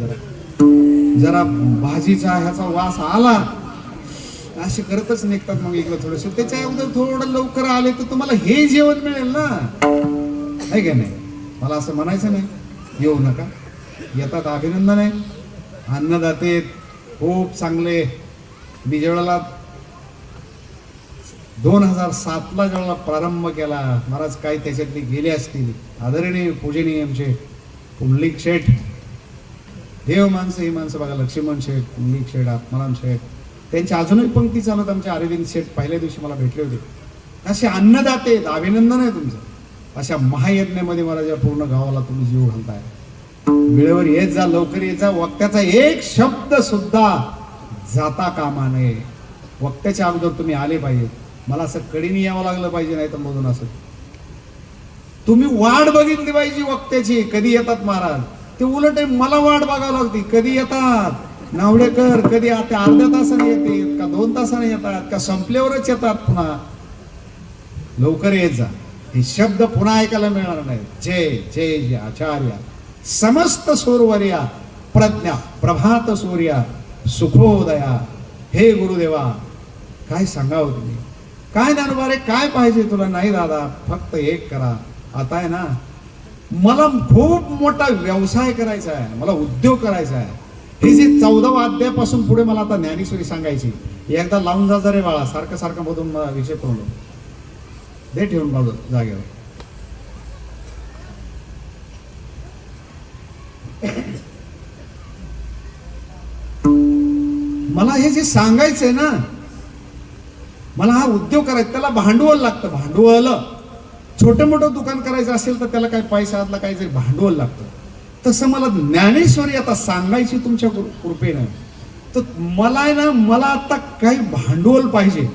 जरा भाजीचा ह्याचा वास आला असे करतच निघतात. मग इकडं थोडस त्याच्या अगोदर थोडं लवकर आले तर तुम्हाला हे जेवण मिळेल ना, आहे का नाही? मला असं म्हणायचं नाही येऊ नका, येतात अभिनंदन आहे. अन्नदाते खूप चांगले. मी ज्यावेळेला 2007ला ज्यावेळेला प्रारंभ केला, महाराज काही त्याच्यातली गेले असतील. आदरणीय पूजनीय आमचे पुंडलिक शेठ, देव माणसं ही माणसं बघा, लक्ष्मण शेठ, पुंडलिक शेठ, आत्माराम शेठ, त्यांची अजूनही पंक्ती चालत. आमचे अरविंद शेठ पहिल्या दिवशी मला भेटले होते. असे अन्नदाते आहेत, अभिनंदन आहे तुमचं. अशा महायज्ञामध्ये महाराज पूर्ण गावाला तुम्ही जीव घालताय. वेळेवर येत जा, लवकर येत जा. वक्त्याचा एक शब्द सुद्धा जाता कामा नये. वक्त्याच्या अगोदर तुम्ही आले पाहिजे. मला असं कडीने यावं लागलं पाहिजे, नाही तर मधून असं तुम्ही वाट बघितली पाहिजे वक्त्याची. कधी येतात महाराज, ते उलट आहे, मला वाट बघावं लागते. कधी येतात नावडेकर, कधी आता अर्ध्या तासाने येते का 2 तासाने येतात का संपल्यावरच येतात पुन्हा. लवकर येत जा. हे शब्द पुन्हा ऐकायला मिळणार नाही. जय जय जय आचार्य. समस्त सूर्यवर्या, प्रज्ञा, प्रभात सूर्या, सुखोदया. हे गुरुदेवा, काय सांगावं तुम्ही? काय ज्ञानोबा रे, काय पाहिजे तुला? नाही दादा, फक्त एक करा. आता आहे ना, मला खूप मोठा व्यवसाय करायचा आहे, मला उद्योग करायचा आहे. हे जे 14व्या अध्यायापासून पुढे मला आता ज्ञानेश्वरी सांगायची. एकदा लावून जा रे बाळा, सारखं सारखं मधून मला विषय पडलो. दे ठेवून बाजू जागेवर. मला हे जे सांगायचंय ना, मला हा उद्योग करायचा, त्याला भांडवल लागतं. भांडवल, छोटं मोठं दुकान करायचं असेल तर त्याला काय पैशातला काही भांडवल लागतं. तसं मला ज्ञानेश्वरी आता सांगायची तुमच्या कृपेनं. तर मला आहे ना, मला आता काही भांडवल पाहिजे.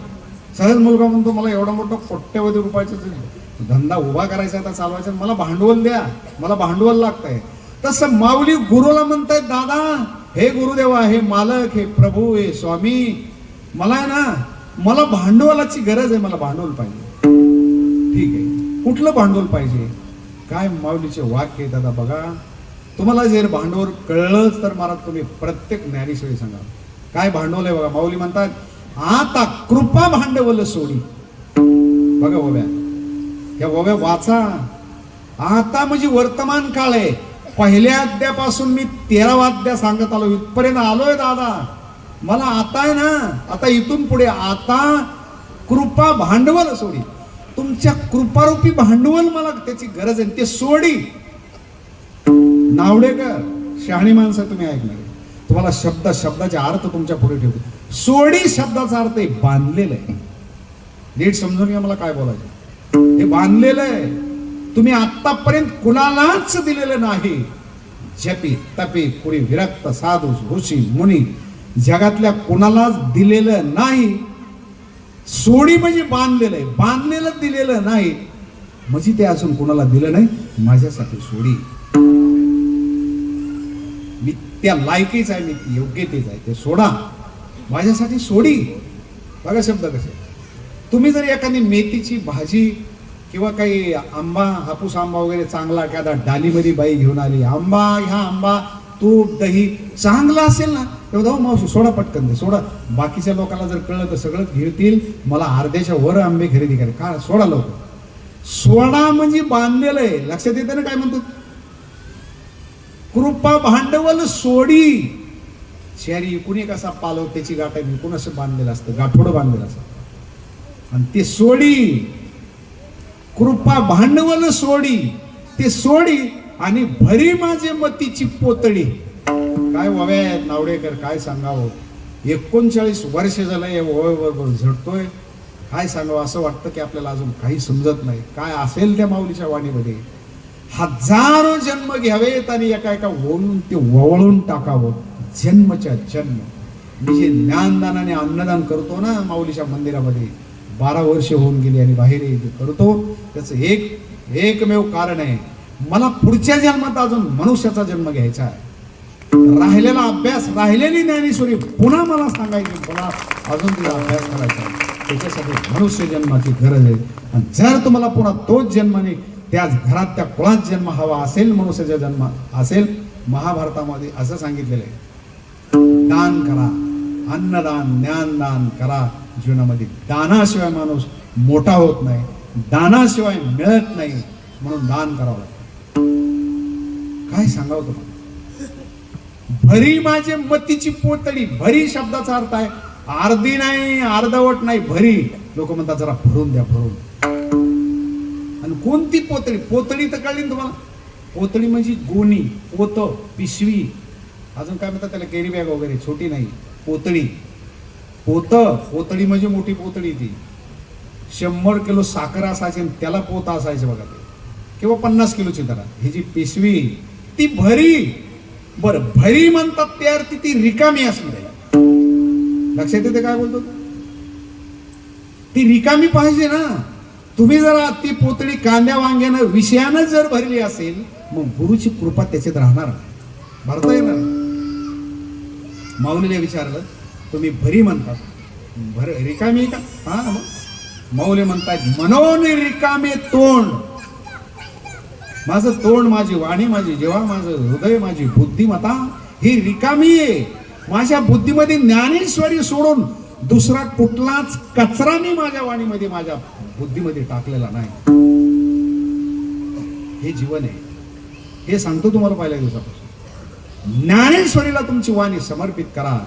सहज मुलगा म्हणतो मला एवढा मोठा कोट्यवधी रुपयाचा धंदा उभा करायचा, आता चालवायचा, मला भांडवल द्या, मला भांडवल लागतंय. तसं माऊली गुरुला म्हणतायत, दादा हे गुरुदेवा, हे मालक, हे प्रभू, हे स्वामी, मला आहे ना, मला भांडवलाची गरज आहे, मला भांडवल पाहिजे. ठीक आहे, कुठलं भांडवल पाहिजे? काय माऊलीचे वाक्य आहे दादा बघा. तुम्हाला जर भांडवल कळलंच तर महाराज तुम्ही प्रत्येक ज्ञानेश्वरी सांगा काय भांडवल आहे बघा. माऊली म्हणतात, आता कृपा भांडवल सोडी. बघा ओव्या, या ओव्या वाचा. आता म्हणजे वर्तमान काळ आहे. पहिल्या अध्यायापासून मी 13वा अध्याय सांगत आलो, इथपर्यंत आलोय दादा. मला आता आहे ना, आता इथून पुढे आता कृपा भांडवल सोडी. तुमच्या कृपारूपी भांडवल मला त्याची गरज आहे. ते सोडी नावडेकर शहाणी माणसं तुम्ही ऐकणार, तुम्हाला शब्दाचे अर्थ तुमच्या पुढे ठेवतो. सोडी शब्दाचा अर्थ आहे बांधलेलं आहे. नीट समजून घ्या मला काय बोलायचं. हे बांधलेलं आहे. तुम्ही आतापर्यंत कुणालाच दिलेलं नाही. जपी तपी कुणी विरक्त साधू ऋषी मुनी जगातल्या कुणालाच दिलेलं नाही. सोडी म्हणजे बांधलेलं आहे. बांधलेलं दिलेलं नाही म्हणजे ते अजून कुणाला दिलं नाही. माझ्यासाठी सोडी, मी त्या लायकीच आहे, मी योग्यतेच आहे, ते सोडा माझ्यासाठी सोडी. बघा शब्द कसे. तुम्ही जर एखादी मेथीची भाजी किंवा काही आंबा, हापूस आंबा वगैरे चांगला एखादा डालीमध्ये बाई घेऊन आली, आंबा ह्या आंबा तूप दही चांगला असेल ना, तेव्हा मावशी सोडा पटकन दे सोडा. बाकीच्या लोकांना जर कळलं तर सगळं घेतील, मला अर्ध्याच्या वर आंबे खरेदी करा. का सोडा लवकर. सोडा म्हणजे बांधलेलं आहे. लक्षात येतं ना काय म्हणतो. कृपा भांडवल सोडी. शहरी इकून एक असा पालव त्याची गाठ आहे, इकून असं बांधलेलं असतं, गाठोडं बांधलेलं असतं, आणि ते सोडी. कृपा भांडवल सोडी, ते सोडी आणि भरी माझे मतीची पोतळी. काय वव्या नावडेकर काय सांगावं. 39 वर्ष झालं या वव्याबरोबर झटतोय. काय सांगावं असं वाटतं की आपल्याला अजून काही समजत नाही. काय असेल त्या माऊलीच्या वाणीमध्ये. हजारो जन्म घ्यावेत आणि एका एका ओळून ते वळून टाकावं. जन्मच्या जन्म. मी जे ज्ञानदान आणि अन्नदान करतो ना माऊलीच्या मंदिरामध्ये, 12 वर्ष होऊन गेली आणि बाहेर करतो, त्याचं एकमेव कारण आहे, मला पुढच्या जन्मात अजून मनुष्याचा जन्म घ्यायचा आहे. राहिलेला अभ्यास, राहिलेली ज्ञानेश्वरी पुन्हा मला सांगायची, पुन्हा अजून तिला अभ्यास करायचा. त्याच्यासाठी मनुष्य जन्माची गरज आहे. आणि जर तुम्हाला पुन्हा तोच जन्माने त्याच घरात त्या कुळात जन्म हवा असेल, मनुष्याचा जन्म असेल, महाभारतामध्ये असं सांगितलेलं आहे, दान करा, अन्नदान ज्ञानदान करा. जीवनामध्ये दानाशिवाय माणूस मोठा होत नाही, दानाशिवाय मिळत नाही, म्हणून दान करावं लागतं. काय सांगावं तुम्हाला. भरी माझे मतीची पोतळी. भरी शब्दाचा अर्थ आहे अर्धी नाही, अर्धवट नाही, भरी. लोक म्हणतात जरा भरून द्या, भरून. आणि कोणती पोतळी. पोतळी तर कळली तुम्हाला. पोतळी म्हणजे गोणी, पोत, पिशवी, अजून काय म्हणतात त्याला, कॅरी बॅग वगैरे, छोटी नाही, पोतळी. पोतळी म्हणजे मोठी पोतळी. ती 100 किलो साखर असायची आणि त्याला पोत असायचे बघा ते, किंवा 50 किलोची धरा. ही जी पिशवी ती भरी. बरं, भरी म्हणतात त्या अर्थी ती रिकामी असणार आहे. लक्षात येते काय बोलतो. ती रिकामी पाहिजे ना. तुम्ही जरा ती पोतळी कांद्या वांग्यानं विषयानं जर भरली असेल, मग गुरुची कृपा त्याच्यात राहणार नाही, भरता येणार. माऊलीने विचारलं, तुम्ही भरी म्हणतात, रिकामी का? हा, माऊली म्हणतात, मनोन रिकामे तोंड. माझं तोंड, माझी वाणी, माझी जेव्हा, माझं हृदय, माझी बुद्धिमत्ता ही रिकामी आहे. माझ्या बुद्धीमध्ये ज्ञानेश्वरी सोडून दुसरा कुठलाच कचरा मी माझ्या वाणीमध्ये, माझ्या बुद्धीमध्ये टाकलेला नाही. हे जीवन आहे. हे सांगतो तुम्हाला पहिल्या दिवसापासून. ज्ञानेश्वरीला तुमची वाणी समर्पित करा,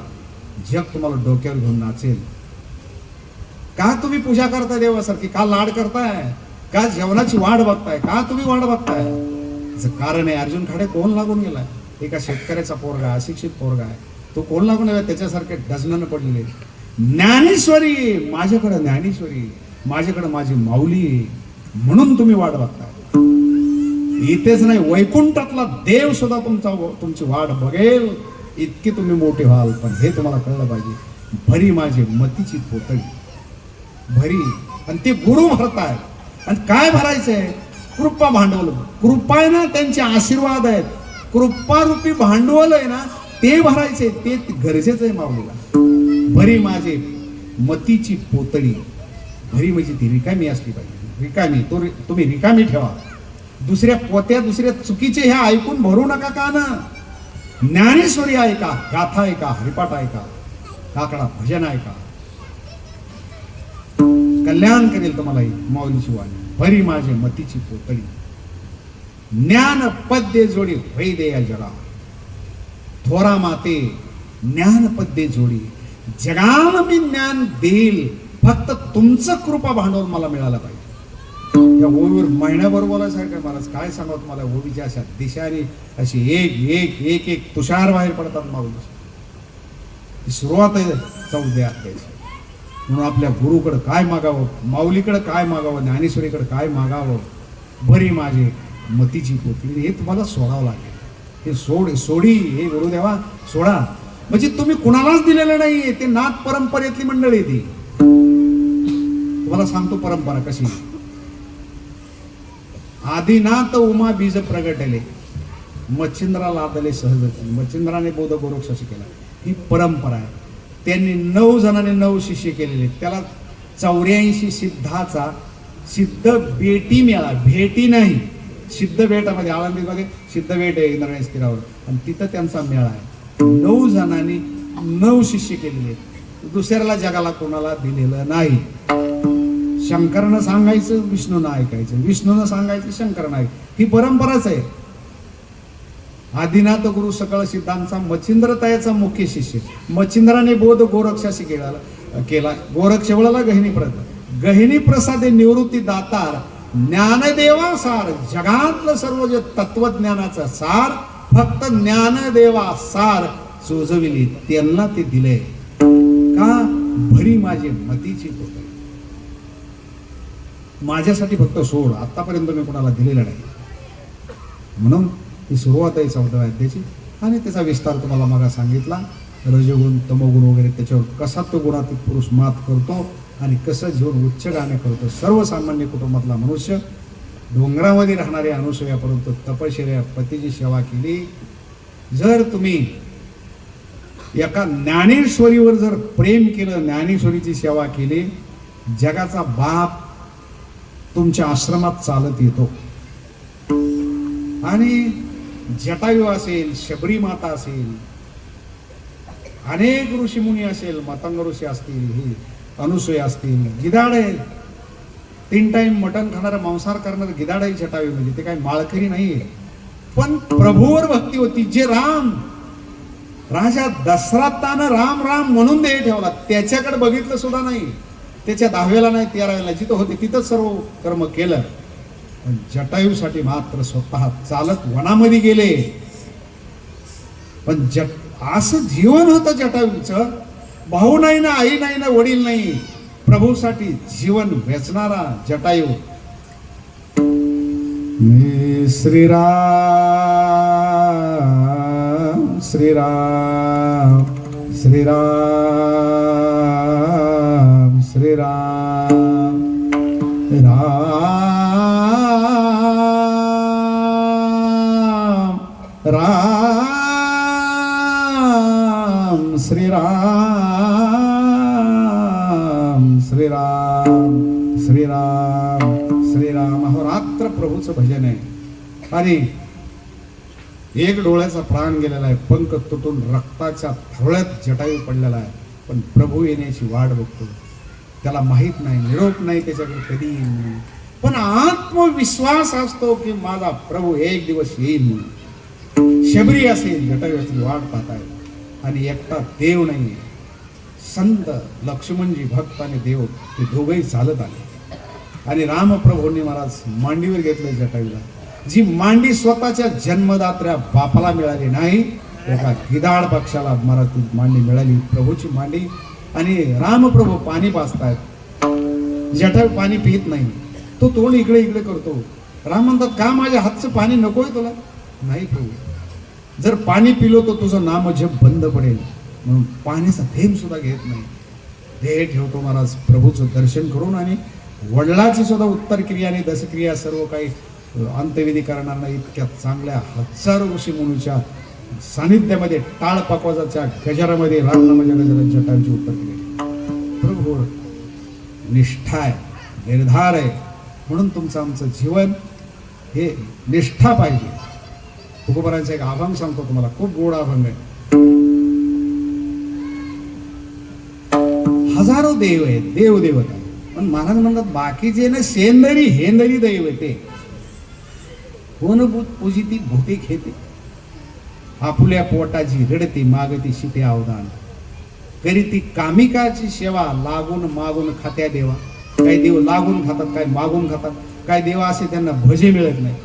जग तुम्हाला डोक्यावर घेऊन नाचेल. का तुम्ही पूजा करताय देवासारखी? का लाड करताय? का जेवणाची वाट बघताय? का तुम्ही वाट बघताय? याचं कारण आहे, अर्जुन खाडे कोण लागून गेलाय? एका शेतकऱ्याचा पोरगा, अशिक्षित पोरगा आहे, तो कोण लागून गेला? त्याच्यासारखे डझनानं पडलेले. ज्ञानेश्वरी, माझ्याकडे ज्ञानेश्वरी, माझ्याकडे माझी माऊली, म्हणून तुम्ही वाट बघताय. इथेच नाही, वैकुंठातला देव सुद्धा तुमची वाट बघेल, इतकी तुम्ही मोठे व्हाल. पण हे तुम्हाला कळलं पाहिजे, भरी माझी मतीची पोतळी, भरी. आणि ते गुरु भरतायत. आणि काय भरायचंय? कृपा भांडवल. कृपा आहे ना, त्यांचे आशीर्वाद आहेत. कृपारूपी भांडवल आहे ना, ते भरायचे, ते गरजेचं आहे माऊलीला. भरी माझे मतीची पोतळी. भरी म्हणजे ती रिकामी असली पाहिजे. रिकामी तुम्ही रिकामी ठेवा. दुसऱ्या पोत्या, दुसऱ्या चुकीचे ह्या ऐकून भरू नका. का ना, ज्ञानेश्वरी ऐका, गाथा ऐका, हरिपाठ ऐका, काकडा भजन ऐका, कल्याण करेल तुम्हाला ही माऊलीची वाणी. भरी माझे मतीची पोतळी. ज्ञान पद्ये जोडी भई दे या जगा. थोरा माते ज्ञान पद्ये जोडी. जगाला मी ज्ञान देईल, फक्त तुमचं कृपा भांडवल मला मिळालं पाहिजे. या ओवीवर महिन्याभर बोलायसारखं महाराज काय सांगा तुम्हाला. ओवीच्या अशा दिशाने अशी एक एक एक एक तुषार बाहेर पडतात माऊली. सुरुवात आहे 14 अध्यायाची. म्हणून आपल्या गुरुकडं काय मागावं, माऊलीकडं काय मागावं, ज्ञानेश्वरीकडं काय मागावं. बरी माझे मतीची पोतली हे तुम्हाला सोडावं लागेल. हे सोडी हे गुरुदेवा सोडा. म्हणजे तुम्ही कुणालाच दिलेलं नाहीये. ते नाथ परंपरेतली मंडळी ती. तुम्हाला सांगतो परंपरा कशी. आदिनाथ उमा बीज प्रगटले, मच्छिंद्रा लादले सहज, मच्छिंद्राने बोध गोरक्षाशी केला. ही परंपरा आहे. त्यांनी 9 जणांनी 9 शिष्य केलेले. त्याला 84 सिद्धाचा सिद्ध बेटी मिळाला. भेटी नाही, सिद्ध बेटामध्ये आळंदीमध्ये सिद्ध बेट आहे इंद्रायणी स्थिरावर, आणि तिथं त्यांचा मेळा आहे. 9 जणांनी 9 शिष्य केलेले. दुसऱ्याला जगाला कोणाला दिलेलं नाही. शंकरनं सांगायचं, विष्णूनं ऐकायचं, विष्णूनं सांगायचं, शंकरनं ऐकायचं. ही परंपराच आहे. आदिनाथ गुरु सकळ सिद्धांचा मच्छिंद्र तयाचा मुख्य शिष्य. मच्छिंद्राने बोध गोरक्षाशी केला. गोरक्षवळाला गहिनी प्रसादे निवृत्ती दातार, ज्ञानदेवा सार, जगातलं सर्व जे तत्वज्ञानाचा सार फक्त ज्ञानदेवा सार चोजविली त्यांना ते दिले. का भरी माझी मतीची पोतली. माझ्यासाठी फक्त सोड. आतापर्यंत मी कोणाला दिलेला नाही. म्हणून ही सुरुवात आहे 14व्या अध्यायाची. आणि त्याचा विस्तार तुम्हाला मागा सांगितला. रजगुण तमोगुण वगैरे त्याच्यावर कसा तो गुणातीत पुरुष मात करतो आणि कसं जीवन उच्चगाने करतो. सर्वसामान्य कुटुंबातला मनुष्य डोंगरामध्ये राहणारे अनुसयापर्यंत तपश्चर्या पतीची सेवा केली. जर तुम्ही एका ज्ञानेश्वरीवर जर प्रेम केलं, ज्ञानेश्वरीची सेवा केली, जगाचा बाप तुमच्या आश्रमात चालत येतो. आणि जटायू असेल, शबरी माता असेल, अनेक ऋषीमुनी असेल, मतंग ऋषी असतील, ही अनुसूया असतील, गिधाड आहे, 3 टाइम मटण खाणारा मांसाहार करणारा गिधाड आहे जटायू. म्हणजे ते काही माळकरी नाहीये. पण प्रभूवर भक्ती होती. जे राम राजा दशरथानं राम राम म्हणून देह ठेवला, त्याच्याकडे बघितलं सुद्धा नाही. त्याच्या 10वेला नाही 13वेला जिथं होते तिथं सर्व कर्म केलं. पण जटायूसाठी मात्र स्वतः चालत वनामध्ये गेले. पण असं जीवन होतं जटायूचं. भाऊ नाही ना, आई नाही ना, वडील नाही. प्रभूसाठी जीवन वेचणारा जटायू. श्रीराम श्रीराम श्रीराम श्रीराम राम राम श्रीराम श्रीराम श्रीराम श्रीराम. अहोरात्र प्रभूचं भजन आहे. आणि एक डोळ्याचा प्राण गेलेला आहे. पंख तुटून रक्ताच्या थरोळ्यात जटायू पडलेला आहे. पण प्रभू येण्याची वाट बघतो. त्याला माहित नाही, निरोप नाही त्याच्याकडे कधी येईल म्हणून. पण आत्मविश्वास असतो की माझा प्रभू एक दिवस येईल म्हणून. शबरी असेल, जटायू असेल, वाट पाहताय. आणि एकटा देव नाही, संत लक्ष्मणजी भक्त आणि देव ते दोघंही चालत आले. आणि रामप्रभूंनी महाराज मांडीवर घेतलं जटायूला. जी मांडी स्वतःच्या जन्मदात्र्या बापाला मिळाली नाही, एका गिधाड पक्षाला महाराज ती मांडी मिळाली, प्रभूची मांडी. आणि रामप्रभू पाणी पाजतायत. जटायू पाणी पित नाही. तो तोंड इकडे इकडे करतो. राम म्हणतात, का माझ्या हातचं पाणी नकोय तुला? नाही प्रभू, जर पाणी पिलो तर तुझं नाम जप बंद पडेल. म्हणून पाण्याचा थेंब सुद्धा घेत नाही. देह ठेवतो महाराज प्रभूचं दर्शन करून. आणि वडिलाची सुद्धा उत्तर क्रिया आणि दशक्रिया सर्व काही अंत्यविधी करणार नाही. इतक्या चांगल्या हजारो ऋषी मुनीच्या सानिध्यामध्ये टाळ पाकवाजाच्या गजरामध्ये रामनामाच्या गजरात जटांची उत्तर क्रिया. प्रभू निष्ठा आहे, निर्धार आहे. म्हणून तुमचं आमचं जीवन हे निष्ठा पाहिजे. तुकोबारांचा एक अभंग सांगतो तुम्हाला, खूप गोड अभंग आहे. हजारो देव आहेत, देव देवता आहे. पण महाराज म्हणतात बाकीचे ना शेंदरी हेंदरी दैव ते कोण पूजिती भूते खेते. आपुल्या पोटाची रडती मागती शिते अवदान, करीती कामिकाची सेवा लागून मागून खात्या देवा. काही देव लागून खातात, काही मागून खातात. काय देव असे त्यांना भजे मिळत नाही.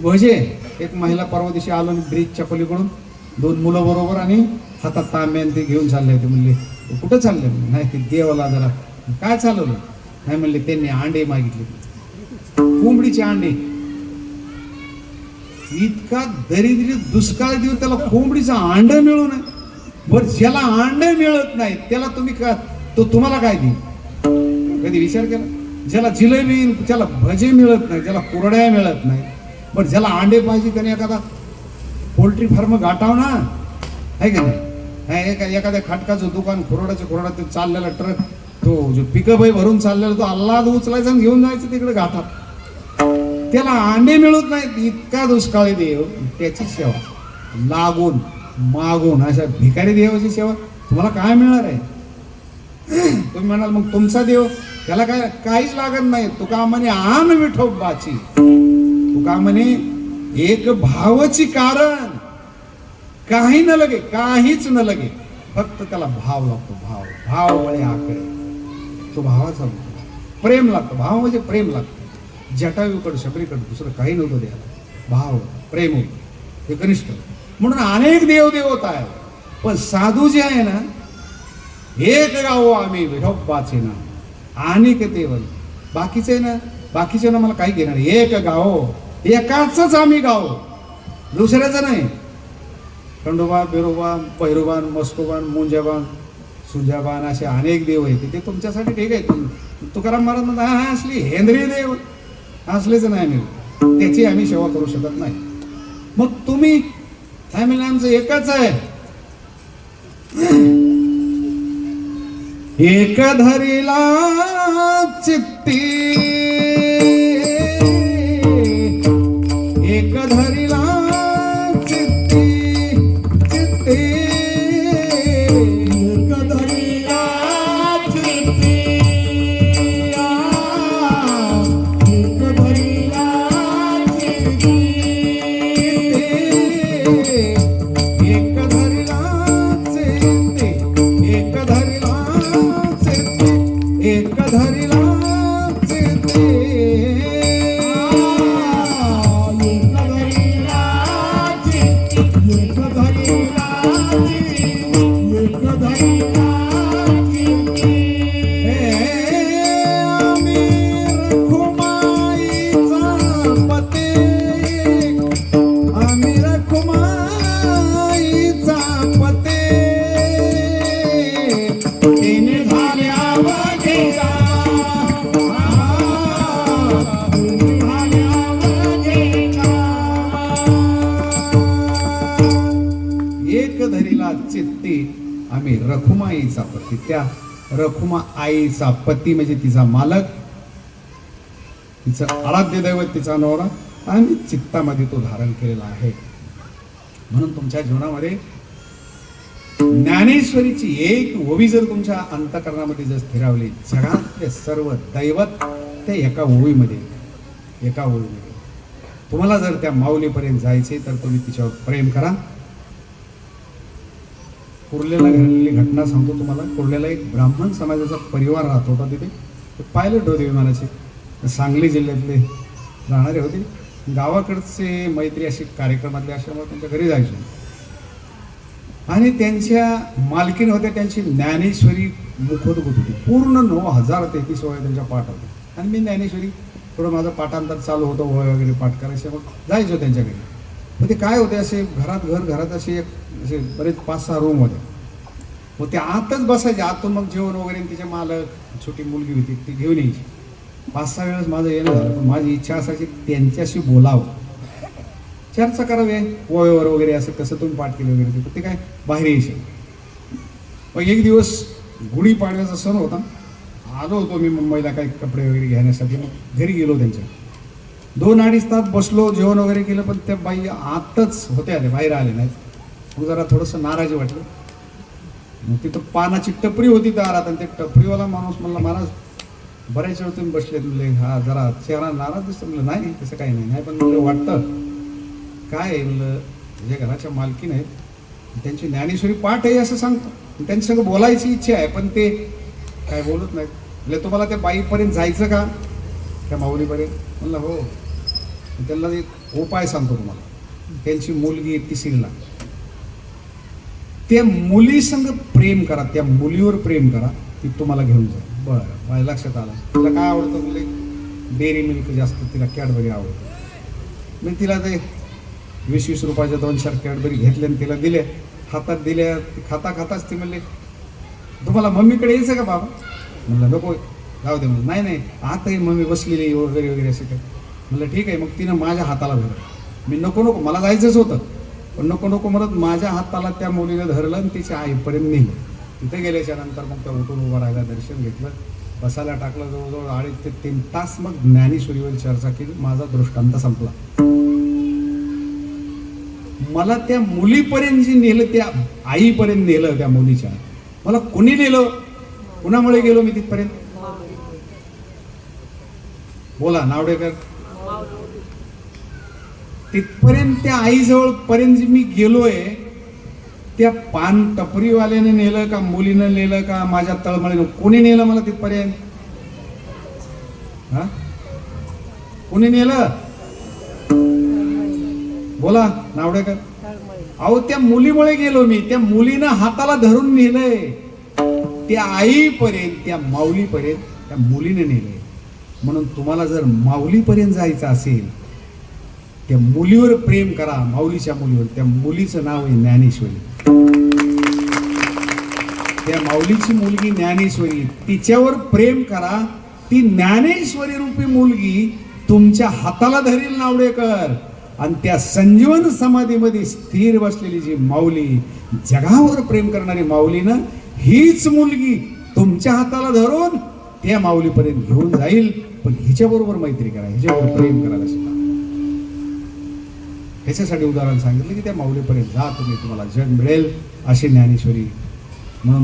भजे एक महिला परवा दिवशी आलो ब्रिजच्या पलीकडून 2 मुलं बरोबर आणि हातात तांब्यान ते घेऊन चालले होते. म्हणले कुठं चालले? नाही ते देवाला जरा. काय चालवलं? नाही म्हणले त्यांनी अंडे मागितले, कोंबडीचे अंडे. इतका दरिद्री दुष्काळ देऊ त्याला कोंबडीचं अंड मिळू नये. बरं ज्याला अंड मिळत नाही त्याला तुम्ही का तो तुम्हाला काय देईल? कधी विचार केला? ज्याला जिलेबी, ज्याला भजे मिळत नाही, ज्याला कुरड्या मिळत नाही, बरं ज्याला अंडे पाहिजे त्याने एखादा पोल्ट्री फार्म गाठाव ना, आहे का नाही? एखाद्या खाटकाचं दुकान खुरडा ते चाललेला ट्रक, तो जो पिकअप आहे भरून चाललेला, तो अल्लाद उचलायचा आणि घेऊन जायचं तिकडे गाठात. त्याला अंडे मिळत नाहीत. इतका दुष्काळी देव, त्याची सेवा लागून मागून अशा भिकारी देवाची सेवा तुम्हाला काय मिळणार आहे? तुम्ही म्हणाल मग तुमचा देव, त्याला काय काहीच लागत नाही. तुका म्हणे आन विठोबाची, तुका म्हणे एक भावाची कारण, काही न लगे, काहीच न लगे, फक्त त्याला भाव लागतो. भाव बळे आकडे, तो भावाचा प्रेम लागतो. भाव म्हणजे प्रेम लागतो. जटायूकडे शबरीकडे दुसरं काही नव्हतं द्यायला. भाव प्रेम होतं, हे कनिष्ठ. म्हणून अनेक देवदेवता आहे, पण साधू जे आहे ना, एक गाव आम्ही विठोबाचे ना, आणि देवल बाकीचे ना मला काही घेणार. एक गाव, एकाच आम्ही गाव, दुसऱ्याचं नाही. खंडोबा, बिरोबा, पैरोबान, मस्कोबान, मुंजाबान, सुंजाबान असे अनेक देव आहेत. ते तुमच्यासाठी ठीक आहे. तुकाराम महाराज म्हणतात हा असली हेंद्री देव असलेच नाही, आम्ही त्याची आम्ही सेवा करू शकत नाही. मग तुम्ही काय म्हणलं? आमचं एकच आहे. एक धरीला चित्ती, एक धरीला चित्ती, चित्ती, एक धरीला चित्ती, एक धरीला चित्ती, एक धरीला चित्ती, एक धरीला चित्ती, एक धरीला चित्ती, एक धरीला चित्ती, एक धरीला चित्ती, एक धरीला चित्ती. आम्ही रखुमाईचा पती, आम्ही रखुमाईचा पती, तिने झाल्या वघेरा, तिने झाल्या वघेरा. एक धरीला चित्ती, आम्ही रखुमाईचा पती. त्या रखुमा आईचा पती म्हणजे तिचा मालक, तिचं आराध्य दैवत, तिचा नवरा, आणि चित्तामध्ये तो धारण केलेला आहे. म्हणून तुमच्या जीवनामध्ये ज्ञानेश्वरीची एक ओवी जर तुमच्या अंतःकरणामध्ये जर स्थिरावली, जगातले सर्व दैवत ते एका ओवीमध्ये, एका ओवीमध्ये. तुम्हाला जर त्या माऊलीपर्यंत जायचे तर तुम्ही तिच्यावर प्रेम करा. कुर्लेला घडलेली घटना सांगतो तुम्हाला. कुर्लेला एक ब्राह्मण समाजाचा परिवार राहत होता. तिथे पायलट होते विमानाचे, सांगली जिल्ह्यातले राहणारे होते. गावाकडचे मैत्री अशी कार्यक्रमातले असल्यामुळे त्यांच्या घरी जायचो. आणि त्यांच्या मालकीन होत्या, त्यांची ज्ञानेश्वरी मुखोद्गत होती. पूर्ण 9033 ओव्या त्यांच्या पाठ होत्या. आणि मी ज्ञानेश्वरी थोडं माझं पाठांतर चालू होतं, ओव्या वगैरे पाठ करायचे. मग जायचो त्यांच्या घरी. मग ते काय होते, असे घरात असे असे बरेच 5-6 रूम होते. मग ते आतच बसायचे. आतून मग जेवण वगैरे तिचे मालक, छोटी मुलगी होती ती घेऊन यायची. 5-6 वेळेस माझं येणं झालं. पण माझी इच्छा असायची त्यांच्याशी बोलावं, चर्चा करावी ओव्यावर वगैरे, असं कसं तुम्ही पाठ केलं वगैरे. ते काय बाहेर यायचे. मग एक दिवस गुढीपाडव्याचा सण होता. आलो होतो मी मुंबईला काही कपडे वगैरे घेण्यासाठी. मग घरी गेलो त्यांच्या. 2-2.5 तास बसलो, जेवण वगैरे केलं. पण त्या बाई आतच होत्या, ते बाहेर आले नाहीत. मग जरा थोडंसं नाराजी वाटलं. मग तिथं पानाची टपरी होती दारात. आणि ते टपरीवाला माणूस म्हणला, महाराज बऱ्याच वेळ तुम्ही बसलेत. म्हणले हा जरा चेहरा नाराज दिसतो. म्हणलं नाही तसं काही नाही. पण म्हणलं वाटतं काय आहे? म्हणलं जे घराच्या मालकीन आहेत त्यांची ज्ञानेश्वरी पाठ आहे असं सांगतो. त्यांच्यासंग बोलायची इच्छा आहे, पण ते काय बोलत नाहीत. म्हणजे तुम्हाला त्या बाईपर्यंत जायचं का? त्या माऊलीपर्यंत? म्हणलं हो. त्यांना एक उपाय सांगतो तुम्हाला. त्यांची मुलगी आहे तिसरीला. त्या मुलीसंग प्रेम करा, त्या मुलीवर प्रेम करा, ती तुम्हाला घेऊन जाईल. बरं, माझ्या लक्षात आलं. तिला काय आवडतं म्हणजे डेअरी मिल्क जास्त, तिला कॅडबरी आवडतं. मी तिला ते 20-20 रुपयाच्या 2-4 कॅडबरी घेतले आणि तिला दिले, हातात दिल्या. खाता खाताच ती म्हणले, तुम्हाला मम्मीकडे यायचं का बाबा? म्हणलं नको, जाऊ दे. म्हणलं नाही नाही, आताही मम्मी बसलेली वगैरे वगैरे असं काय. म्हणलं ठीक आहे. मग तिनं माझ्या हाताला धरलं. मी नको नको, मला जायचंच होतं, पण नको नको म्हणत माझ्या हाताला त्या मुलीनं धरलं आणि तिच्या आईपर्यंत नेलं. तिथे गेल्याच्या नंतर मग त्या उठून उभं राहायला, दर्शन घेतलं, बसायला टाकलं. जवळजवळ 2.5 ते 3 तास मग ज्ञानेश्वरीवर चर्चा केली. माझा दृष्टांत संपला. मला त्या मुलीपर्यंत जी नेलं, त्या आईपर्यंत नेलं त्या मुलीच्या. मला कोणी नेलं, कुणामुळे गेलो मी तिथपर्यंत? बोला नावडेकर. तिथपर्यंत त्या आईजवळ पर्यंत मी गेलोय, त्या पान टपरीवाल्याने नेलं का, मुलीनं नेलं का, माझ्या तळमळीनं कोणी नेलं मला तिथपर्यंत? हा, कोणी नेलं? बोला नावडेकर. अहो त्या मुलीमुळे गेलो मी. त्या मुलीनं हाताला धरून नेलंय. त्या आईपर्यंत, त्या माऊलीपर्यंत त्या मुलीने नेलंय. म्हणून तुम्हाला जर माऊलीपर्यंत जायचं असेल, त्या मुलीवर प्रेम करा, माऊलीच्या मुलीवर. त्या मुलीचं नाव आहे ज्ञानेश्वरी. त्या माऊलीची मुलगी ज्ञानेश्वरी, तिच्यावर प्रेम करा. ती ज्ञानेश्वरी रूपी मुलगी तुमच्या हाताला धरील नावडेकर. आणि त्या संजीवन समाधीमध्ये स्थिर बसलेली जी माऊली, जगावर प्रेम करणारी माऊलीनं, हीच मुलगी तुमच्या हाताला धरून त्या माऊलीपर्यंत घेऊन जाईल. पण हिच्याबरोबर मैत्री करा, हिच्याबरोबर प्रेम करायला शिका. ह्याच्यासाठी उदाहरण सांगितलं की त्या माऊलीपर्यंत जा तुम्ही, तुम्हाला जग मिळेल. अशी ज्ञानेश्वरी